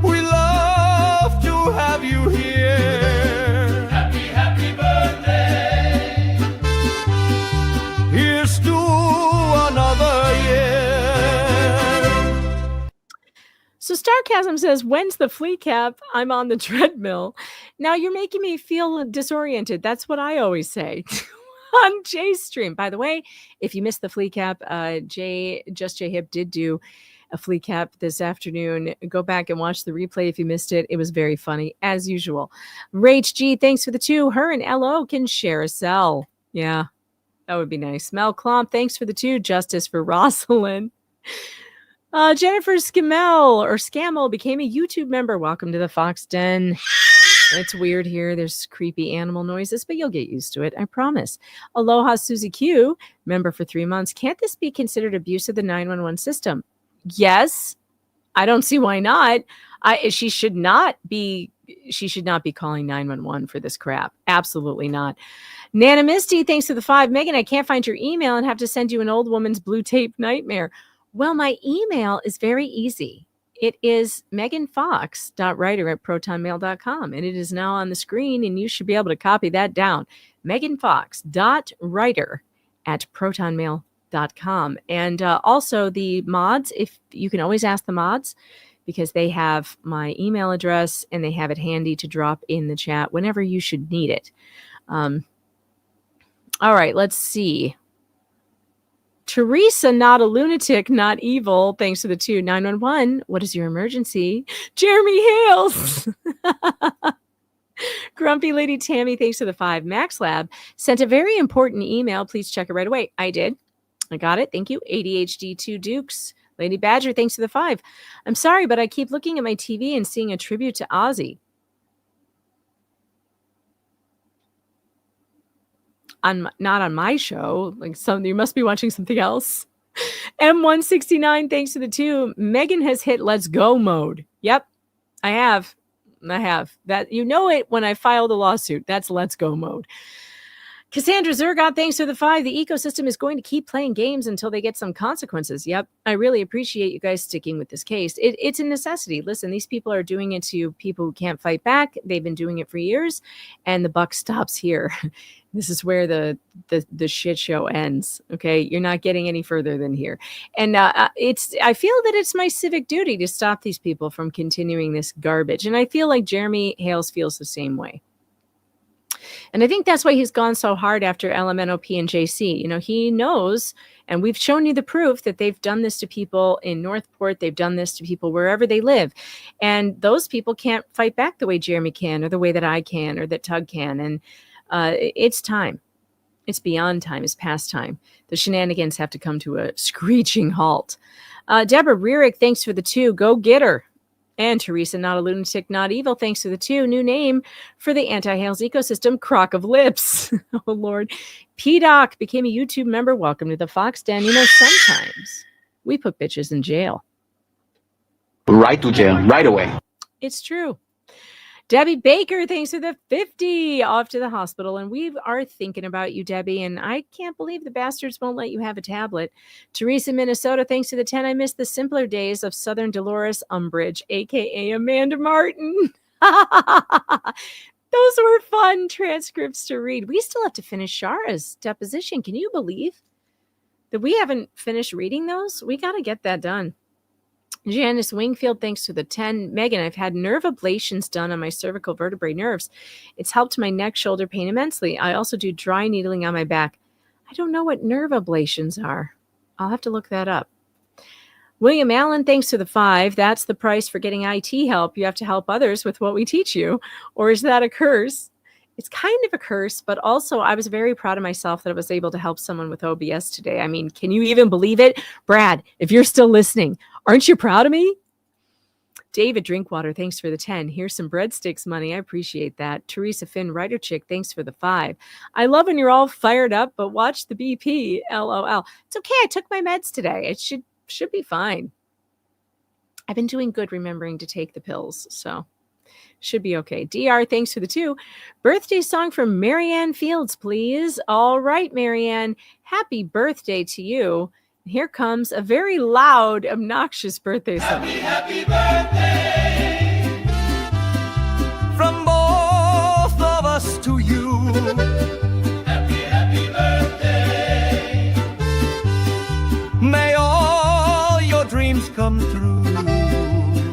We love to have you here. Happy birthday. Here's to another year. So Starcasm says, when's the flea cap? I'm on the treadmill. Now you're making me feel disoriented. That's what I always say on Jay's stream. By the way, if you missed the flea cap, J Hip did do a flea cap this afternoon. Go back and watch the replay if you missed it. It was very funny, as usual. Rach G, thanks for the 2. Her and LO can share a cell. Yeah, that would be nice. Mel Klomp, thanks for the 2. Justice for Rosalind. Jennifer Scammell became a YouTube member. Welcome to the Fox Den. It's weird here. There's creepy animal noises, but you'll get used to it. I promise. Aloha Susie Q, member for 3 months. Can't this be considered abuse of the 911 system? Yes. I don't see why not. She should not be calling 911 for this crap. Absolutely not. Nana Misty, thanks for the 5. Megan, I can't find your email and have to send you an old woman's blue tape nightmare. Well, my email is very easy. It is meganfox.writer@protonmail.com, and it is now on the screen, and you should be able to copy that down. meganfox.writer@protonmail.com. And also the mods, if you can always ask the mods, because they have my email address and they have it handy to drop in the chat whenever you should need it. All right, let's see. Teresa, not a lunatic, not evil. Thanks to the 2. 911. What is your emergency? Jeremy Hales. Grumpy Lady Tammy, thanks to the 5. Max Lab sent a very important email. Please check it right away. I did. I got it. Thank you. ADHD 2 Dukes. Lady Badger, thanks to the 5. I'm sorry, but I keep looking at my TV and seeing a tribute to Ozzy. Not on my show. You must be watching something else. M169, thanks to the 2. Megan has hit let's go mode. Yep, I have. That, you know it when I file the lawsuit. That's let's go mode. Cassandra Zergot, thanks for the 5. The ecosystem is going to keep playing games until they get some consequences. Yep. I really appreciate you guys sticking with this case. It's a necessity. Listen, these people are doing it to people who can't fight back. They've been doing it for years, and the buck stops here. This is where the shit show ends. Okay. You're not getting any further than here. And I feel that it's my civic duty to stop these people from continuing this garbage. And I feel like Jeremy Hales feels the same way. And I think that's why he's gone so hard after LMNOP and JC. You know, he knows, and we've shown you the proof that they've done this to people in Northport. They've done this to people wherever they live. And those people can't fight back the way Jeremy can, or the way that I can, or that Tug can. And it's time. It's beyond time. It's past time. The shenanigans have to come to a screeching halt. Deborah Rearick, thanks for the 2. Go get her. And Teresa, not a lunatic, not evil, thanks to the 2. New name for the anti-Hales ecosystem, Crock of Lips. Oh, Lord. P-Doc became a YouTube member. Welcome to the Fox Den. You know, sometimes we put bitches in jail. Right to jail, right away. It's true. Debbie Baker, thanks for the 50. Off to the hospital. And we are thinking about you, Debbie. And I can't believe the bastards won't let you have a tablet. Teresa, Minnesota, thanks to the 10. I miss the simpler days of Southern Dolores Umbridge, a.k.a. Amanda Martin. Those were fun transcripts to read. We still have to finish Shara's deposition. Can you believe that we haven't finished reading those? We got to get that done. Janice Wingfield, thanks to the 10. Megan, I've had nerve ablations done on my cervical vertebrae nerves. It's helped my neck, shoulder pain immensely. I also do dry needling on my back. I don't know what nerve ablations are. I'll have to look that up. William Allen, thanks to the 5. That's the price for getting IT help. You have to help others with what we teach you. Or is that a curse? It's kind of a curse, but also I was very proud of myself that I was able to help someone with OBS today. I mean, can you even believe it? Brad, if you're still listening, aren't you proud of me? David Drinkwater, thanks for the 10. Here's some breadsticks money. I appreciate that. Teresa Finn, Writer Chick, thanks for the 5. I love when you're all fired up, but watch the BP. LOL. It's okay. I took my meds today. It should be fine. I've been doing good remembering to take the pills, so should be okay. DR, thanks for the 2. Birthday song from Marianne Fields, please. All right, Marianne. Happy birthday to you. Here comes a very loud, obnoxious birthday song. Happy birthday from both of us to you. Happy birthday. May all your dreams come true.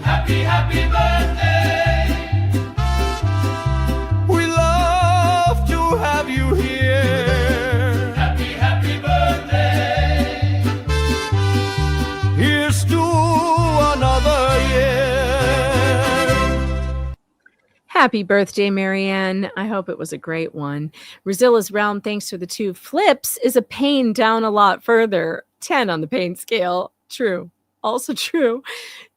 Happy birthday. We love to have you here. Happy birthday. Here's to another year. Happy birthday, Marianne. I hope it was a great one. Rozilla's Realm, thanks for the 2. Flips is a pain down a lot further. 10 on the pain scale. True. Also true.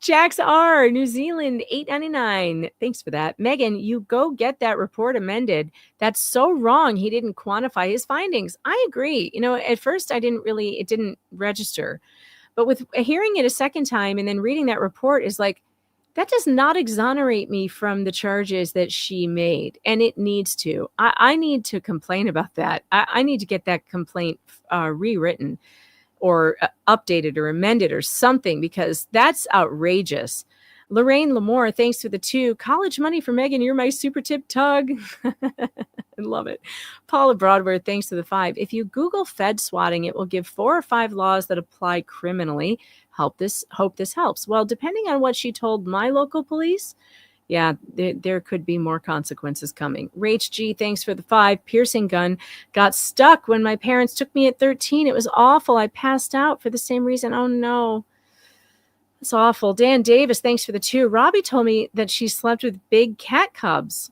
Jax R, New Zealand, $8.99. Thanks for that. Megan, you go get that report amended. That's so wrong. He didn't quantify his findings. I agree. You know, at first it didn't register. But with hearing it a second time and then reading that report is like, that does not exonerate me from the charges that she made. And it needs to. I need to complain about that. I need to get that complaint rewritten or updated or amended or something, because that's outrageous. Lorraine Lamore, thanks for the 2. College money for Megan. You're my super tip, Tug. I love it. Paula Broadworth, thanks to the 5. If you Google Fed swatting, it will give 4 or 5 laws that apply criminally. Hope this helps. Well, depending on what she told my local police, yeah, there could be more consequences coming. Rach G, thanks for the 5. Piercing gun. Got stuck when my parents took me at 13. It was awful. I passed out for the same reason. Oh, no. It's awful. Dan Davis, thanks for the 2. Robbie told me that she slept with big cat cubs.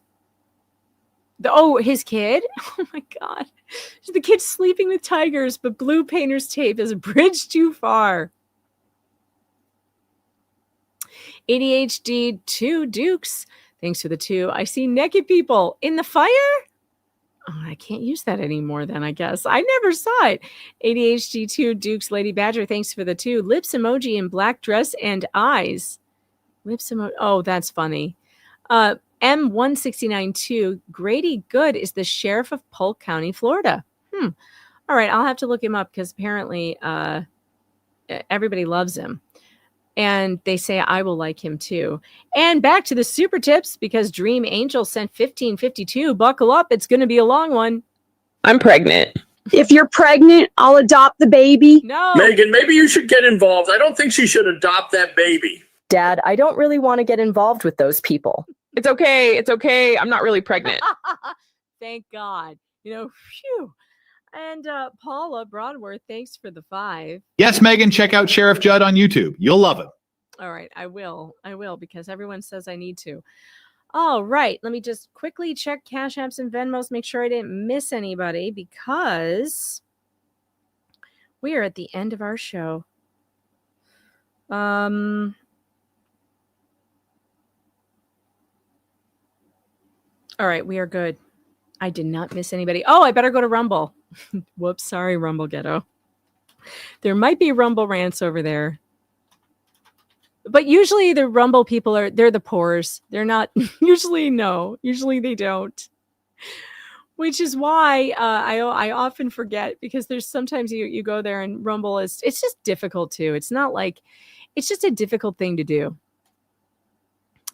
His kid? Oh, my God. The kid's sleeping with tigers, but blue painter's tape is a bridge too far. ADHD 2 Dukes, thanks for the 2. I see naked people in the fire. Oh, I can't use that anymore then, I guess. I never saw it. ADHD 2 Dukes, Lady Badger, thanks for the 2. Lips emoji in black dress and eyes. Lips emoji. Oh, that's funny. M1692, Grady Good is the sheriff of Polk County, Florida. All right, I'll have to look him up because apparently everybody loves him. And they say I will like him too. And back to the super tips because Dream Angel sent 1552. Buckle up. It's going to be a long one. I'm pregnant. If you're pregnant, I'll adopt the baby. No. Megan, maybe you should get involved. I don't think she should adopt that baby. Dad, I don't really want to get involved with those people. It's okay. It's okay. I'm not really pregnant. Thank God. Phew. And Paula Broadworth, thanks for the 5. Yes, Megan, check out Sheriff Judd on YouTube. You'll love it. All right, I will because everyone says I need to. All right, let me just quickly check Cash Apps and Venmos, make sure I didn't miss anybody because we are at the end of our show. All right, we are good. I did not miss anybody. Oh, I better go to Rumble. Whoops, sorry, Rumble Ghetto. There might be Rumble rants over there. But usually the Rumble people they're the pores. They're not, usually they don't. Which is why I often forget because there's sometimes you go there and Rumble it's just difficult too. It's not like, it's just a difficult thing to do.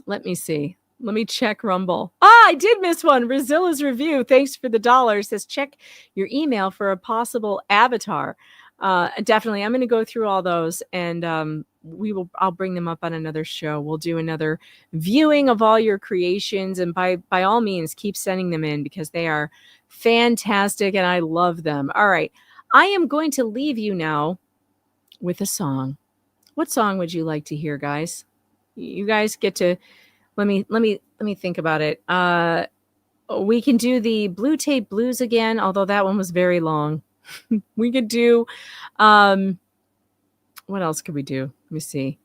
Let me see. Let me check Rumble. I did miss one. Razilla's review. Thanks for the $. Says check your email for a possible avatar. Definitely. I'm going to go through all those and I'll bring them up on another show. We'll do another viewing of all your creations. And by all means, keep sending them in because they are fantastic and I love them. All right. I am going to leave you now with a song. What song would you like to hear, guys? You guys get to let me think about it. We can do the Blue Tape Blues again, although that one was very long. We could do what else could we do? Let me see.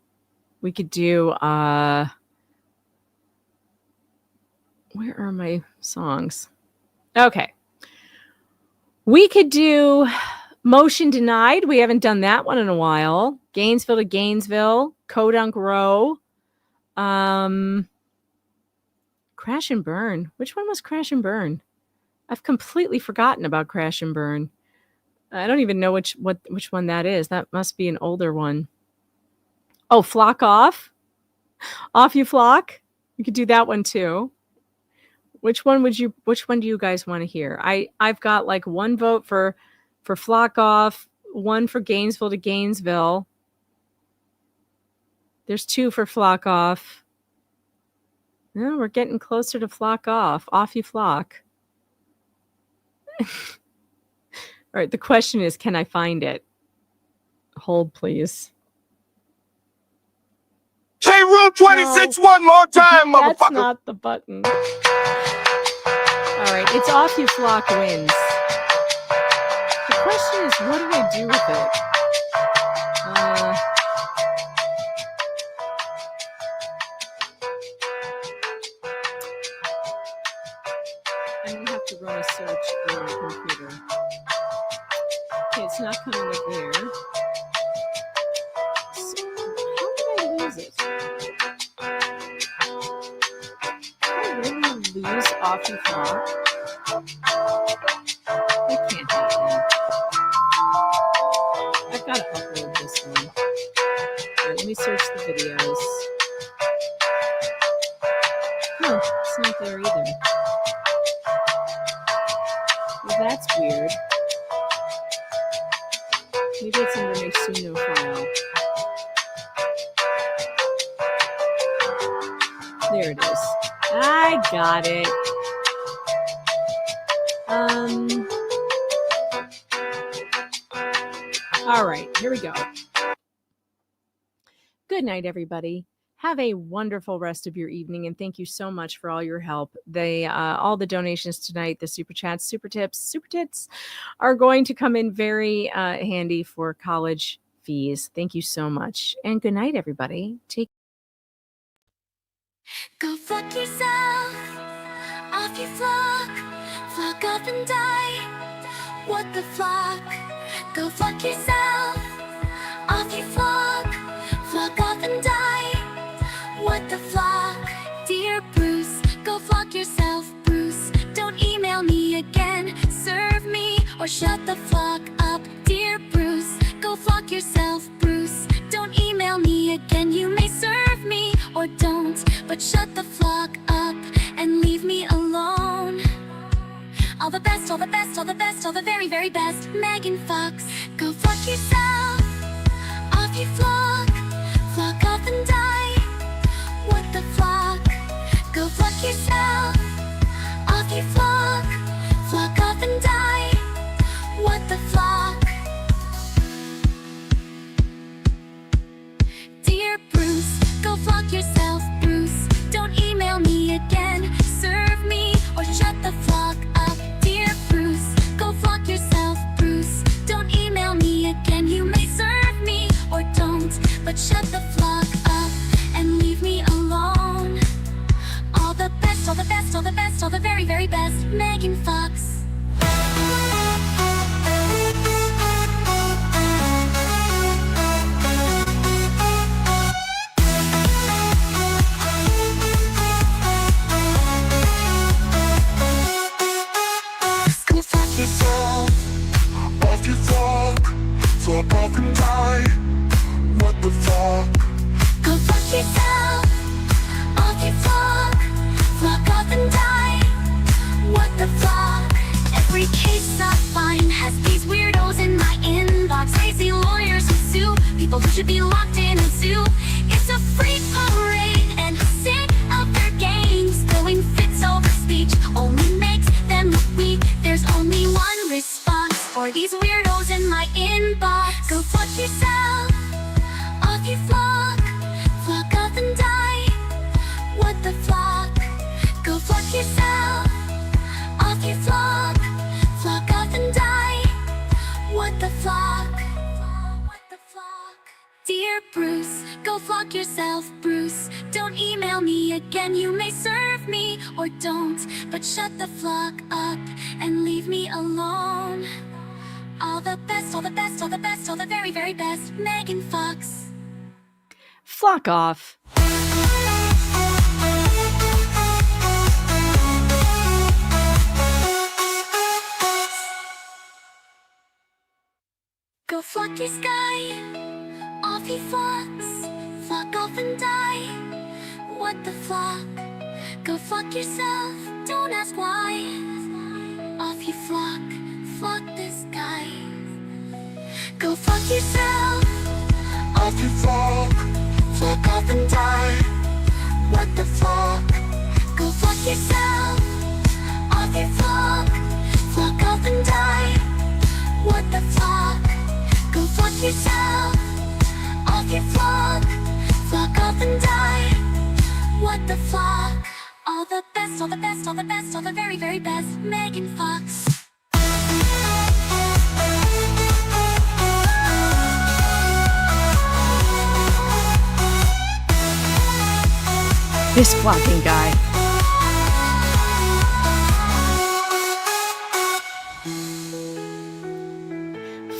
We could do where are my songs? Okay. We could do Motion Denied. We haven't done that one in a while. Gainesville to Gainesville, Kodunk Row. Crash and Burn. Which one was Crash and Burn? I've completely forgotten about Crash and Burn. I don't even know which one that is. That must be an older one. Oh, Flock Off. Off You Flock. We could do that one too. Which one do you guys want to hear? I've got like one vote for Flock Off, one for Gainesville to Gainesville. There's 2 for Flock Off. No, we're getting closer to Flock Off. Off You Flock. All right, the question is, can I find it? Hold, please. Say Rule 26 one more time, motherfucker. That's not the button. All right, it's Off You Flock wins. The question is, what do I do with it? I'm going to have to run a search on my computer. Okay, it's not coming up there. So, how did I lose it? Did I really lose Off You Flock? That can't happen. I've got to upload this one. All right, let me search the videos. Huh, it's not there either. Well, that's weird. Maybe it's under my Suno file. There it is. I got it. All right, here we go. Good night, everybody. Have a wonderful rest of your evening, and thank you so much for all your help. All the donations tonight, the super chats, super tips, super tits are going to come in very handy for college fees. Thank you so much, and good night, everybody. Go fuck yourself, off you flock, flock up and die. What the flock? Go fuck yourself, off you flock, flock up and die. What the flock? Dear Bruce, go or shut the flock up. Dear Bruce, go flock yourself, Bruce. Don't email me again, you may serve me or don't, but shut the flock up and leave me alone. All the best, all the best, all the best, all the very, very best, Megan Fox. Go flock yourself, off you flock, flock off and die. What the flock? Go flock yourself, off you flock, flock off and die. What the flock? Dear Bruce, go flock yourself, Bruce. Don't email me again, serve me or shut the flock up. Dear Bruce, go flock yourself, Bruce. Don't email me again, you may serve me or don't, but shut the flock up and leave me alone. All the best, all the best, all the best, all the very, very best, Megan Fox. Go fuck yourself, off you flock, flock off and die. What the fuck? Go fuck yourself, off you flock, flock off and die. What the flock? Every case I find has these weirdos in my inbox. Crazy lawyers who sue people who should be locked in a zoo. It's a free parade and I'm sick of their games. Throwing fits over speech only makes them look weak. There's only one response for these weirdos in my inbox. Go fuck yourself, off you flock, flock off and die. What the flock? Go flock yourself, off you flock, flock off and die. What the flock? What the flock? Dear Bruce, go flock yourself, Bruce. Don't email me again, you may serve me or don't, but shut the flock up and leave me alone. All the best, all the best, all the best, all the very, very best, Megan Fox. Flock off. Go flock your sky, off he flocks, flock off and die. What the flock? Go flock yourself, don't ask why. Off you flock, flock this guy. Go flock yourself, Off you flock, flock off and die. What the fuck? go flock yourself, off you flock, flock off and die. What the flock? Go flock yourself, off you flock, flock off and die. What the flock? All the best, all the best, all the best, all the very, very best, Megan Fox. This flocking guy.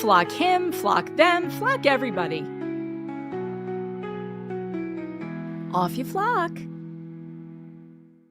Flock him, flock them, flock everybody. Off you flock.